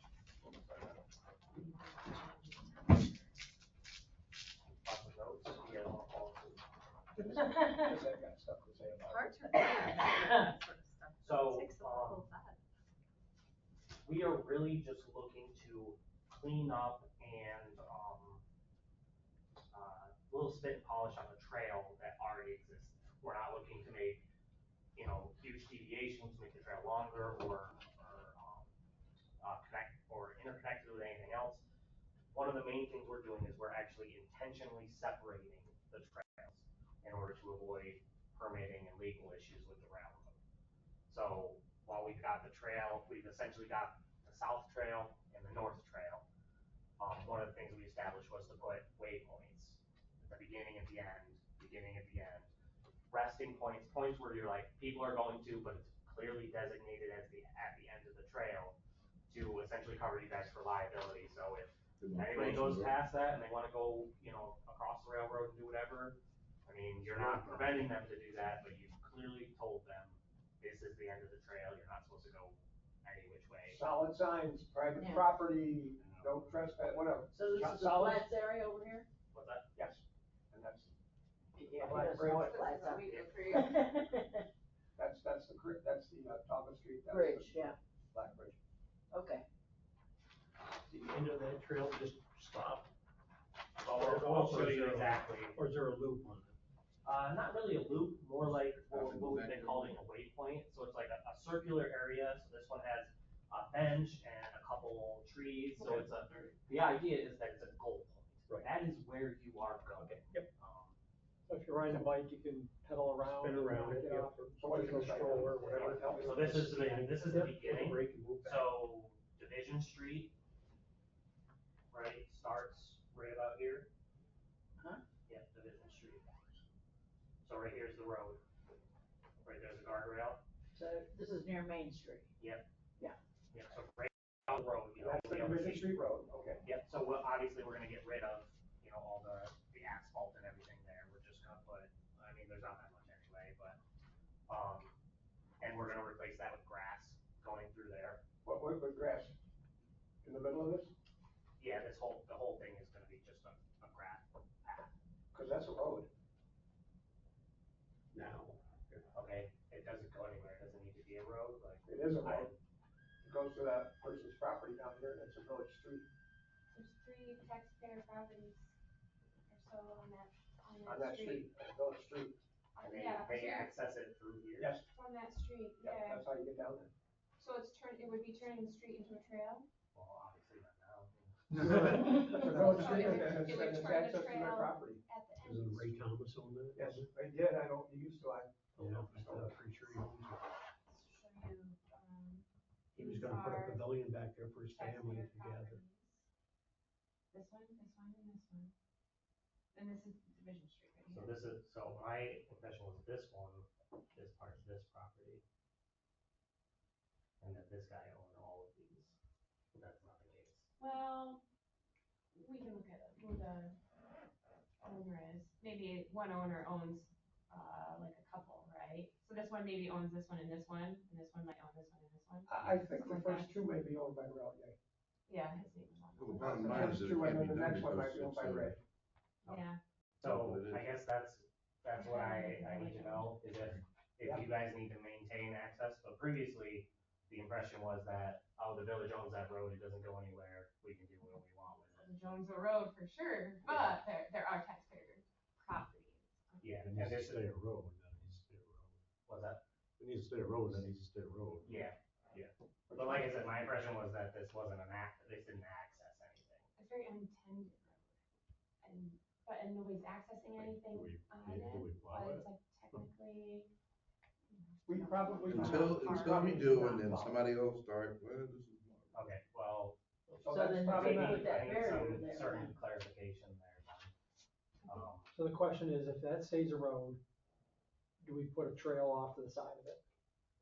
Lots of notes, yeah, all. I've got stuff to say about Hard to read that sort of stuff. So, Takes a little time. We are really just looking to clean up and, a little spit and polish on the trail that already exists. We're not looking to make, huge deviations, make the trail longer or connect or interconnect it with anything else. One of the main things we're doing is we're actually intentionally separating the trails in order to avoid permitting and legal issues with the railroad. So while we've got the trail, we've essentially got the south trail and the north trail. One of the things we established was to put waypoints at the beginning and the end, resting points, points where you're like, people are going to, but it's clearly designated as at the end of the trail to essentially cover you guys for liability. So if anybody goes past that and they wanna go, across the railroad and do whatever, you're not preventing them to do that, but you've clearly told them this is the end of the trail, you're not supposed to go any which way. solid signs, private Yeah. property, no trespass, whatever. So this is the Solid? flats area over here? What's that? Yes, and that's, Yeah, Black he doesn't know what Bridge. flats are. that's the Thomas Street, that's Bridge, the yeah, Black Bridge. okay. The end of that trail just stop, I'll show you exactly. or is there a loop on it? Not really a loop, more like what we've been calling a waypoint. So it's like a circular area. So this one has a bench and a couple trees. So Okay. the idea is that it's a goal point. Right. That is where you are going. Okay, yep. So if you're riding a bike, you can pedal around. Spin around it, get yeah. off. So what is a stroller, whatever. So this is the beginning. Break and move back. So Division Street, right, starts right about here. Huh? Yeah, Division Street. So right here's the road. Right there's a guardrail. So this is near Main Street? Yep. Yeah. Yeah, so right on the road, That's the Division Street Road, okay. Yep, so obviously we're gonna get rid of, all the asphalt and everything there. We're just gonna put, there's not that much anyway, but, and we're gonna replace that with grass going through there. What with grass? In the middle of this? Yeah, the whole thing is gonna be just a grass path. Cause that's a road. Now. Okay, it doesn't go anywhere, it doesn't need to be a road, like. It is a road. It goes to that person's property down here, and it's a village street. There's 3 taxpayer properties or so on that street. That village street. And Yeah, they yeah. access it through here. Yes, On that street, yeah, yeah. that's how you get down there. So it would be turning the street into a trail? Well, obviously not now. It's a village street, So and it would it's turn the access to their trail property. at the end. Isn't Ray Thomas on that? Yes, they did, I don't, he used to, I don't know if he's still. pretty sure he owns it. Show you, He was gonna put a pavilion back there for his family taxpayer to gather. properties. This one, and this one. And this is Division Street right So here. my impression was this one is part of this property. And that this guy owned all of these. That's not the case. Well, we can look at who the owner is. Maybe one owner owns, like a couple, right? So this one maybe owns this one, and this one might own this one and this one. I think the first two may be owned by Raleigh. Yeah, his name is on Well, the it. bottom The line is first that it two, and can't then be the done next one might because be owned by Ray. Yeah. So It is. I guess that's what I need to know, is if Yeah. you guys need to maintain access, but previously, the impression was that, the village owns that road, it doesn't go anywhere, we can do what we want with it. The Jonesville Road for sure, but there are taxpayer properties. Yeah, It and needs to this stay is, a road, then it needs to stay a road. what's that? It needs to stay a road, then it needs to stay a road. Yeah, but, and nobody's accessing anything on do it, we plow but it? it's like technically, We probably. Until we do, and then somebody else start, well, this is. Okay, well, So So that's then probably you not. put that I need barrier some there. certain clarification there then. So the question is, if that stays a road, do we put a trail off to the side of it?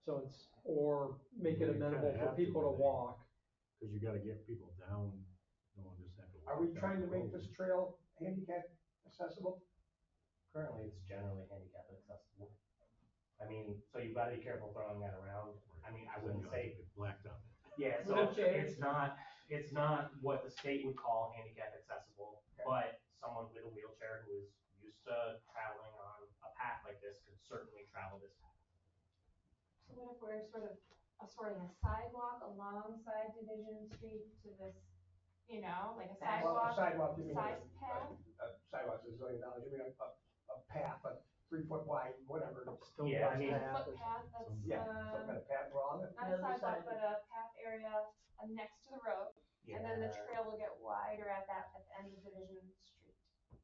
So it's, or make it You kinda amenable for have to, people to I think. walk? Cause you gotta get people down, no one just have to. Are we trying to make this trail handicap accessible? Currently, it's generally handicap accessible. I mean, so you've gotta be careful throwing that around. I mean, I wouldn't say, Blacktop. yeah, so it's not what the state would call handicap accessible, but someone with a wheelchair who is used to traveling on a path like this could certainly travel this path. so what if we're sort of a sidewalk alongside Division Street to this, you know, like a Well, a sidewalk, sidewalk, you mean, size path? a sidewalk's $1 zillion, you mean a path, a 3 foot wide, whatever. Still Yeah, I goes mean- A path or- footpath that's, Yeah, some kind of path along it. not a sidewalk, but a path area next to the road, and then the trail will get wider at the end of Division Street.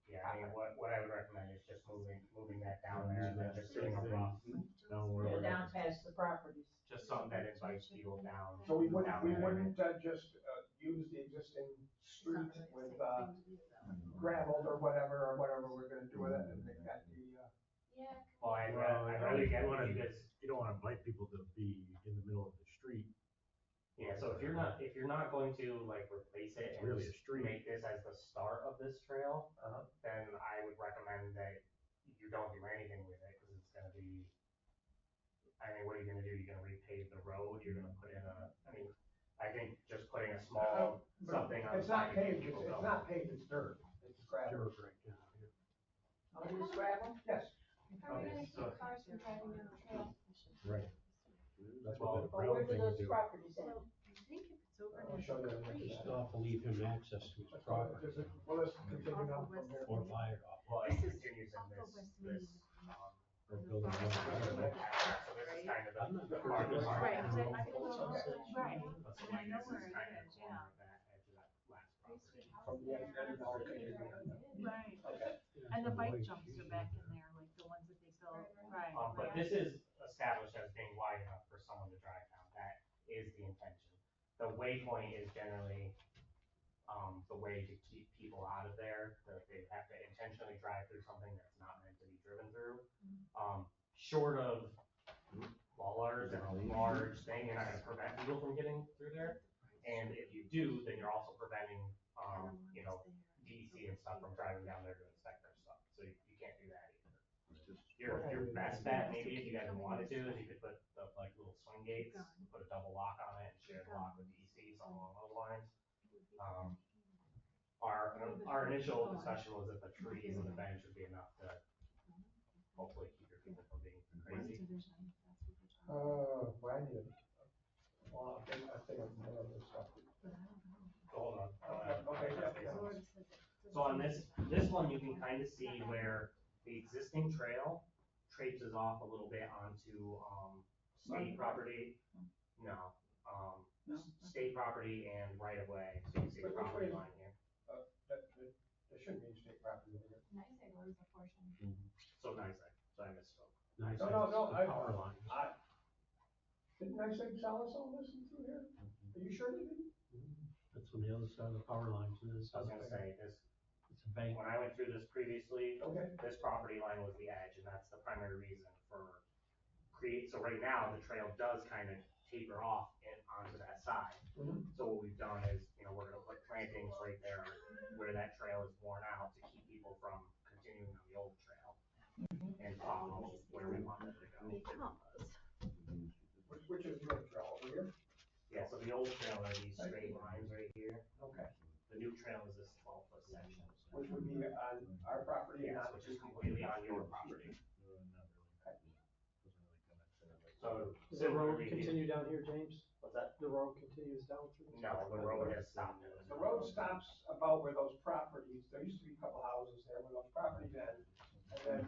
Yeah, I mean, what I would recommend is just moving that down there and then just doing a rough, Down where Yeah, we're down at. past the properties. just something that invites people down. So we down wouldn't there. just use the existing street with gravel or whatever we're gonna do with it, and make that the, Yeah. Well, I'd Well, rather get you wanna- you guys. You don't wanna invite people to be in the middle of the street. Yeah, so if you're not going to like replace it It's and really a just street. make this as the start of this trail, Uh-huh. then I would recommend that you don't do anything with it, cause it's gonna be, I mean, what are you gonna do? You're gonna repave the road, you're gonna put in I think just putting a small but something on. it's the not side paved, keep people it's going. not paved, it's dirt, it's gravel. Dirt right down here. Oh, you gravel? Yes. How are we Okay, gonna so- keep cars from driving down the trail? Right. That's Well, what the Well, where brown do thing those would do. properties end? I think if it's over I'll near show you. the creek. You still have to leave him access to his property, Well, let's continue now from here. or buy it off. Well, it This is continues in off of this, West this, Main. Or building one. so this is kind of I'm not the sure farthest. why. Right, 'cause I But can look, right, so and I know this where is it kind of is, the yeah. corner of that edge of that last property. From the end of our opinion. Right, Okay. and the bike jumps are back in there, like the ones that they built, right. But right. this is established as being wide enough for someone to drive down. That is the intention. The waypoint is generally, the way to keep people out of there, that they have to intentionally drive through something that's not meant to be driven through. Short of bollards and a large thing, you're not gonna prevent people from getting through there. And if you do, then you're also preventing, DEC and stuff from driving down there to inspect their stuff. So you can't do that either. Your best bet, maybe if you guys wanted to, is you could put the like little swing gates, put a double lock on it and share the lock with DEC, something along those lines. Our initial discussion was that the trees and the bench would be enough to hopefully keep your people from being crazy. Well, I need a, well, I think I'm more of this stuff. Hold on. Okay, yeah. So on this one, you can kind of see where the existing trail traipses off a little bit onto, state property. No, state property and right of way, so you can see the property line here. There shouldn't be state property in here. Nice owns a portion. So nice, so I misspoke. Nice. No, The power lines. Didn't I say sell us all this in through here? Are you sure they didn't? That's on the other side of the power lines is. I was gonna say, this, It's a bank. when I went through this previously, Okay. this property line was the edge, and that's the primary reason for so right now, the trail does kind of taper off onto that side. Mhm. So what we've done is, we're gonna put plantings right there where that trail is worn out to keep people from continuing on the old trail and follow where we want them to go. Which is the old trail over here? Yeah, so the old trail are these straight lines right here. Okay. The new trail is this 12-foot section. Which would be on our property and Yes, not which is completely on your property. So Does the road similarly, continue down here, James? what's that? The road continues down through this? No, the road has stopped. The road stops about where those properties, there used to be a couple houses there where those properties end. And then,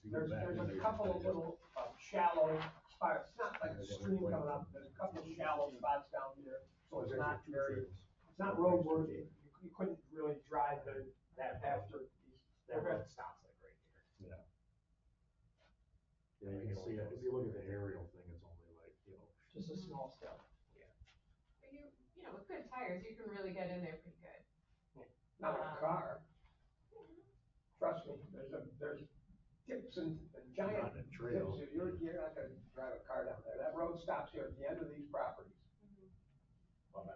there's a couple of little shallow spots, it's not like a stream coming up, there's a couple of shallow spots down here. So it's not roadworthy. You you couldn't really drive there that after these. That road stops like right here. Yeah. Yeah, you can see it, if you look at the aerial thing, it's only like, you know, Just a small step. But you know, with good tires, you can really get in there pretty good. Not a car, trust me, there's tips and giant Not a trail. tips. You're not gonna drive a car down there. That road stops here at the end of these properties. Well,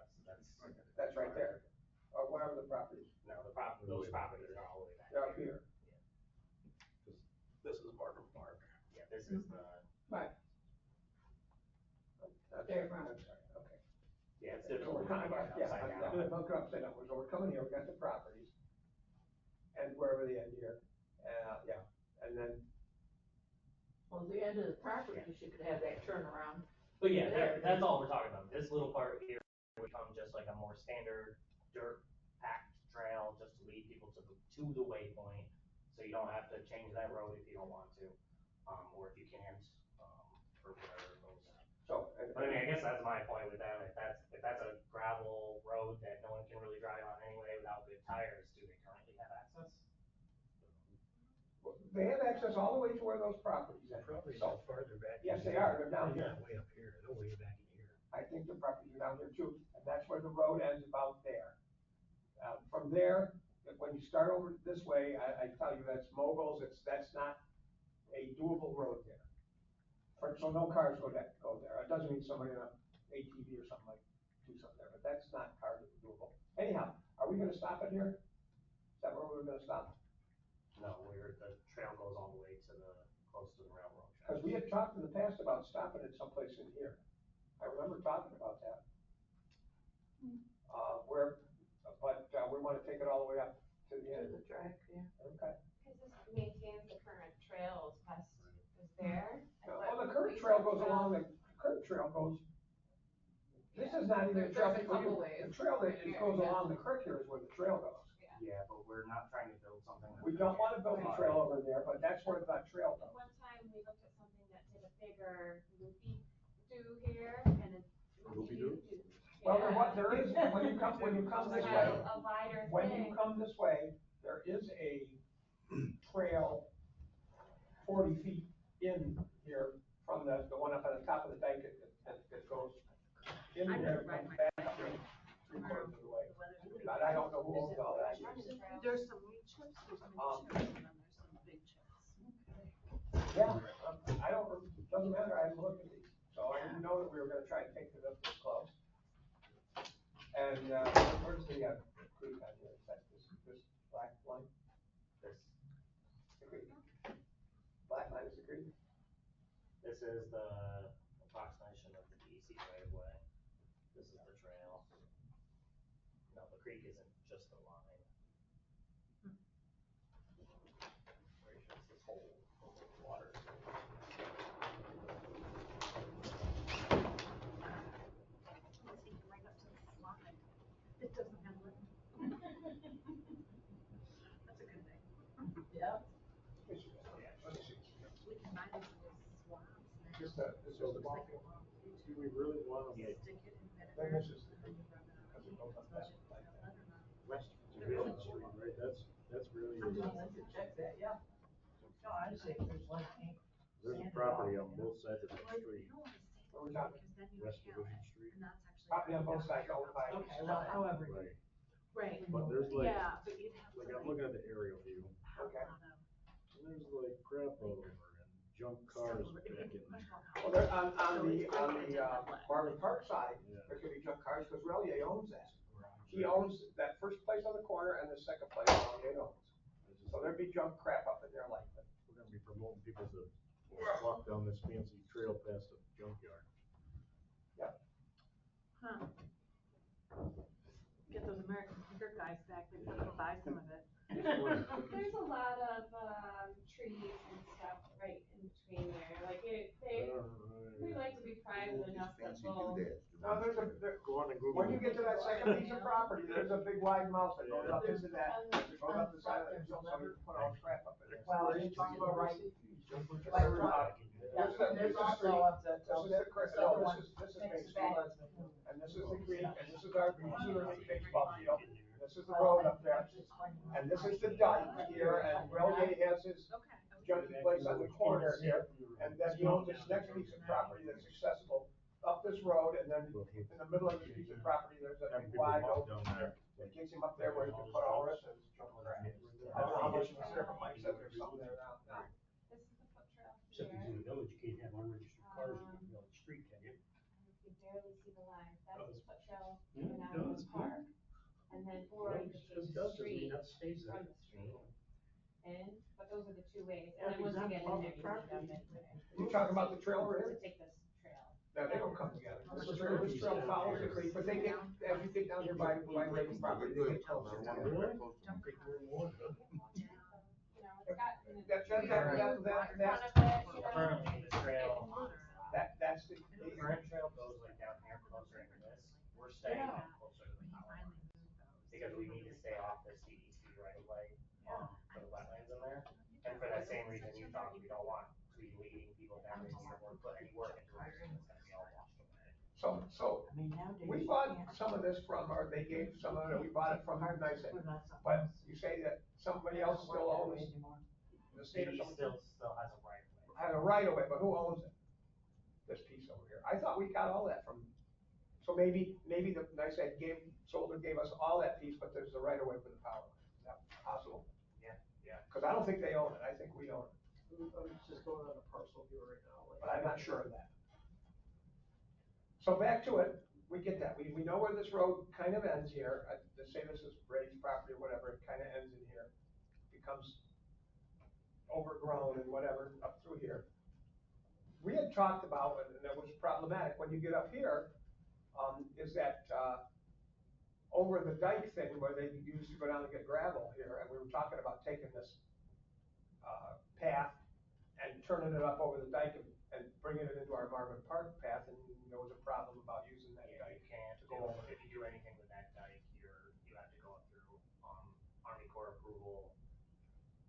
That's right there, or whatever the properties, No, those properties are all the way back they're up here. here. this is Barnum Park. Yeah, this is the, Right. There. I'm sorry, okay. yeah, it's So different. we're coming back, yeah, Upside I'm down. looking upside down, so we're coming here, we got the properties. And wherever they end here, yeah, and then, Well, the end of the property, you could have that turnaround. But yeah, that's all we're talking about. This little part here would become just like a more standard dirt packed trail, just to lead people to the waypoint. So you don't have to change that road if you don't want to, or if you can't, or whatever it goes. so. But I mean, I guess that's my point with that. If that's a gravel road that no one can really drive on anyway without good tires, do they currently have access? They have access all the way to where those properties are. Probably So, no farther back. yes, they are, they're down They're here. not way up here, they're way back in here. I think the properties are down here too, and that's where the road ends about there. From there, when you start over this way, I tell you, that's moguls, that's not a doable road there. So no cars go there. It doesn't mean somebody on an ATV or something like, do something there, but that's not car doable. Anyhow, are we gonna stop it here? Is that where we're gonna stop? No, the trail goes all the way to close to the railroad track. Because we had talked in the past about stopping it someplace in here. I remember talking about that. But we wanna take it all the way up to the end. To the track, yeah. Okay. Cause this maintains the current trails, West is there. Well, the current trail goes along, the current trail goes, this is not even a trail. There's a couple ways. The trail that Right here, goes yeah. along the creek here is where the trail goes. Yeah, but we're not trying to build something. We don't wanna build a trail over there, but that's where the trail goes. One time we looked at something that did a bigger loopy do here and a loopy do. Well, there is, when you come this way, A wider when thing. you come this way, there is a trail 40 feet in here from the one up on the top of the bank that goes in there, comes back up 3/4 of the way. But I don't know who owns all that. There's some wheat chips, there's some wheat chips, and then there's some big chips. Yeah, I don't, it doesn't matter, I haven't looked at these, so I didn't know that we were gonna try and take it up this close. And, where's the creek on here, is that this black line? This The creek? Black line is the creek? is the approximation of the DEC right of way. This is the trail. No, the creek isn't just the line. Where is this whole water? Let's take it right up to the slide. It doesn't have room. That's a good thing. Yep. Let me see. We can buy these little swabs. This is the ball field. Do we really want to Stick it in vinegar. Then this is the and creek, then you rub it on. because it goes up that, like that. West Division Street, right, that's really, I could check that, yeah. No, I just think there's like ink. there's a property on both sides of that street, You don't wanna say Where we that talking? because then you West kill Division it, Street. and that's actually. Property on both sides owned by. Okay, well, however. Right, Right, but there's like, yeah, but you'd have to like I'm looking at the aerial view, have a Okay. lot of. and there's like crap all over and junk cars back in there. Well, there, on the Marvin Park side, Yeah. there could be junk cars, because Relier owns that. He owns that first place on the corner and the second place Relier owns. So there'd be junk crap up in there likely. We're gonna be promoting people to walk down this fancy trail past a junkyard. Huh. Get those American Picker guys back, they come and buy some of it. There's a lot of, trees and stuff right in between there, like we like to be private enough that we'll. No, Go on and Google. when you get to that second piece of property, there's a big wide mouth that goes up into that, that goes up the side of it, so you put all the crap up in there. Well, it's possible, right? This is also up that. This is the creek, no, this is Main Street, and this is the creek, and this is our big baseball field. This this is the road up there, and this is the dike here, and Railgate has his Okay. junkie place on the corner here, and then he owns this next piece of property that's accessible up this road, and then in the middle of this piece of property, there's a big wide open there that gets him up there where he can put all the rest of his junk grass. I don't know how much was there, but Mike said there's something there now. This is the foot trail Except he's here. in the village, you can't have unregistered cars in the village street, can you? You can barely see the line. That's the foot trail Yeah, coming it out of does, the park. And then, or you could take the street That stays there. from the street in, but those are the two ways. Yeah, And then once you because get I'm in there, you can property. jump into it. You talking about the trail over To here? take this trail. No, they don't come together. This trail follows the creek, but they get, as you get down here by Lake's property, they get closer together. Really? You know, it's got. That- Currently, the trail, That's the. the current trail goes like down here closer into this, we're staying up closer to the power line. Because we need to stay off this DEC right away, for the wetlands in there. And for that same reason you thought, we don't want to be leading people down in here or put any work into it, it's gonna be all washed away. So, I mean, nowadays. we you bought can't- some of this from, or they gave some of it, we bought it from Nice. Put it on something But else. you say that somebody else still owns, the state or He something still has a right of way. has a right of way, but who owns it? This piece over here. I thought we got all that from, so maybe the Nice Soldier gave us all that piece, but there's a right of way for the power line. Is that possible? Yeah. Cause I don't think they own it. I think we own it, It's just going on a parcel here right now. but I'm not sure of that. So back to it, we get that. We know where this road kind of ends here. Let's say this is Brady's property or whatever, it kind of ends in here. Becomes overgrown and whatever up through here. We had talked about, and that was problematic, when you get up here, is that, over the dike thing where they used to go down and get gravel here, and we were talking about taking this, path and turning it up over the dike and bringing it into our Marvin Park path, and there was a problem about using that Yeah, dike. you can't to go do, over. if you do anything with that dike, you have to go through, Army Corps approval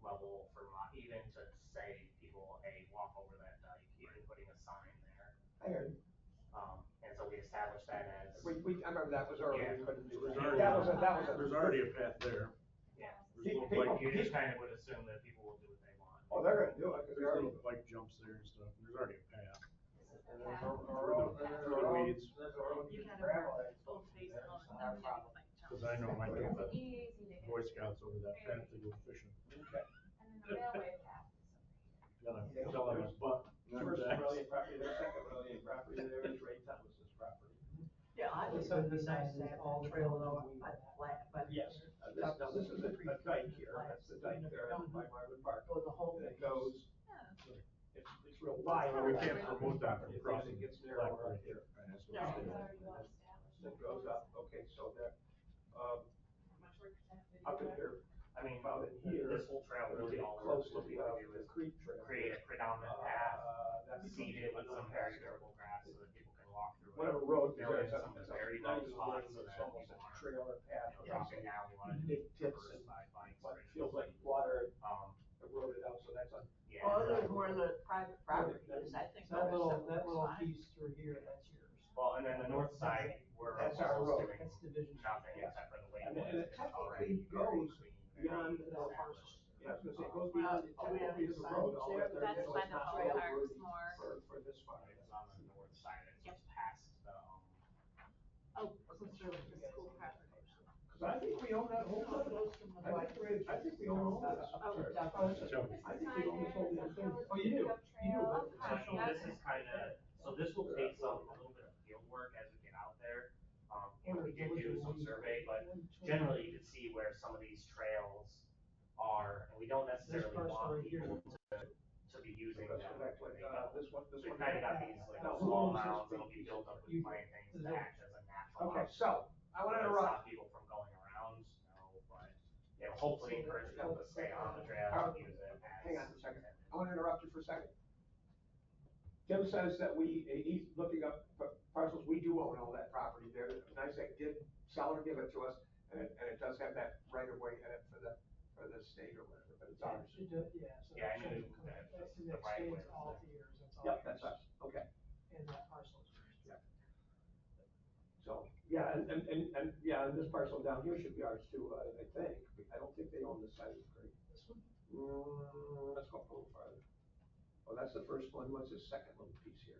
level for even to say people, hey, walk over that dike, even putting a sign there. I hear you. And so we established that as, I remember that was early, Yeah. we couldn't do There's that. already- That was a. There's already a path there. yeah, There's little bike, you just kind of would assume that people will do what they want. Oh, they're gonna do it, cause there's they're already. little bike jumps there and stuff, there's already a path. And Yeah. Through the weeds. You had a full face on it, then maybe like Cause I know I took the Easy to get. Boy Scouts over that path to go fishing. And then the railway path is over here. Got a fell on his butt. First Aurelian property, their second Aurelian property, there is Ray Thomas's property. Yeah, I just would be nice to have all trail though, but flat, but. Yes, now this is a dike here, that's the dike there by Marvin Park. Go the whole And thing. it goes, Yeah. it's real wide. Well, we can't promote that from It crossing. gets narrower up here. And that's Yeah. what It's I'm saying. already well established. It goes up, okay, so there, Much work to have to do up in there. here, I mean, about in here. this whole trail really all we're Close to looking to do the is creek trail. create a predominant path, That becomes seeded with some very another durable grass so that people can walk through it. whatever road Fill there, in it's a, some of it's the a, very not low even a spots lane, so it's that almost people a aren't, trail or path. dropping down, we wanted to Big tips traverse and, by bikes. but or it feels like anything. water Um, eroded out, so that's a. yeah. Well, there's where the private property is, I think. That the rest little of it is fine. piece through here, that's yours. Well, and then the north side, we're That's our almost road. doing That's division. nothing Yes. except for the way And it it is. It's already technically goes very clean, beyond very our established. Yeah, I was gonna say, it goes Well, beyond, do we have technically is the road, all signage that there? there That's is, by it's the not ball trail parks worthy more. for this far. It's on the north side, it's just past the, Oh, wasn't sure if the school property. Cause I think we own that whole No, it thing. goes from the right. I think we own all this. Oh, I down. think we own this whole damn thing. Oh, you do? You do, Trail. but so this is kinda, so this will take a little bit of field work as we get out there. We did do some survey, but generally you can see where some of these trails are, and we don't necessarily want people to be using them where they go. This one, So we've kinda got these like Now, who small owns this mounds that'll big be piece built of up with plantings to act as a natural. Okay, outlet. so, I wanna Does it interrupt. stop people from going around? No, but it'll hopefully encourage people to stay on the trail and use it as. Hang on a second. I wanna interrupt you for a second. Tim says that he's looking up parcels, we do own all that property there. Nice that did sell or give it to us, and it does have that right of way in it for the state or whatever, but it's ours. It does, yeah, so. Yeah, I that knew should- that that the right extends way was all there. to yours, that's all. Yep, yours. that's us, okay. And that parcel is yours. So, Yeah, and, yeah, and this parcel down here should be ours too, I think. I don't think they own this side of the creek. This one? Let's go a little farther. Oh, that's the first one, what's this second little piece here?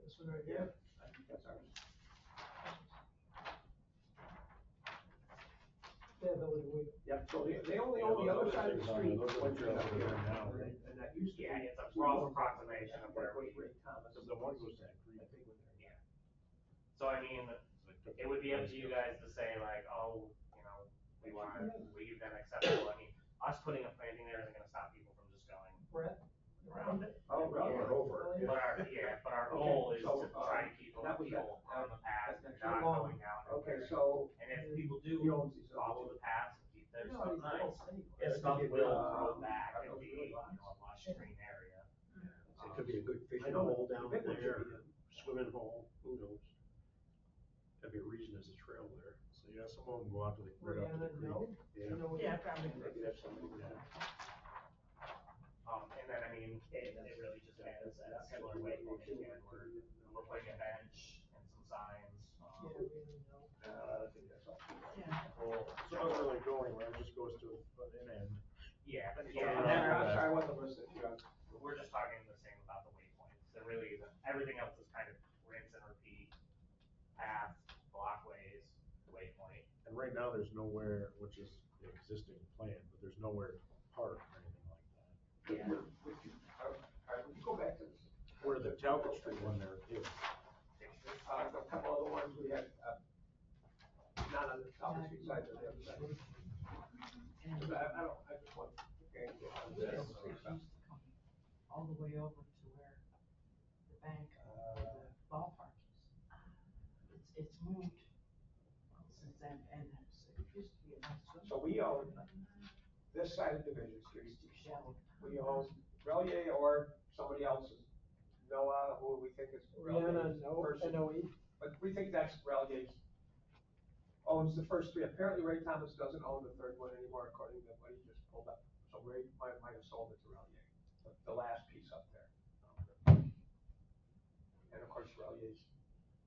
This one right Yeah, here? I think that's ours. Yeah, Village of Owego. Yep, so they only own the other side of the street. Those are the trails that are there now, And right? and that used to be. Yeah, it's a rough approximation of where we, Ray Thomas. Because the one goes to that creek. That big one there. yeah. So I mean, it would be up to you guys to say like, oh, you know, we wanna leave them acceptable. I mean, us putting a planting there isn't gonna stop people from just going Brett? around it. Oh, Going over. But our goal is so, to try to keep that was people that- on the path that's and your not lawn. going down. Okay, so. And if people He do owns these other follow two. the paths and keep their No, stuff he's nice, little city. his That stuff could be a will good, grow back are and those be, really you lots? know, a lush green area. It could be a good I fishing know hole the down big one should there, be in. swimming hole, who knows? Could be a reason there's a trail there. So yeah, some of them go out to the, right out to the creek. No? Yeah. Yeah, probably. Maybe that's something. And then, I mean, it really just adds that similar waypoint again, where we're putting a bench and some signs. Yeah, we don't know. I think that's all. We'll- So it doesn't really go anywhere, it just goes to an end. Yeah, I'm yeah, sorry, I wasn't listening to you. we're just talking the same about the waypoints. There really isn't, everything else is kind of rinse and repeat. Path, blockways, waypoint. And right now, there's nowhere, which is the existing plan, but there's nowhere to park or anything like that. Yeah. All right, would you go back to this? Where the Talcott Street one there is. A couple other ones we had, not on the South Street side, but the other side. Because I just want, okay, get on This this. used to come all the way over to where the bank, the ballpark is. It's moved since then, and it used to be a nice swim. So we own this side of Division Street. It's too shallow. We own Relier or somebody else's, Noah, who we think is Relier's person. NOE. But we think that's Relier's, owns the first three. Apparently Ray Thomas doesn't own the third one anymore, according to what he just pulled up. So Ray might have sold it to Relier, the last piece up there. And of course Relier's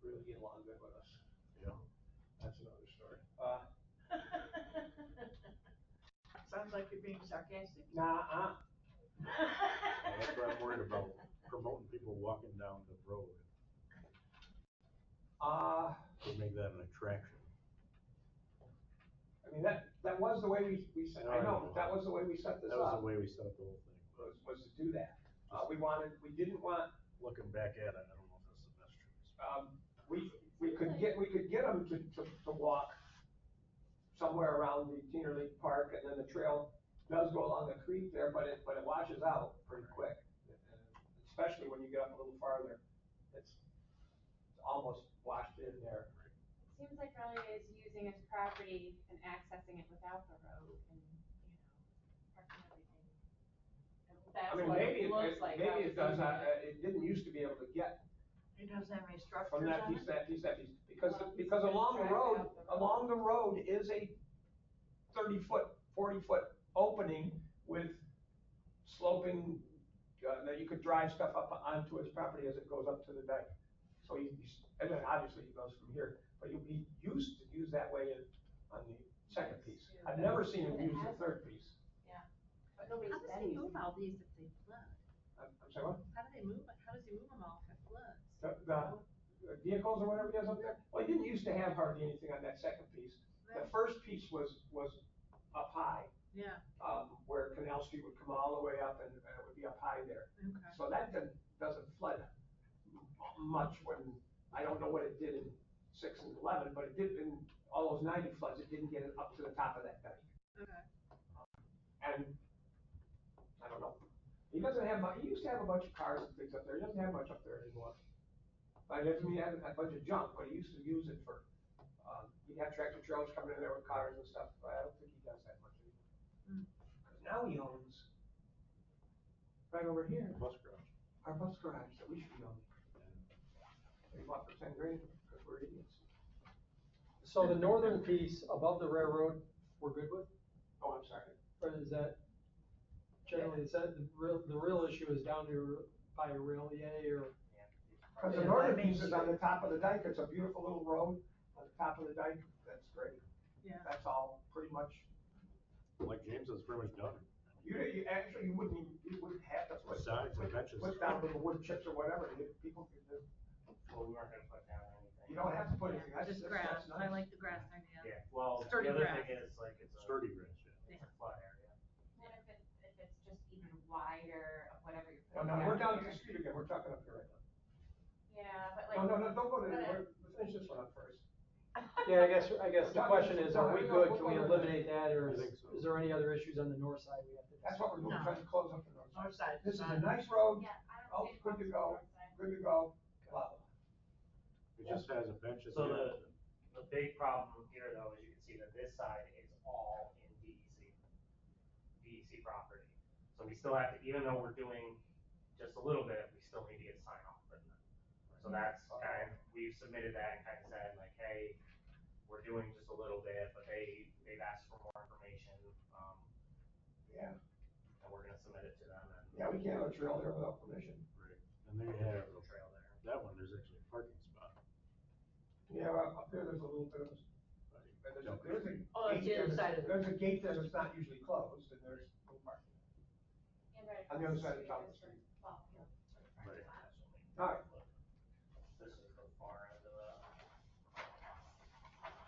really getting along good with us. Yeah. That's another story. Sounds like you're being sarcastic. Nah, That's what I'm worried about, promoting people walking down the road, to make that an attraction. I mean, that was the way we set, I know, that was the way we set this That was up, the way we set up the whole thing. was to do that. We didn't want, Looking back at it, I don't know if that's the best choice. we could get them to walk somewhere around the Teener Lake Park, and then the trail does go along the creek there, but it washes out pretty quick. Especially when you get up a little farther, it's almost washed in there. It seems like Raleigh is using its property and accessing it without the road and, parking everything. That's I mean, what maybe it looks like. maybe it does, it didn't us't to be able to get It doesn't have any structures from that on piece, it? that piece, because, Well, because it's along the gonna road, drag out the road. along the road is a 30-foot, 40-foot opening with sloping, that you could drive stuff up onto his property as it goes up to the dike. So and then obviously he goes from here, but he used to use that way on the second piece. I've never seen him use the third piece. But nobody's How does been he move using all these if they flood? I'm sorry, what? How do they move, how does he move them all if it floods? The vehicles or whatever he has up there? Well, he didn't used to have hardly anything on that second piece. The first piece was up high, Yeah, where Canal Street would come all the way up and it would be up high there. okay. So that doesn't flood much when, I don't know what it did in 6 and 11, but it did in all those 90 floods, it didn't get it up to the top of that dike. Okay. And, I don't know, he doesn't have much, he used to have a bunch of cars and things up there, he doesn't have much up there anymore. I guess he had a bunch of junk, but he used to use it for, he'd have tractor trailers coming in there with cars and stuff, but I don't think he does that much anymore. Because now he owns, right over here, Bus garage. our bus garage that we should be owning. They bought for 10 grand because we're idiots. So the northern piece above the railroad, we're good with? Oh, I'm sorry. Or is that generally, is that the real issue is down to by Relier or? Because the Yeah, northern that means- piece is on the top of the dike, it's a beautiful little road, on the top of the dike, that's great. Yeah. That's all pretty much, Like James says, pretty much done. you actually, you wouldn't have to put, Sides and benches. put down little wood chips or whatever, people could do. Well, we weren't gonna put down anything. You don't have to put anything, that's, Just that's grass, nice. I like the grass idea. Yeah, well, the Sturdy other grass. thing is like it's a, Sturdy grass, yeah. it's a flood area. And if it's just even wider of whatever you're No, putting no, we're down down at the here. street again, we're talking up here right now. Yeah, but like. No, don't go to, but, let's finish this one up first. Yeah, I guess the question is, are we good, can we eliminate that, or I think so. is there any other issues on the north side we have to? That's what we're doing, No. trying to close up the north North side. side. This is a nice road, Yeah, I oh, don't see. good to the go, north side. good to go, blah, blah. It just has a bench at So the end. the big problem here though, is you can see that this side is all in DEC property. So we still have to, even though we're doing just a little bit, we still need to get sign off from them. So that's kind of, we've submitted that and kind of said like, hey, we're doing just a little bit, but they've asked for more information, Yeah, and we're gonna submit it to them and. yeah, we can't have a trail there without permission. Right. And then you have There's a trail there. that one, there's actually a parking spot. Yeah, well, up there, there's a little bit of, there's a Oh, it's the gate other there, side of it. there's a gate there that's not usually closed, and there's no parking. And right On the other across side of the top of the street street. is for- well, you know, sort of Right. practice. Alright. This is the far end of the.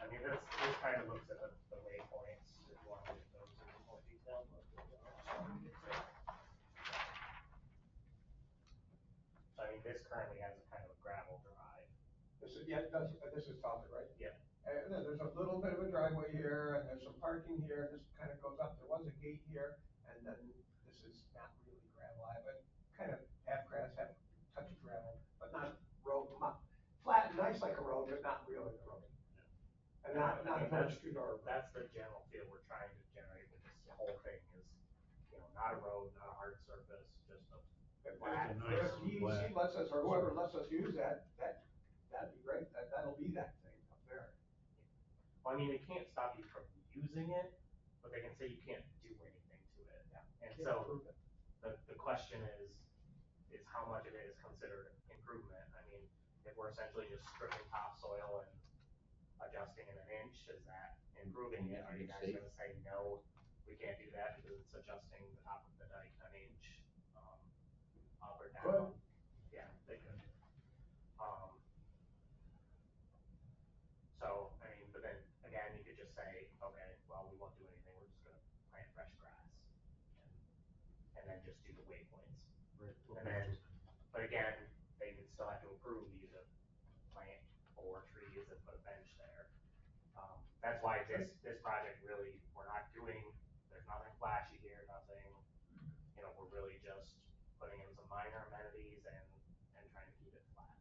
I mean, this kind of looks at the waypoints, if you want to get those in more detail, but. So I mean, this currently has a kind of a gravel drive. This is, yeah, this is Talbot, right? Yep. And then there's a little bit of a driveway here, and there's some parking here, this kind of goes up, there was a gate here, and then this is not really gravel, but kind of half grass, half touch of gravel, but not road, flat and nice like a road, but not really a road. And not I a mean, village street or a road. That's the general feel we're trying to generate with this whole thing is, you know, not a road, not a hard surface, just a flat. Nice If DEC lets us, or whoever lets us use that'd be great, that'll be that thing up there. Well, I mean, they can't stop you from using it, but they can say you can't do anything to it. Yeah. And so the question is how much of it is considered improvement? I mean, if we're essentially just stripping topsoil and adjusting it an inch, is that improving it? Are you guys gonna say, no, we can't do that because it's adjusting the top of the dike an inch, up or down? Yeah, they could. So, I mean, but then again, you could just say, okay, well, we won't do anything, we're just gonna plant fresh grass. And then just do the waypoints. Right. And then, but again, they would still have to approve you to plant 4 trees and put a bench there. That's why this project really, we're not doing, there's nothing flashy here, nothing, you know, we're really just putting in some minor amenities and trying to keep it flat.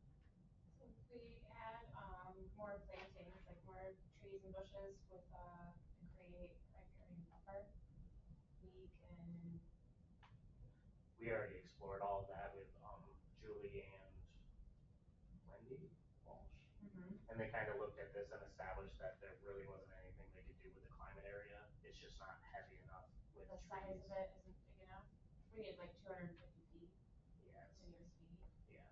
So if we add, more plantings, like more trees and bushes with, and create riparian buffer, we can. We already explored all of that with, Julie and Wendy Walsh. And they kind of looked at this and established that there really wasn't anything they could do with the climate area. It's just not heavy enough with The trees. size of it isn't big enough. We need like 250 feet, Yeah, continuous feet. yeah.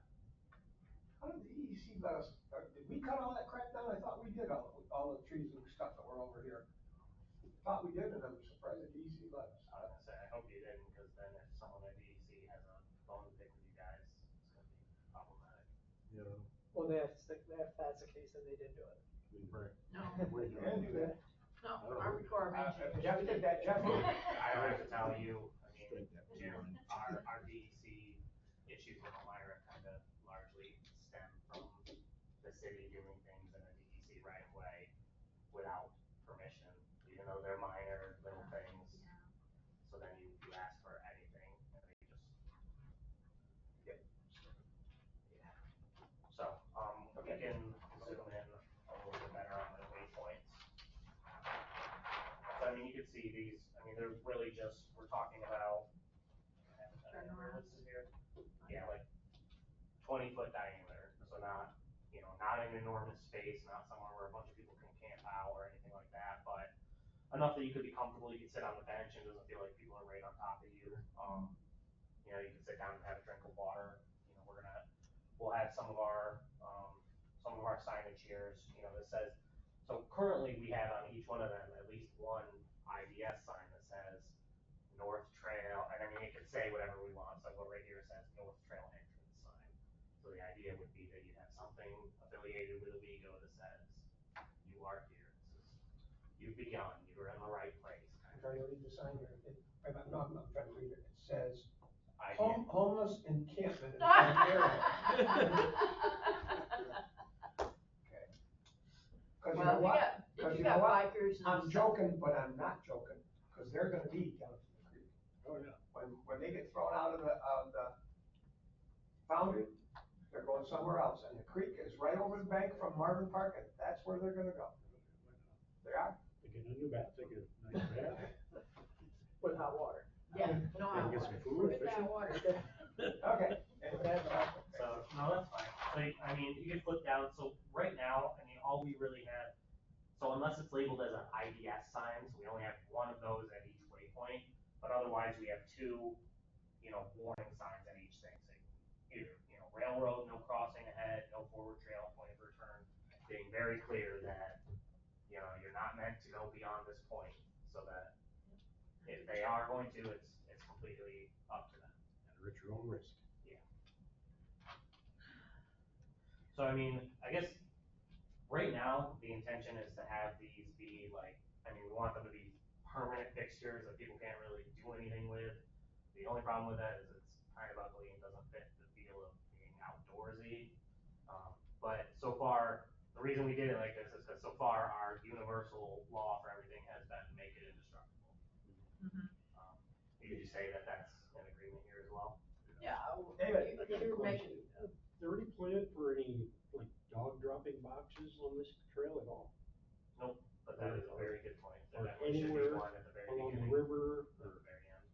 How did the EEC let us, did we cut all that crap down? I thought we did, all the trees and stuff that were over here. I thought we did, and I'm surprised the DEC let us. I was gonna say, I hope you didn't, because then if someone at DEC has a bone to pick with you guys, it's gonna be problematic. Yeah. Well, if that's the case, then they did do it. Right. No, Wait, Yeah, do that. no, Army Corps of Engineers. Jeff did that, Jeff. I don't have to tell you, I mean, Straight that you know, line. our DEC issues with Elmira kind of largely stem from the city doing things in a DEC right of way without permission, even though they're minor little things. So then you ask for anything and they just. Yep. Yeah. So, we can zoom in a little bit better on the waypoints. So I mean, you can see these, I mean, they're really just, we're talking about, I have it listed here. Yeah, like 20-foot diameter, so not, you know, not an enormous space, not somewhere where a bunch of people can camp out or anything like that, but enough that you could be comfortable, you could sit on the bench and it doesn't feel like people are right on top of you. You know, you can sit down and have a drink of water. You know, we'll have some of our signage here, you know, that says currently we have on each one of them at least one IDS sign that says North Trail, and I mean, it could say whatever we want, so right here it says North Trail entrance sign. So the idea would be that you'd have something affiliated with Owego that says, you are here, this is, you've begun, you're in the right place. I'm trying to read the sign here. No, I'm trying to read it. It says, Idea. homeless encampment in front area. Cause you know Well, what? if Cause you you know got what? bikers and I'm stuff. joking, but I'm not joking, cause they're gonna be down to the creek. Oh, yeah. When they get thrown out of the foundry, they're going somewhere else, and the creek is right over the bank from Marvin Park, and that's where they're gonna go. They are, They get a new bath, they get a nice bath. with hot water. Yeah, no, I Gotta get want some it. food, With that fishing. water. Okay, and that's all. So, no, that's fine. So, I mean, you can flip down, so right now, I mean, all we really have, so unless it's labeled as an IDS sign, so we only have one of those at each waypoint, but otherwise we have two, warning signs at each thing, so either, railroad, no crossing ahead, no forward trail, point of return, being very clear that, you're not meant to go beyond this point, so that if they are going to, it's completely up to them. And at your own risk. Yeah. So I mean, I guess right now, the intention is to have these be like, I mean, we want them to be permanent fixtures that people can't really do anything with. The only problem with that is it's kind of ugly and doesn't fit the feel of being outdoorsy. But so far, the reason we did it like this is because so far our universal law for everything has been make it indestructible. Would you say that that's an agreement here as well? Yeah, David, I got a you're question. making, Is there any plan for any, like, dog dropping boxes on this trail at all? Nope, but that is a very good point. There Or definitely should be anywhere one at the very along the beginning, river, or or, the very end.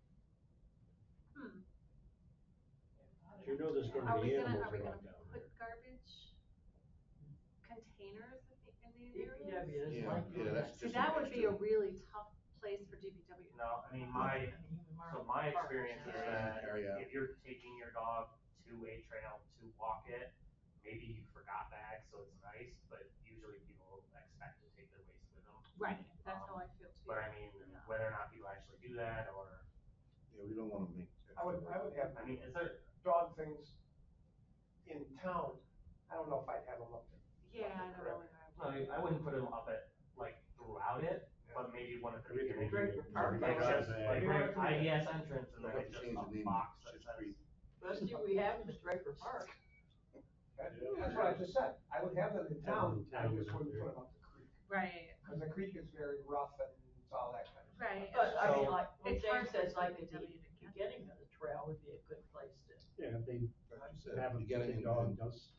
you know there's Are gonna we be gonna, animals are we gonna around down put there. garbage containers in these DPW areas? is Yeah, like. yeah, that's See, just that an would be a extra. really tough place for DPW. No, I mean, my experience is that Area. if you're taking your dog to a trail to walk it, maybe you forgot bags, so it's nice, but usually people expect to take their waste with them. Right, that's how I feel too. But I mean, whether or not people actually do that, or, Yeah, we don't wanna make. I would have I mean, is there, dog things in town. I don't know if I'd have them up there. Yeah, I don't know whether I would. no, I wouldn't put them up at, like, throughout it, but maybe one at the Maybe at the beginning. beginning. Park, Like yeah. just, like, Yeah. IDS entrance, and then Don't have it's to just change the a name, box that Shit's says. Creek. Best thing we have is Draper Park. That's what I just said. I would have them in town, I Town, just not wouldn't there. put them up the creek. Right, Cause the creek is very rough and it's all that kind of stuff. right. But I mean, So- like, what It's hard James for says, like, at the DPW to get. beginning of the trail would be a good place to. Yeah, if they Like you said, have a, you get it the in, dog and does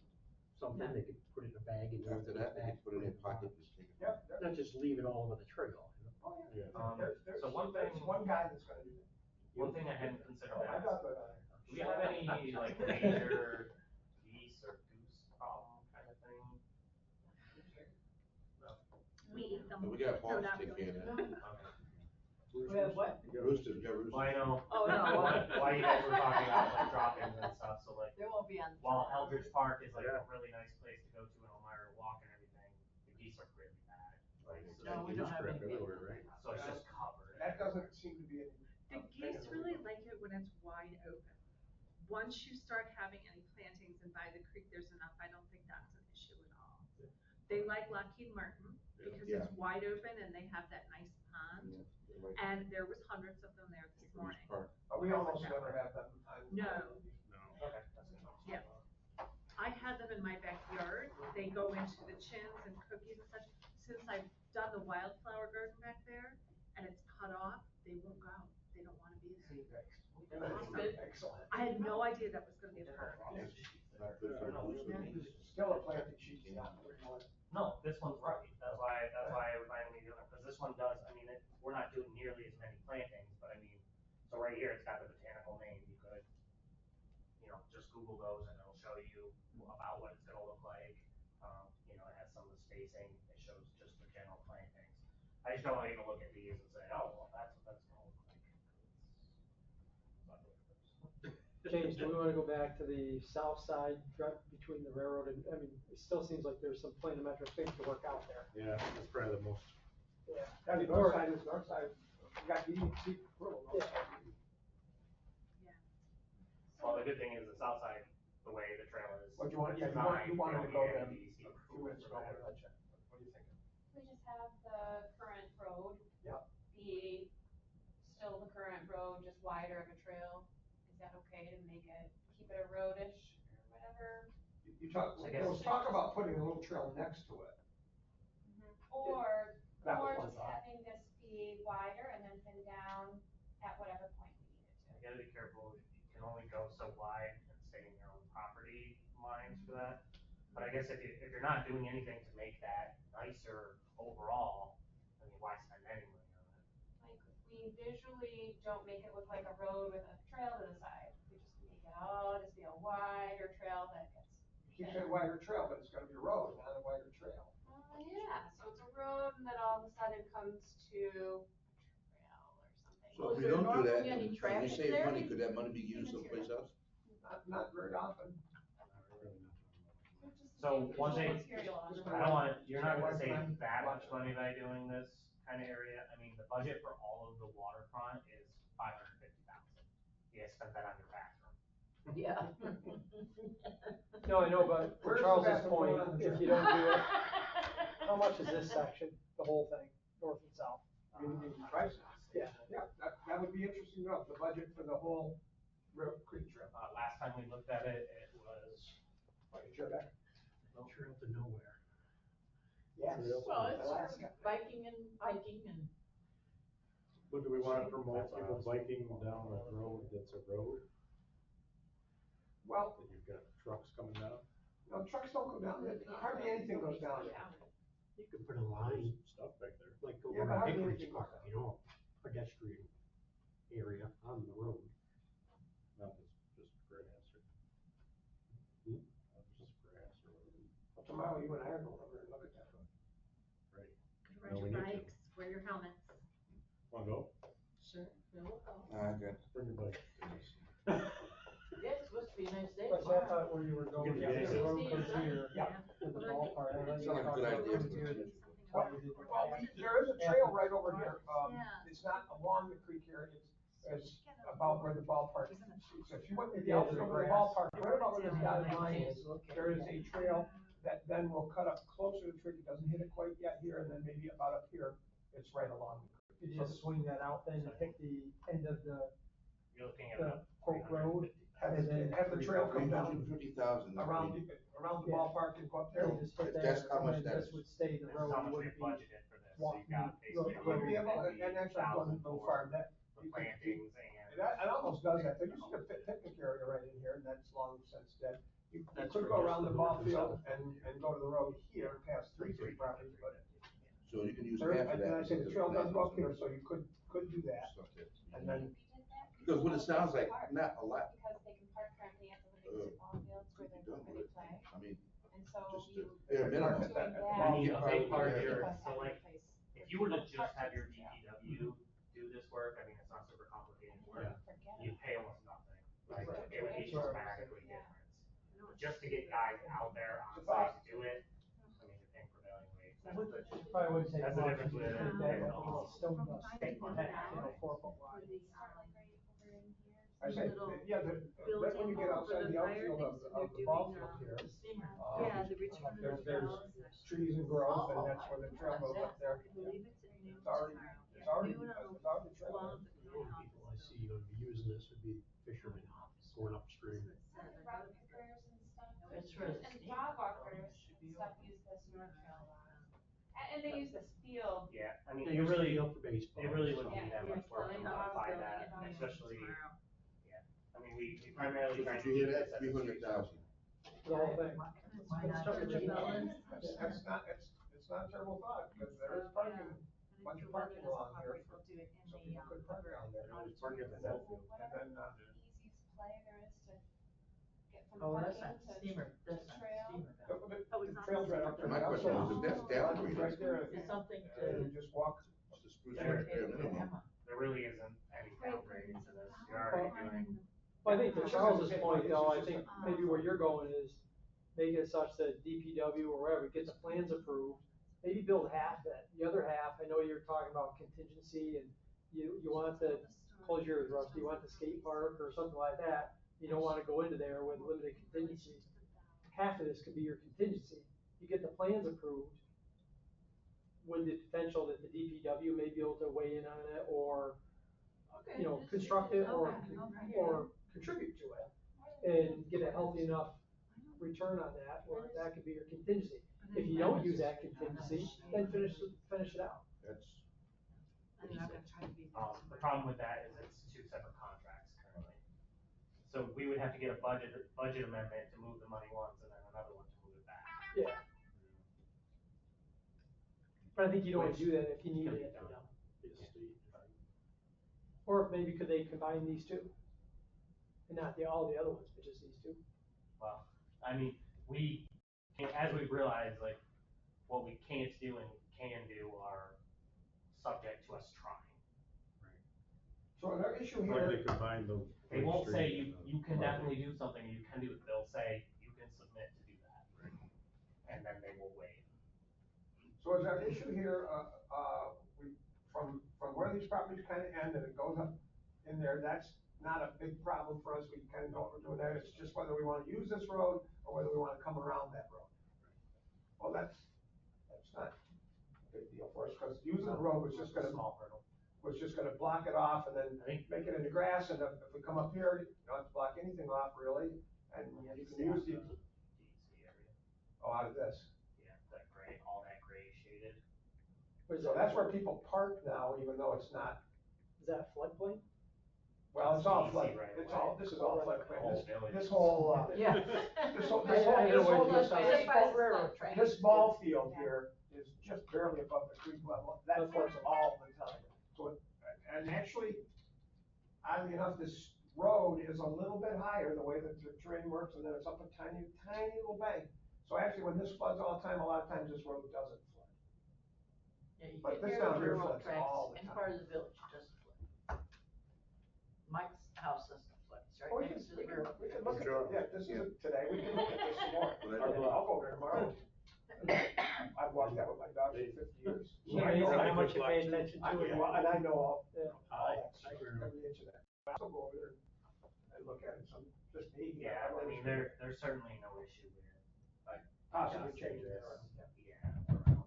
something, they could put it in a bag and. after that, they can put it in their pocket and take it. Yep, yep. Not just leave it all over the trail. Oh, yeah. Yeah. There's So one there's thing- one guy that's gonna do that. One thing I hadn't considered Oh, my is, dog go down there. do we have any, like, major geese or goose problem kind of thing? We eat them. But we got No, hogs not to take really. care of that. Okay. We have what? Roosters, yeah, roosters. Well, I know. Oh, no. Why you guys were talking about like drop-ins and stuff, so like, They won't be on. the while trail. Eldridge Park is like Yeah. a really nice place to go to in Elmira to walk and everything, the geese are really bad. Like, so, No, we don't have Crap any. everywhere, right? so it's just covered. That doesn't seem to be any. The geese really like it when it's wide open. Once you start having any plantings and by the creek there's enough, I don't think that's an issue at all. They like Lockheed Martin because Yeah. it's wide open and they have that nice pond. Yeah, they're like And there was hundreds of them there this Hickory's morning. Park. But we almost never have them on. No. No. Okay, that's good. Yeah. I had them in my backyard. They go into the chins and cookies and such. Since I've done the wildflower garden back there and it's cut off, they won't go. They don't wanna be there. Excellent. I had no idea that was gonna be a problem. Not good for the roosters. Still a planted sheep, yeah. No, this one's right, that's why it reminded me of the other, because this one does, I mean, we're not doing nearly as many plantings, but I mean, so right here, it's got the botanical name, you could, just Google those and it'll show you about what it's gonna look like. It has some of the spacing, it shows just the general plantings. I just don't want you to look at these and say, oh, well, that's what that's gonna look like. It's ugly. change, do we wanna go back to the south side between the railroad and, I mean, it still seems like there's some planimetric things to work out there. Yeah, that's probably the most, Yeah. And the north side is north side, you got DEC approval. Yeah. Well, the good thing is the south side, the way the trail is. What you want, yeah, designed, you wanted to they go don't there need any DEC a few approval minutes for ago, that. what are you thinking? We just have the current road. Yep. Be still the current road, just wider of a trail. Is that okay to make it, keep it a roadish or whatever? You talk, I there was guess- talk about putting a little trail next to it. Or, That was or one just thought. having this be wider and then pin down at whatever point we need it You gotta be careful, you can only go so wide and stay in your own property lines for that. But I guess if you're not doing anything to make that nicer overall, I mean, why spend any money on it? Like, we visually don't make it look like a road with a trail to the side. We just make it all just be a wider trail that gets. You keep saying wider trail, but it's gonna be a road, not a wider trail. Yeah, so it's a road and then all of a sudden comes to a trail or something. So if Is we there don't do that, normally any if we traffic save there? money, could that money be used someplace else? Not very often. So one thing, Material on the I don't want, you're not gonna Just save like that watch much money by doing this kind of area. I mean, the budget for all of the waterfront is $550,000. You guys spent that on your bathroom. Yeah. No, I know, but to Where's the Charles's bathroom point, going on the if trail? you don't do it, how much is this section, the whole thing, north and south? The prices. Yeah. Yeah, that would be interesting to know, the budget for the whole creek trail. Last time we looked at it, it was, Sure back. Trail to nowhere. Yes. Well, it's Alaska. biking and hiking and. but do we wanna promote people biking down a road that's a road, Well, that you've got trucks coming down? no, trucks don't go down there, hardly anything goes down there. You could put a line, Stuff back there. like Yeah, over but how do you Hickory think Park, about that? you know, pedestrian area on the road. Not just grass or. Hmm? Not just grass or whatever. Tomorrow you and I are going over and look at that. Right. Ride No, we your need to. bikes, wear your helmets. Wanna go? Sure. Okay. Bring your bike. Yeah, it's supposed to be a nice day But I tomorrow. thought where you were going, Yeah, the road yeah. comes here, Yeah. to the ballpark, I thought you Sounds were like a good talking about idea. coming here. Well, there is a trail right over here, it's not along the creek here, it's about where the ballpark is. So if you went to the outside of the ballpark, right about where this dotted line is, there is a trail that then will cut up closer to the creek, it doesn't hit it quite yet here, and then maybe about up here, it's right along the creek. Could you just swing that out then and pick the end of the you're looking at The about Polk Road, 350,000. and then Have the trail come down 350,000. around the Yeah. ballpark and go up there. and just hit That's that, how and much then that this is. would stay the This is road, how much we wouldn't be. budgeted for this, so walking you've got basically road. Would be able, and actually going 150,000 no for farther, that, the you could, plantings and. it almost does that, there used to be a picnic area right in here, and that's long since dead. You That's could for go just around the the ball north and field south. and go to the road here, past three city properties, but. So you can use There, half of and that. I say the trail does go up here, so you could do that, and then, Because what it sounds like, not a lot, Because they can park currently at the Livingston ball fields where could be they, done where with they it. play. I mean, And so just you. bare minimum. doing that, I mean, a big part Yeah. here, because so every like, place- if you were to just have your DPW do this work, I mean, it's not super complicated work, Forget you it. pay almost nothing. Like, Right. it would be Right. dramatically Yeah. different. But just to get guys out there on site to do it, I mean, you're paying prevailing wage. Probably wouldn't take That's the much, difference to with take it. that, Yeah. little stone From dust, finding pack, it out 4 foot for wide. the, Start like right over in here. I say, little yeah, right when you get outside the outfield of the ball field here. Yeah, the return of the There's bell session. trees and growth, and that's where the trail goes up there. I believe it's at noon It's already, tomorrow. it's already, Noon on it's already the trail. 12th at The only people I see gonna be using this would be fishermen going upstream. Rock pickers and stuff. That's right. And dog walkers and stuff use this North Trail a lot. And they use this field. Yeah, I mean, They you use the really, field for baseball. it really wouldn't be Yeah. that much work to modify that, especially, I mean, we primarily try Did to. you hear do that? this as a 300,000. The whole thing. Return the bell is- It's not a terrible thought, because there is parking, bunch of parking along here, They'll do it in so the, people could park down there. There's parking at the ball field. And then, Easiest play there is to get from Oh, that's parking not to steamer, that's not trail. steamer. the trail's right up there. My question is, if that's downgrade, Right there, It's something and you to. just walk. it's the spruce bare minimum. There really isn't any downgrading to this, you're already doing Well, I think to Yeah. Charles's point though, I It's just think maybe where you're going is make it such that DPW or wherever gets the plans approved, maybe build half it, the other half, I know you're talking about contingency and you want the, close your ears, Rusty, you want the skate park or something like that, you don't wanna go into there with limited contingency. Half of this could be your contingency, you get the plans approved with the potential that the DPW may be able to weigh in on it or, Okay. you know, construct it or, Okay, okay. or contribute to it and get a healthy enough return on that, or that could be your contingency. If you don't use that contingency, then finish it out. That's, And they're not gonna try to be. The problem with that is it's two separate contracts currently. So we would have to get a budget amendment to move the money once and then another one to move it back. Yeah. But I think you'd only Which do that if you can needed be it. done. Or if maybe could they combine these two? And not all the other ones, but just these two? Well, I mean, as we've realized, like, what we can't do and can do are subject to us trying. So another issue Why do here, they combine those? They won't say street you, and the you can park? definitely do something, you can do it, they'll say you can submit to do that. And then they will wait. so is our issue here, from where these properties kind of end and it goes up in there, that's not a big problem for us, we kind of know what we're doing there, it's just whether we want to use this road or whether we want to come around that road. Well, that's not a big deal for us, because using the road was just gonna, Small hurdle. block it off and then I think- make it into grass, and if we come up here, you don't have to block anything off really, and you can use the, DEC area. oh, out of this. Yeah, that gray, all that gray shaded. So that's where people park now, even though it's not, Is that floodplain? well, it's all DEC flood, right it's away. all, this is all The floodplain, whole village. this whole, Yeah. this whole, I know what you're talking Just by the railroad this track. this ball field here is just barely above the creek level, that floods all the time. So, and actually, oddly enough, this road is a little bit higher, the way that the terrain works, and then it's up a tiny, tiny little bank. So actually, when this floods all the time, a lot of times this road doesn't flood. Yeah, you But get this near down the here railroad floods tracks all the and time. part of the village doesn't flood. Mike's house doesn't flood, it's Oh, right next to the railroad. we can look at, Sure. yeah, this is today, we can look at this some more. But I'll go there tomorrow. I've walked that with my dog for 50 years. Yeah, I know how much you good pay luck, attention I, to it. and I know all Yeah. that stuff, every inch of that. I'll go over there and look at it, some, just me. Yeah, I mean, there's certainly no issue with, like, Possibly adjusting changing this, it, yeah, around.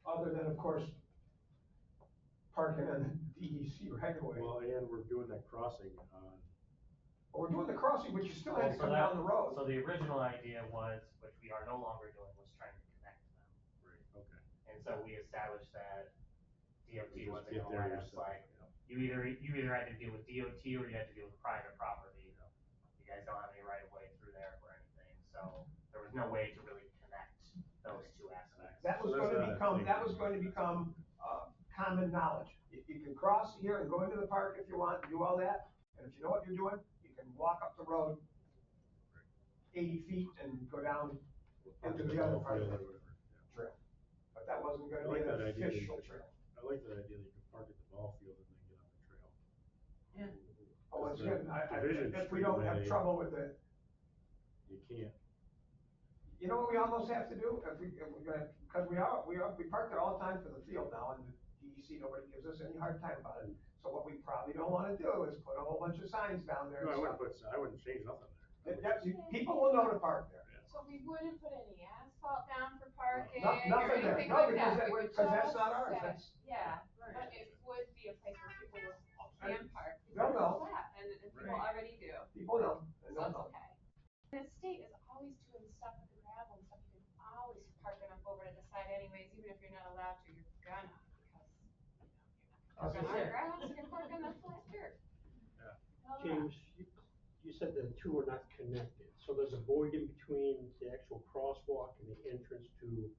other than, of course, parking on the DEC right away. Well, and we're doing that crossing on, But we're doing the crossing, but you still have to So come that- down the road. So the original idea was, which we are no longer doing, was trying to connect them. right, okay. And so we established that DOT You just wasn't get gonna there let us, yourself, like, yeah. you either had to deal with DOT or you had to deal with private property. You guys don't have any right of way through there or anything, so there was no way to really connect those two aspects. That was So that's going to not a become, thing. that was going to become, common knowledge. You can cross here and go into the park if you want, and do all that, and if you know what you're doing, you can walk up the road 80 feet and go down into the other part of Field or the whatever, yeah. trail. But that wasn't I gonna be like an that idea. that you official could- trail. I like that idea that you could park at the ball field and then get on the trail. Yeah. But once Because again, Division if we Street don't have may- trouble with it, You can't, you know what we almost have to do? If we're gonna, because we park there all the time for the field now, and the DEC, nobody gives us any hard time about it. So what we probably don't wanna do is put a whole bunch of signs down there no, and I stuff. wouldn't change nothing there. People will know to park there. So we wouldn't put any asphalt down for parking No- or nothing there. anything No, like because that. that- We would because that's just not ours. say- That's- Yeah, but it would be a place where people can park. They'll because know. it's flat, and people Right. already do, People know, and so they'll it's know. okay. The state is always doing stuff with the gravel and stuff, you can always park it up over to the side anyways, even if you're not allowed to, you're gonna, because, I was you're gonna not say. grass, you're parking on flat dirt. Yeah. All James, you said the two are not connected, so there's a void in between the actual crosswalk and the entrance to.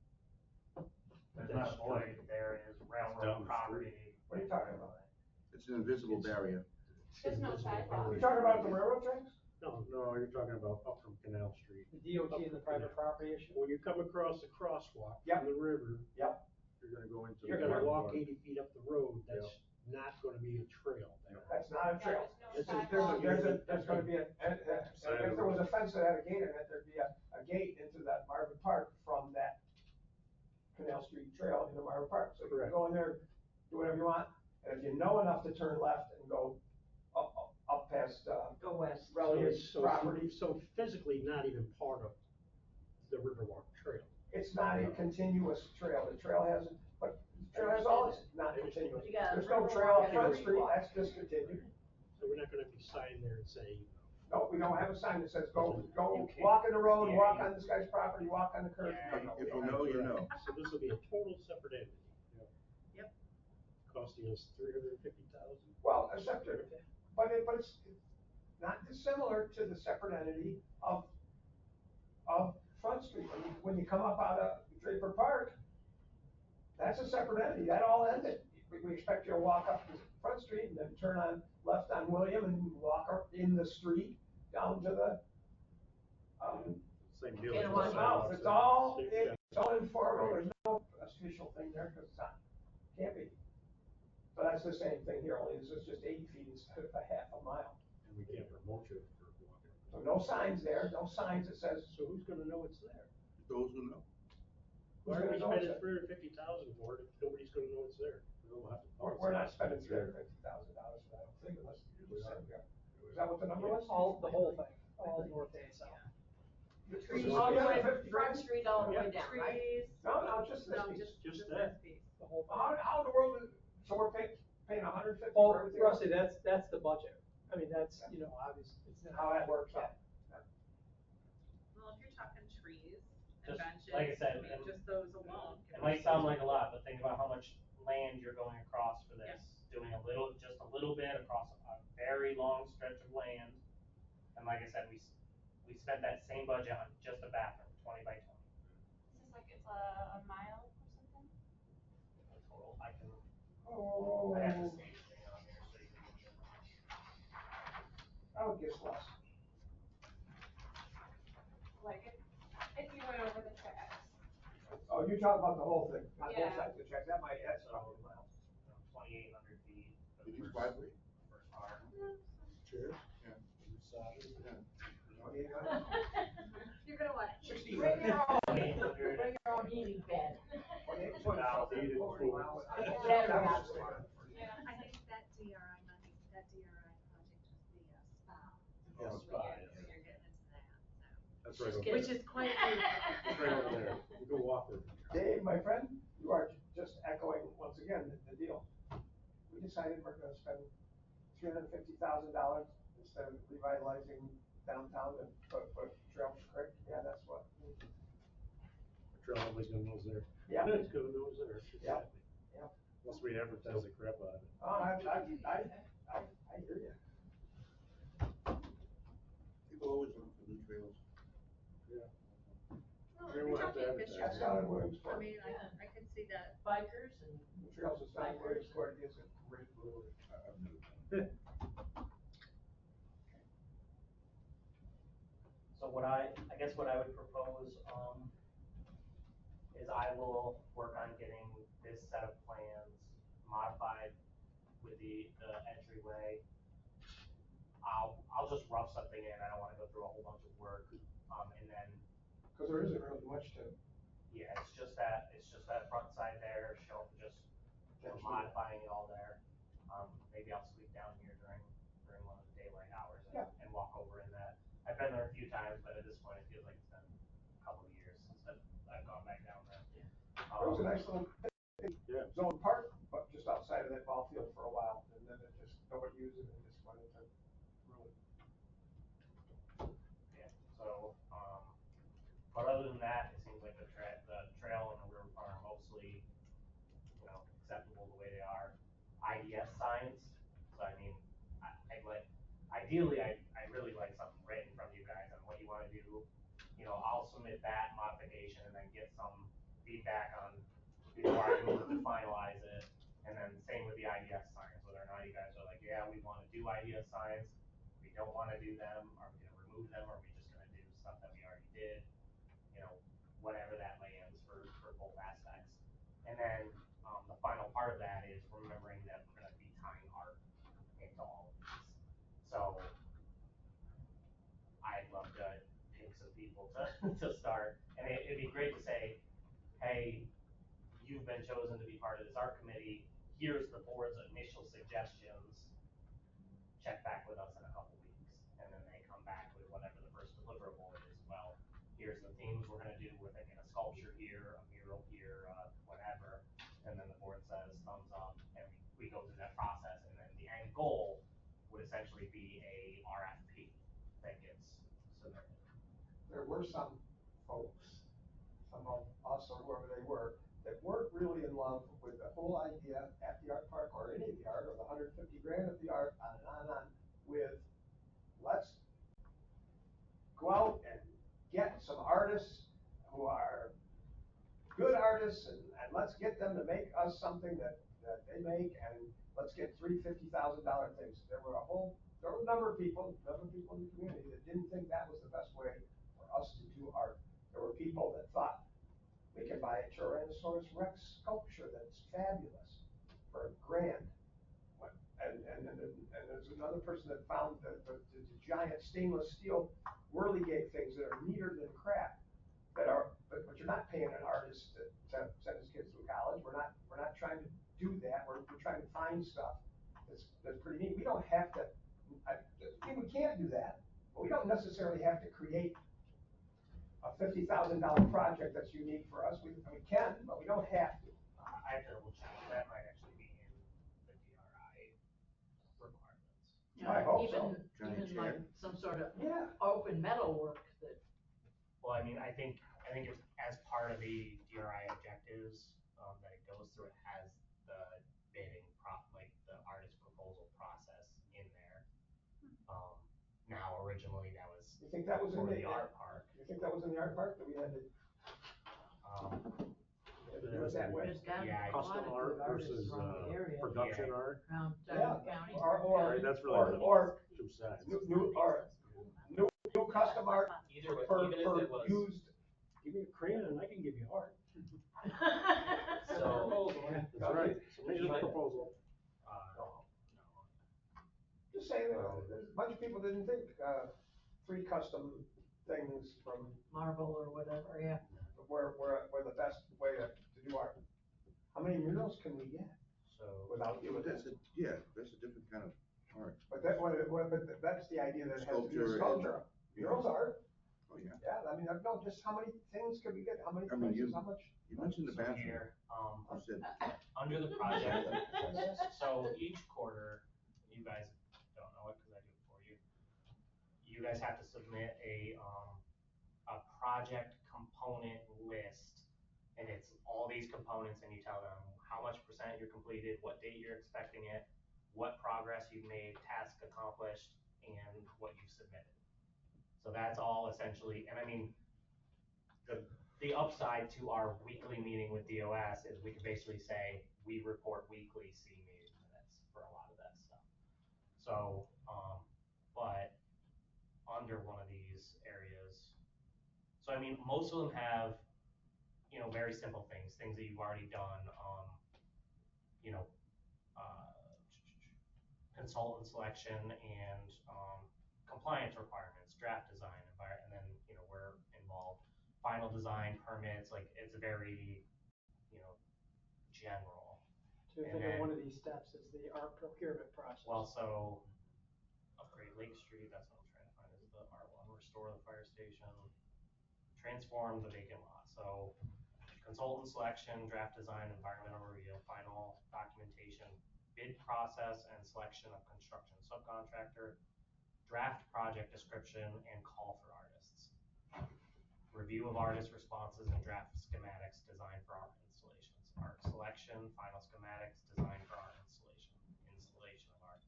There's not a void, there is Down railroad the property. What are you talking about? it's an invisible barrier. There's no sidewalk. You talking about the railroad tracks? No, No, you're talking about up from Canal Street. The DOT and the private property issue. when you come across the crosswalk Yep. from the river, You're gonna go into. you're the gonna walk park. 80 feet up the road, that's not gonna be a trail there. That's not a trail. There's no There's gonna be if there was a fence that had a gate in it, there'd be a gate into that Marvin Park from that Canal Street Trail into Marvin Park. So you can go in there, do whatever you want, and if you know enough to turn left and go up past, Go west. Relative's So- property, So physically not even part of the Riverwalk Trail. it's not a continuous trail. The trail has, but the trail has all, it's not continuous. You got There's no Riverwalk trail on and Front Riverwalk. Street, that's discontinued. So we're not gonna be signing there and saying, No, we don't have a sign that says, go, walk in the road, walk on this guy's property, walk on the curb. Yeah. No, If we you don't. know, you know. so this will be a total separate entity. Yep. Costing us $350,000. Well, a separate, but it's not dissimilar to the separate entity of Front Street. When you come up out of Draper Park, that's a separate entity, that all ended. We expect you to walk up Front Street and then turn on left on William and walk up in the street down to the, Same deal. Okay, as one the house. sidewalks. It's all informal, there's no official thing there, cause it's not, can't be. So that's the same thing here, only this is just 80 feet instead of a half a mile. And we can't promote you for walking. So no signs there, no signs that says, So who's gonna know it's there? Those who know. Why are we Who's gonna know spending it's $350,000 for it if nobody's gonna know it's there? We'll have to we're not spending it's there. $350,000 for that, I don't think, unless you just said, yeah. Is that what the number was? All, the whole thing, all north and south. The Trees trees, all the yeah, way, 55. Front Street all the way down, right? Trees, No, just this no, piece. just that. this piece. The whole thing. How in the world, so we're paying 150 Well, for everything? Rusty, that's the budget. I mean, that's, you know, obviously, it's not. How that works out. Well, if you're talking trees and Just benches, like I said, I mean, just those alone. It might sound like a lot, but think about how much land you're going across for this. Doing just a little bit across a very long stretch of land. And like I said, we spent that same budget on just a bathroom, 20 by 20. This is like, it's a mile or something? The total, I have the Oh, state thing on here, so you can. I would guess less. Like, if you went over the tracks. Oh, you're talking about the whole thing, not both Yeah. sides of the track, that's probably a mile. 2,800 feet. for the Did you first- buy it? First part. Cheers. Yeah. Solid. You're gonna want. 60. Bring your own, 2,800. bring your own heating pad. 28 Whatever happens. Yeah. I think that DRI money, that DRI project was the spa. Yeah. So you're getting into that, so. That's right over kidding. there. Which is quite beautiful. It's right over there. You go walk there. Dave, my friend, you are just echoing once again the deal. We decided we're gonna spend $350,000 instead of revitalizing downtown and put trail creek, yeah, that's what. The trail, nobody's gonna know it's there. Yeah. Nobody's gonna know it's there. Yeah. Yeah. Unless we advertise the crap out of it. Oh, I hear you. People always look for new trails. Well, Maybe if we'll you're have to talking advertise. That's Michigan, down in I Williamsport. mean, I could see that. Bikers and. The trails is down in Williamsport, is a great road. I've never done it. So I guess what I would propose, is I will work on getting this set of plans modified with the entryway. I'll just rough something in, I don't wanna go through a whole bunch of work, and then, Cause there isn't really much to. yeah, it's just that front side there, modifying it all there. Maybe I'll squeak down here during one of the daylight hours and walk over in that. I've been there a few times, but at this point, it feels like it's been a couple of years since I've gone back down there. It was a nice little zone park, but just outside of that ball field for a while, and then it just, nobody used it, and just went into ruin. Yeah, so, but other than that, it seems like the trail and the river are mostly, acceptable the way they are. IDS signs, so I mean, ideally, I really like something written from you guys on what you wanna do. I'll submit that modification and then get some feedback on before I move to finalize it. And then same with the IDS signs, whether or not you guys are like, yeah, we wanna do IDS signs, we don't wanna do them, are we gonna remove them, or are we just gonna do stuff that we already did? Whatever that lands for both aspects. And then, the final part of that is remembering that we're gonna be to start. And it'd be great to say, hey, you've been chosen to be part of this art committee, here's the board's initial suggestions, check back with us in a couple weeks. And then they come back with whatever the first deliverable is. Well, here's the themes we're gonna do, we're thinking a sculpture here, a mural here, whatever. And then the board says thumbs up, and we go through that process, and then the end goal would essentially be a RFP that gets submitted. There were some folks, some of us or whoever they were, that weren't really in love with the whole idea at the art park or any of the art or the 150 grand of the art, on and on, with let's go out and get some artists who are good artists and let's get them to make us something that they make, and let's get $350,000 things. There were a number of people in the community that didn't think that was the best way for us to do art. There were people that thought we can buy a Tyrannosaurus Rex sculpture that's fabulous for $1,000. And there's another person that found the giant stainless steel whirligig things that are neater than crap. But you're not paying an artist to send his kids through college. We're not trying to do that. We're trying to find stuff that's pretty neat. We don't have to. We can't do that, but we don't necessarily have to create a $50,000 project that's unique for us. We can, but we don't have to. I have to double check, that might actually be in the DRI requirements. I hope so. Even like some sort of Yeah. open metal work that. Well, I mean, I think it's as part of the DRI objectives, that it goes through, it has the bidding like the artist proposal process in there. Now originally that was You think that was in for the the art park. You think that was in the art park that we had to do it that way? There's gotta be Yeah, a lot Custom of art good artists versus, around the area, production Yeah. art, around Yeah. County. right, that's really the Or two sides. new custom art Either way, for even if it was. used. Give me a crayon and I can give you art. So, That's right, so make a proposal. no. Just saying, there's a bunch of people didn't think, free custom things from Marble or whatever, yeah. were the best way to do art. How many murals can we get So, without Yeah, doing but that? that's a different kind of art. But that's the idea that it has to be a Sculpture and- sculpture. Murals art, Oh, yeah. yeah, I mean, no, just how many things can we get, how many I mean, places, how much? You mentioned the so bathroom. here, You said, under the project, so each quarter, you guys don't know it because I do it for you. You guys have to submit a project component list, and it's all these components, and you tell them how much percent you're completed, what date you're expecting it, what progress you've made, task accomplished, and what you've submitted. So that's all essentially, and I mean, the upside to our weekly meeting with DOS is we can basically say, we report weekly, see meeting minutes for a lot of that stuff. So, but under one of these areas, so I mean, most of them have, very simple things that you've already done, you know, consultant selection and, compliance requirements, draft design, and then, we're involved, final design, permits, like, it's very, general. So I And think then- one of these steps is the art procurement process. Well, so, upgrade Lake Street, that's what I'm trying to find, is the R1, restore the fire station, transform the vacant lot, so, consultant selection, draft design, environmental review, final documentation, bid process and selection of construction subcontractor, draft project description, and call for artists. Review of artist responses and draft schematics designed for art installations. Art selection, final schematics designed for art installation of art.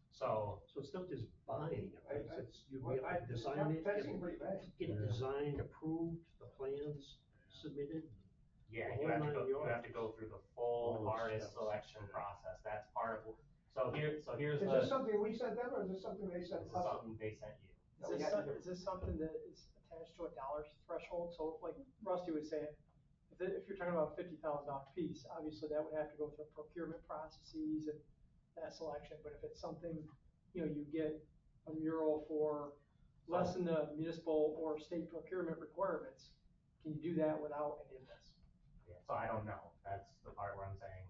So, So it's not just buying it, right? It's, you Well, have to design it, that seemed pretty bad. get it designed, approved, the plans submitted. yeah, The you whole have to nine go, you have yards. to go through the full All those artist steps, selection yeah. process, that's part of, so here's Is the, this something we sent them, or is this something they this sent is us? something they sent you. No, we had to do- Is this something that is attached to a dollar threshold? So like Rusty was saying, if you're talking about $50,000 piece, obviously that would have to go through procurement processes and that selection. But if it's something, you get a mural for lessen the municipal or state procurement requirements, can you do that without any of this? Yeah, so I don't know, that's the part where I'm saying,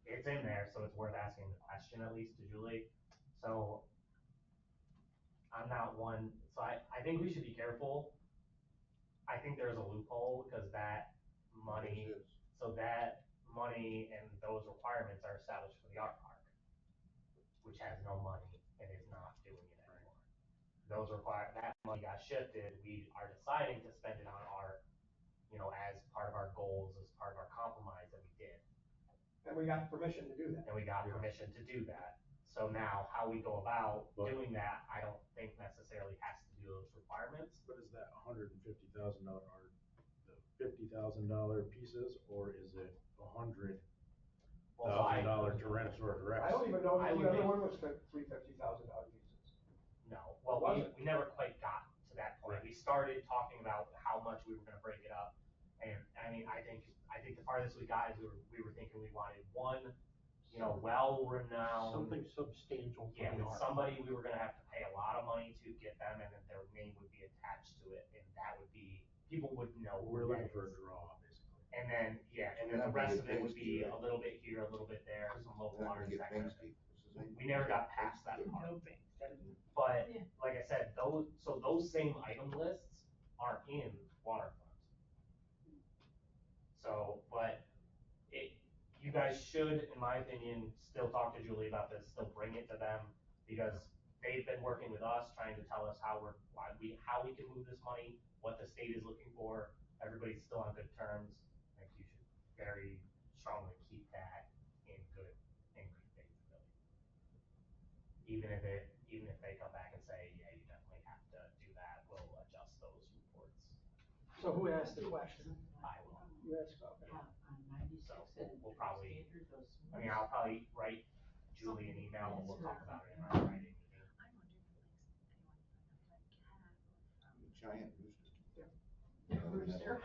it's in there, so it's worth asking the question at least to Julie. So I'm not one, so I think we should be careful. I think there's a loophole because that money, Yes, so that money and those requirements are established for the art park, which has no money and is not doing it anymore. That money got shifted, we are deciding to spend it on art, as part of our goals, as part of our compromise that we did. And we got permission to do that. And we got permission to do that. So now how we go about doing that, I don't think necessarily has to do those requirements. But is that $150,000 art, the $50,000 pieces, or is it $100,000 Tyrannosaurus Rex? I don't even know I if would the other make- one was $50,000 pieces. No, well, Was we never quite got to that point. We started talking about how much we were gonna break it up. And I mean, I think the farthest we got is we were thinking we wanted one, well-renowned. Something substantial. for Yeah, the with art. somebody we were gonna have to pay a lot of money to get them, and then their name would be attached to it, and that would be, people would know who We're that looking for a is. draw, basically. And then, the rest of it would be a little bit here, a little bit there, some local artists, that kind of thing. We never got past that part. But, like I said, those same item lists are in waterfront. So, but you guys should, in my opinion, still talk to Julie about this, still bring it to them, because they've been working with us, trying to tell us how we can move this money, what the state is looking for, everybody's still on good terms. I think you should very strongly keep that in good faith, really. Even if they come back and say, yeah, you definitely have to do that, we'll adjust those reports. So who asked the question? I will. You asked, okay. So we'll probably, I'll probably write Julie an email and we'll talk about it in our Friday meeting. I wonder if like anyone from a cat or from. Giant rooster. Rooster.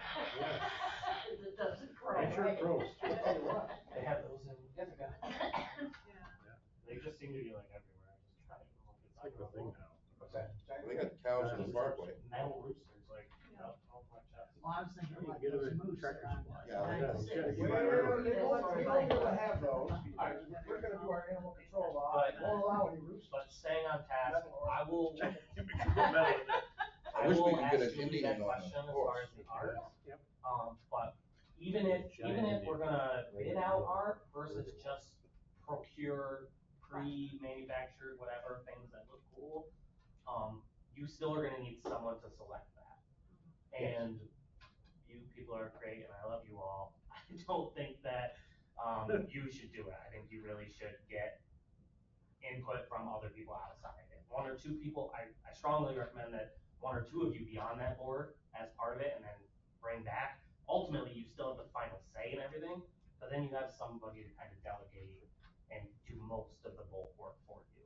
Yeah. It doesn't crow. It sure crows. I'll tell you what. They have those in Ithaca. Yeah. They just seem to be like everywhere. I just try to look It's like the thing now. What's that? They got cows in the parkway. Metal roosters, like, up my chest. Well, I was thinking You like get them those in moose Tractor that are on Supply. Yeah, Yeah, yeah. you gotta get Well, my road. you know what, we don't really have those. We're gonna do our animal control law, But- won't allow any roosters. But staying on task, I will, I I wish we will could ask get an Julie Indian that on question a as horse. far as the art. Yep. But even if we're gonna bid out art versus just procure pre-manufactured, whatever, things that look cool, you still are gonna need someone to select that. And you people are great and I love you all. I don't think that, you should do it. I think you really should get input from other people outside. If one or two people, I strongly recommend that one or two of you be on that board as part of it and then bring back. Ultimately, you still have the final say in everything, but then you have somebody to kind of delegate and do most of the bulk work for you.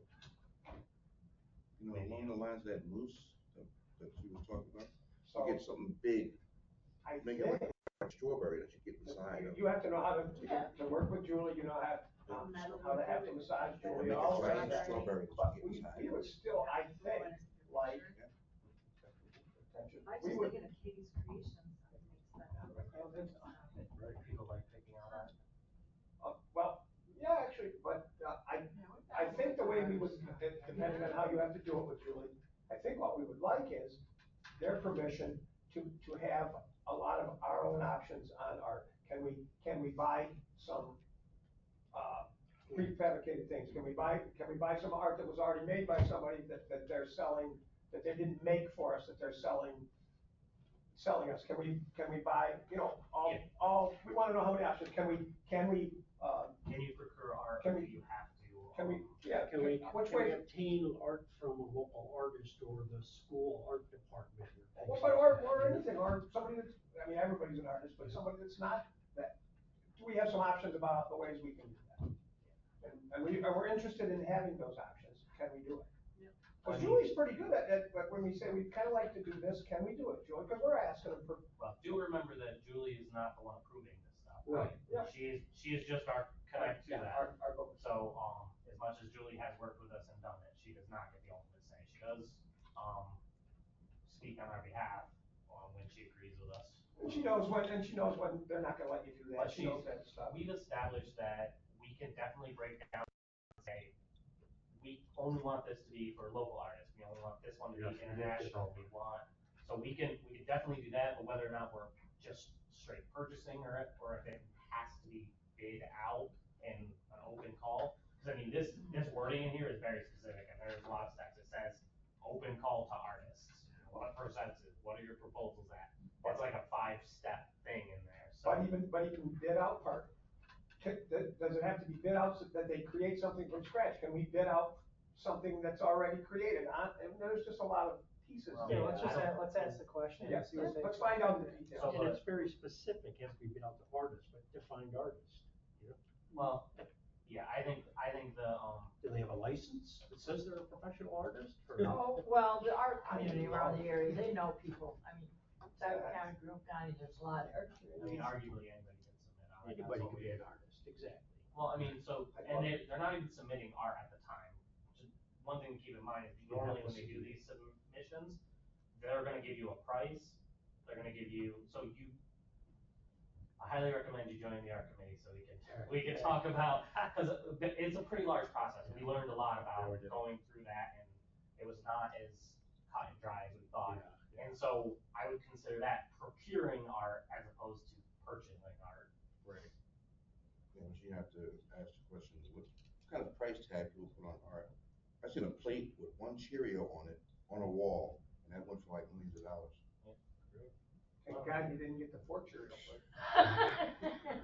Along the lines of that moose that you were talking about, So, you get something big, I make think it like a strawberry that you get beside of. you have to know how to work with Julie, you know how to have to massage Julie, Make all a of giant that. strawberry But that you we get beside. would still, I think, like. I We just would. thinking of Katie's Creations, that makes that. People like picking out art. Well, yeah, actually, but I think the way we would, depending on how you have to do it with Julie, I think what we would like is their permission to have a lot of our own options on art. Can we buy some, prefabricated things? Can we buy some art that was already made by somebody that they're selling, that they didn't make for us, that they're selling us? Can we buy, all, we wanna know how many options. Can we, Can you procure art Can or we- do you have to? can we, yeah, Can we, which can we way? obtain art from a local artist or the school art department? Well, but or anything, or somebody that's, everybody's an artist, but somebody that's not that. Do we have some options about the ways we can do that? And we're interested in having those options. Can we do it? Because Julie's pretty good at when we say we'd kind of like to do this, can we do it, Julie? Because we're asking them for. Well, do remember that Julie is not the one approving this stuff. Right. Yeah. She is just our connect to Yeah, that. our goal. So, as much as Julie has worked with us and done it, she does not get the ultimate say. She does, speak on our behalf, when she agrees with us. And she knows when they're not gonna let you do that, But she knows that stuff. we've established that we can definitely break down and say, we only want this to be for local artists, we only want this one to be international, we want, so we can definitely do that, but whether or not we're just straight purchasing or if it has to be bid out in an open call, cause I mean, this wording in here is very specific, and there's a lot of steps, it says, open call to artists, what percentage, what are your proposals at? It's like a 5-step thing in there, so. But even bid out part, does it have to be bid out so that they create something from scratch? Can we bid out something that's already created? And there's just a lot of pieces. Yeah, let's ask the question. Yes, See what they let's say. find out the details. And it's very specific, it has to be bid out to artists, but defined artists. Well, yeah, I think the, Do they have a license that says they're a professional artist or Oh, well, the art community around the area, they know people, I mean, South County, Grove County, there's a lot of art I mean, communities. arguably anybody can submit art. That's Anybody what can we be did. an artist, exactly. Well, I mean, so, and they're not even submitting art at the time. Just one thing to keep in mind is normally when they do these submissions, they're gonna give you a price, they're gonna give you, I highly recommend you join the art committee so we can talk about, cause it's a pretty large process. We learned a lot about going through that, and it was not as cut and dry as we thought. And so I would consider that procuring art as opposed to purchasing art. Right. Yeah, but you have to ask the question, what kind of price tag do we put on art? I seen a plate with one Cheerio on it, on a wall, and that went for like millions of dollars. Thank God you didn't get the fork cereal.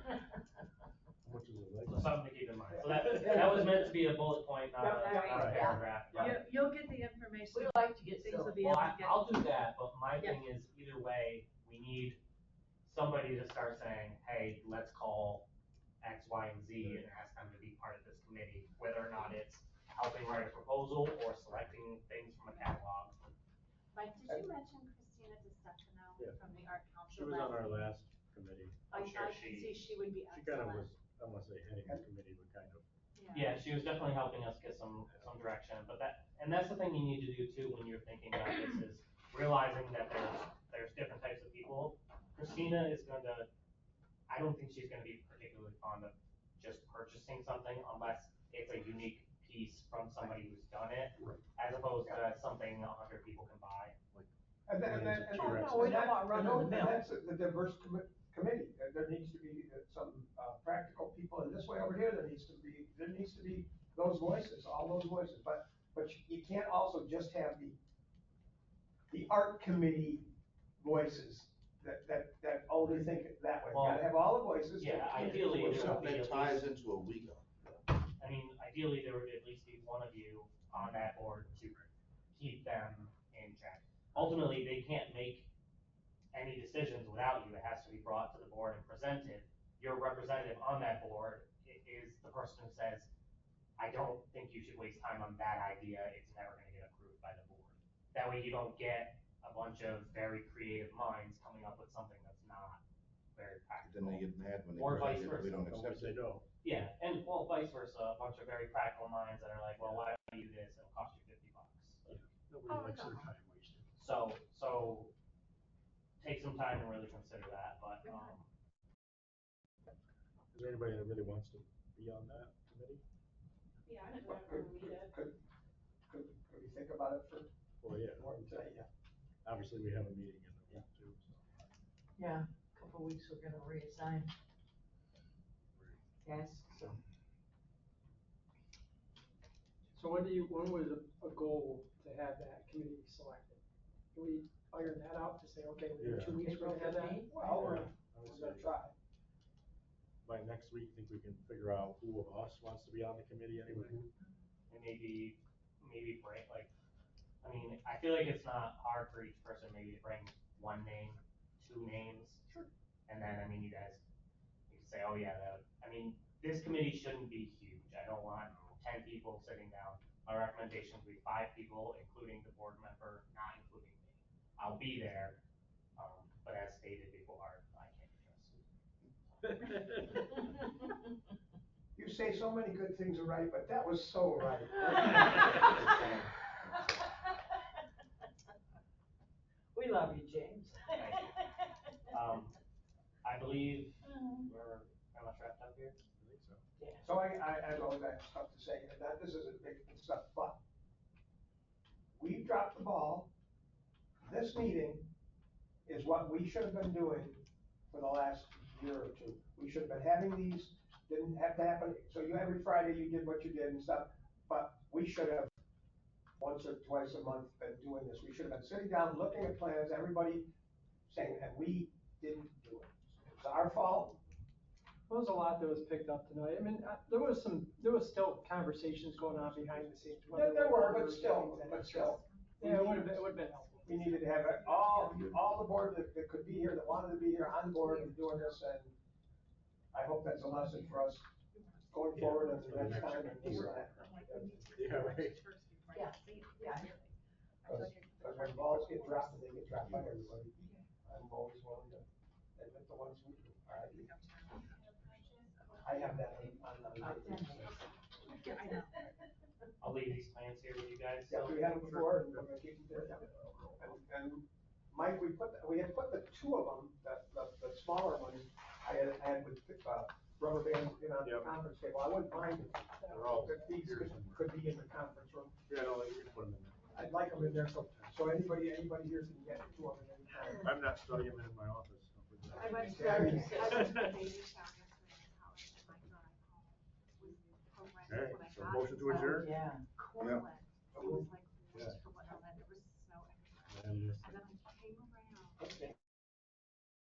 How much is it like? So something to keep in mind. So that was meant to be a bullet point, not a paragraph. but- You'll get the information. We like to get Things will silver. be Well, able to get. I'll do that, but my Yeah. thing is, either way, we need somebody to start saying, hey, let's call X, Y, and Z and ask them to be part of this committee, whether or not it's helping write a proposal or selecting things from a catalog. Mike, did you mention Christina DeStefano Yeah. from the Art She Council? was on our last committee. I'm sure I can see she would be She kind of excellent. was, I don't wanna say heading the committee, but kind of. Yeah, she was definitely helping us get some direction, but that's the thing you need to do too when you're thinking about this is realizing that there's different types of people. Christina is I don't think she's gonna be particularly fond of just purchasing something unless it's a unique piece from somebody who's done it, as opposed to something 100 people can buy. And no, we don't want run of the mill. that's the diverse committee. There needs to be some practical people in this way over here, there needs to be those voices, all those voices, but you can't also just have the art committee voices that only think that way. You gotta have all the voices. Yeah, that- ideally, Or there would something be that at ties least, into Owego. I mean, ideally, there would at least be one of you on that board to keep them in check. Ultimately, they can't make any decisions without you. It has to be brought to the board and presented. Your representative on that board is the person who says, I don't think you should waste time on that idea. It's never gonna get approved by the board. That way you don't get a bunch of very creative minds coming up with something that's not very Then practical. they get mad when Or vice we don't versa. accept They it. don't. Yeah, and well, vice versa, a bunch of very practical minds that are like, well, why don't you do this? It'll cost you $50. Nobody likes their time wasted. So take some time and really consider that, but, Is there anybody that really wants to be on that committee? Yeah, I But don't know, we did. Could we think about it for Well, yeah, more than today? Yeah. obviously we have a meeting in the week too, so. Yeah, couple weeks, we're gonna reassign tasks, so. So when was a goal to have that committee selected? Can we iron that out to say, okay, within Yeah. 2 weeks we're gonna have that? April 15th? Well, Yeah, I we're would gonna say try. by next week, think we can figure out who of us wants to be on the committee anyway. and maybe bring, like, I mean, I feel like it's not hard for each person maybe to bring one name, 2 names. Sure. And then, I mean, you can say, oh yeah, this committee shouldn't be huge. I don't want 10 people sitting down. My recommendation would be 5 people, including the board member, not including me. I'll be there, but as stated before, I can't be trusted. You say so many good things are right, but that was so right. We love you, James. I believe we're pretty much wrapped up here. I think so. Yeah. So I know I have stuff to say, and that this isn't big stuff, but we dropped the ball. This meeting is what we should have been doing for the last year or two. We should have been having these, didn't have to happen, so you, every Friday you did what you did and stuff, but we should have once or twice a month been doing this. We should have been sitting down, looking at plans, everybody saying, and we didn't do it. It's our fault. There was a lot that was picked up tonight. I mean, there was still conversations going on behind the scenes. There were, but still. Yeah, it would have been helpful. We needed to have all the board that could be here, that wanted to be here on board and doing this, and I hope that's a lesson for us going forward and the next time and this and that. Yeah, right. Yeah. Because when balls get dropped, and they get dropped by everybody, I'm always willing to admit the ones who do. All right. I have that on. Yeah, I know. I'll leave these plans here with you guys. Yeah, we had them before, and we're gonna keep them there. And Mike, we had put the two of them, the smaller ones, I had with, rubber bands, on the Yep. conference table. I wouldn't mind They're all if these here could be in the conference room. Yeah, no, you can put them in there. I'd like them in there, so anybody here can get two of them at any time. I'm not studying them in my office. I went to, Yeah. I went to a baby shower yesterday in college, and my drive home was programs All right, when I so got motion to home. adjourn? Yeah. Cornlet, it was like, Yeah. for what, it was so extra. And And then I came around, Okay.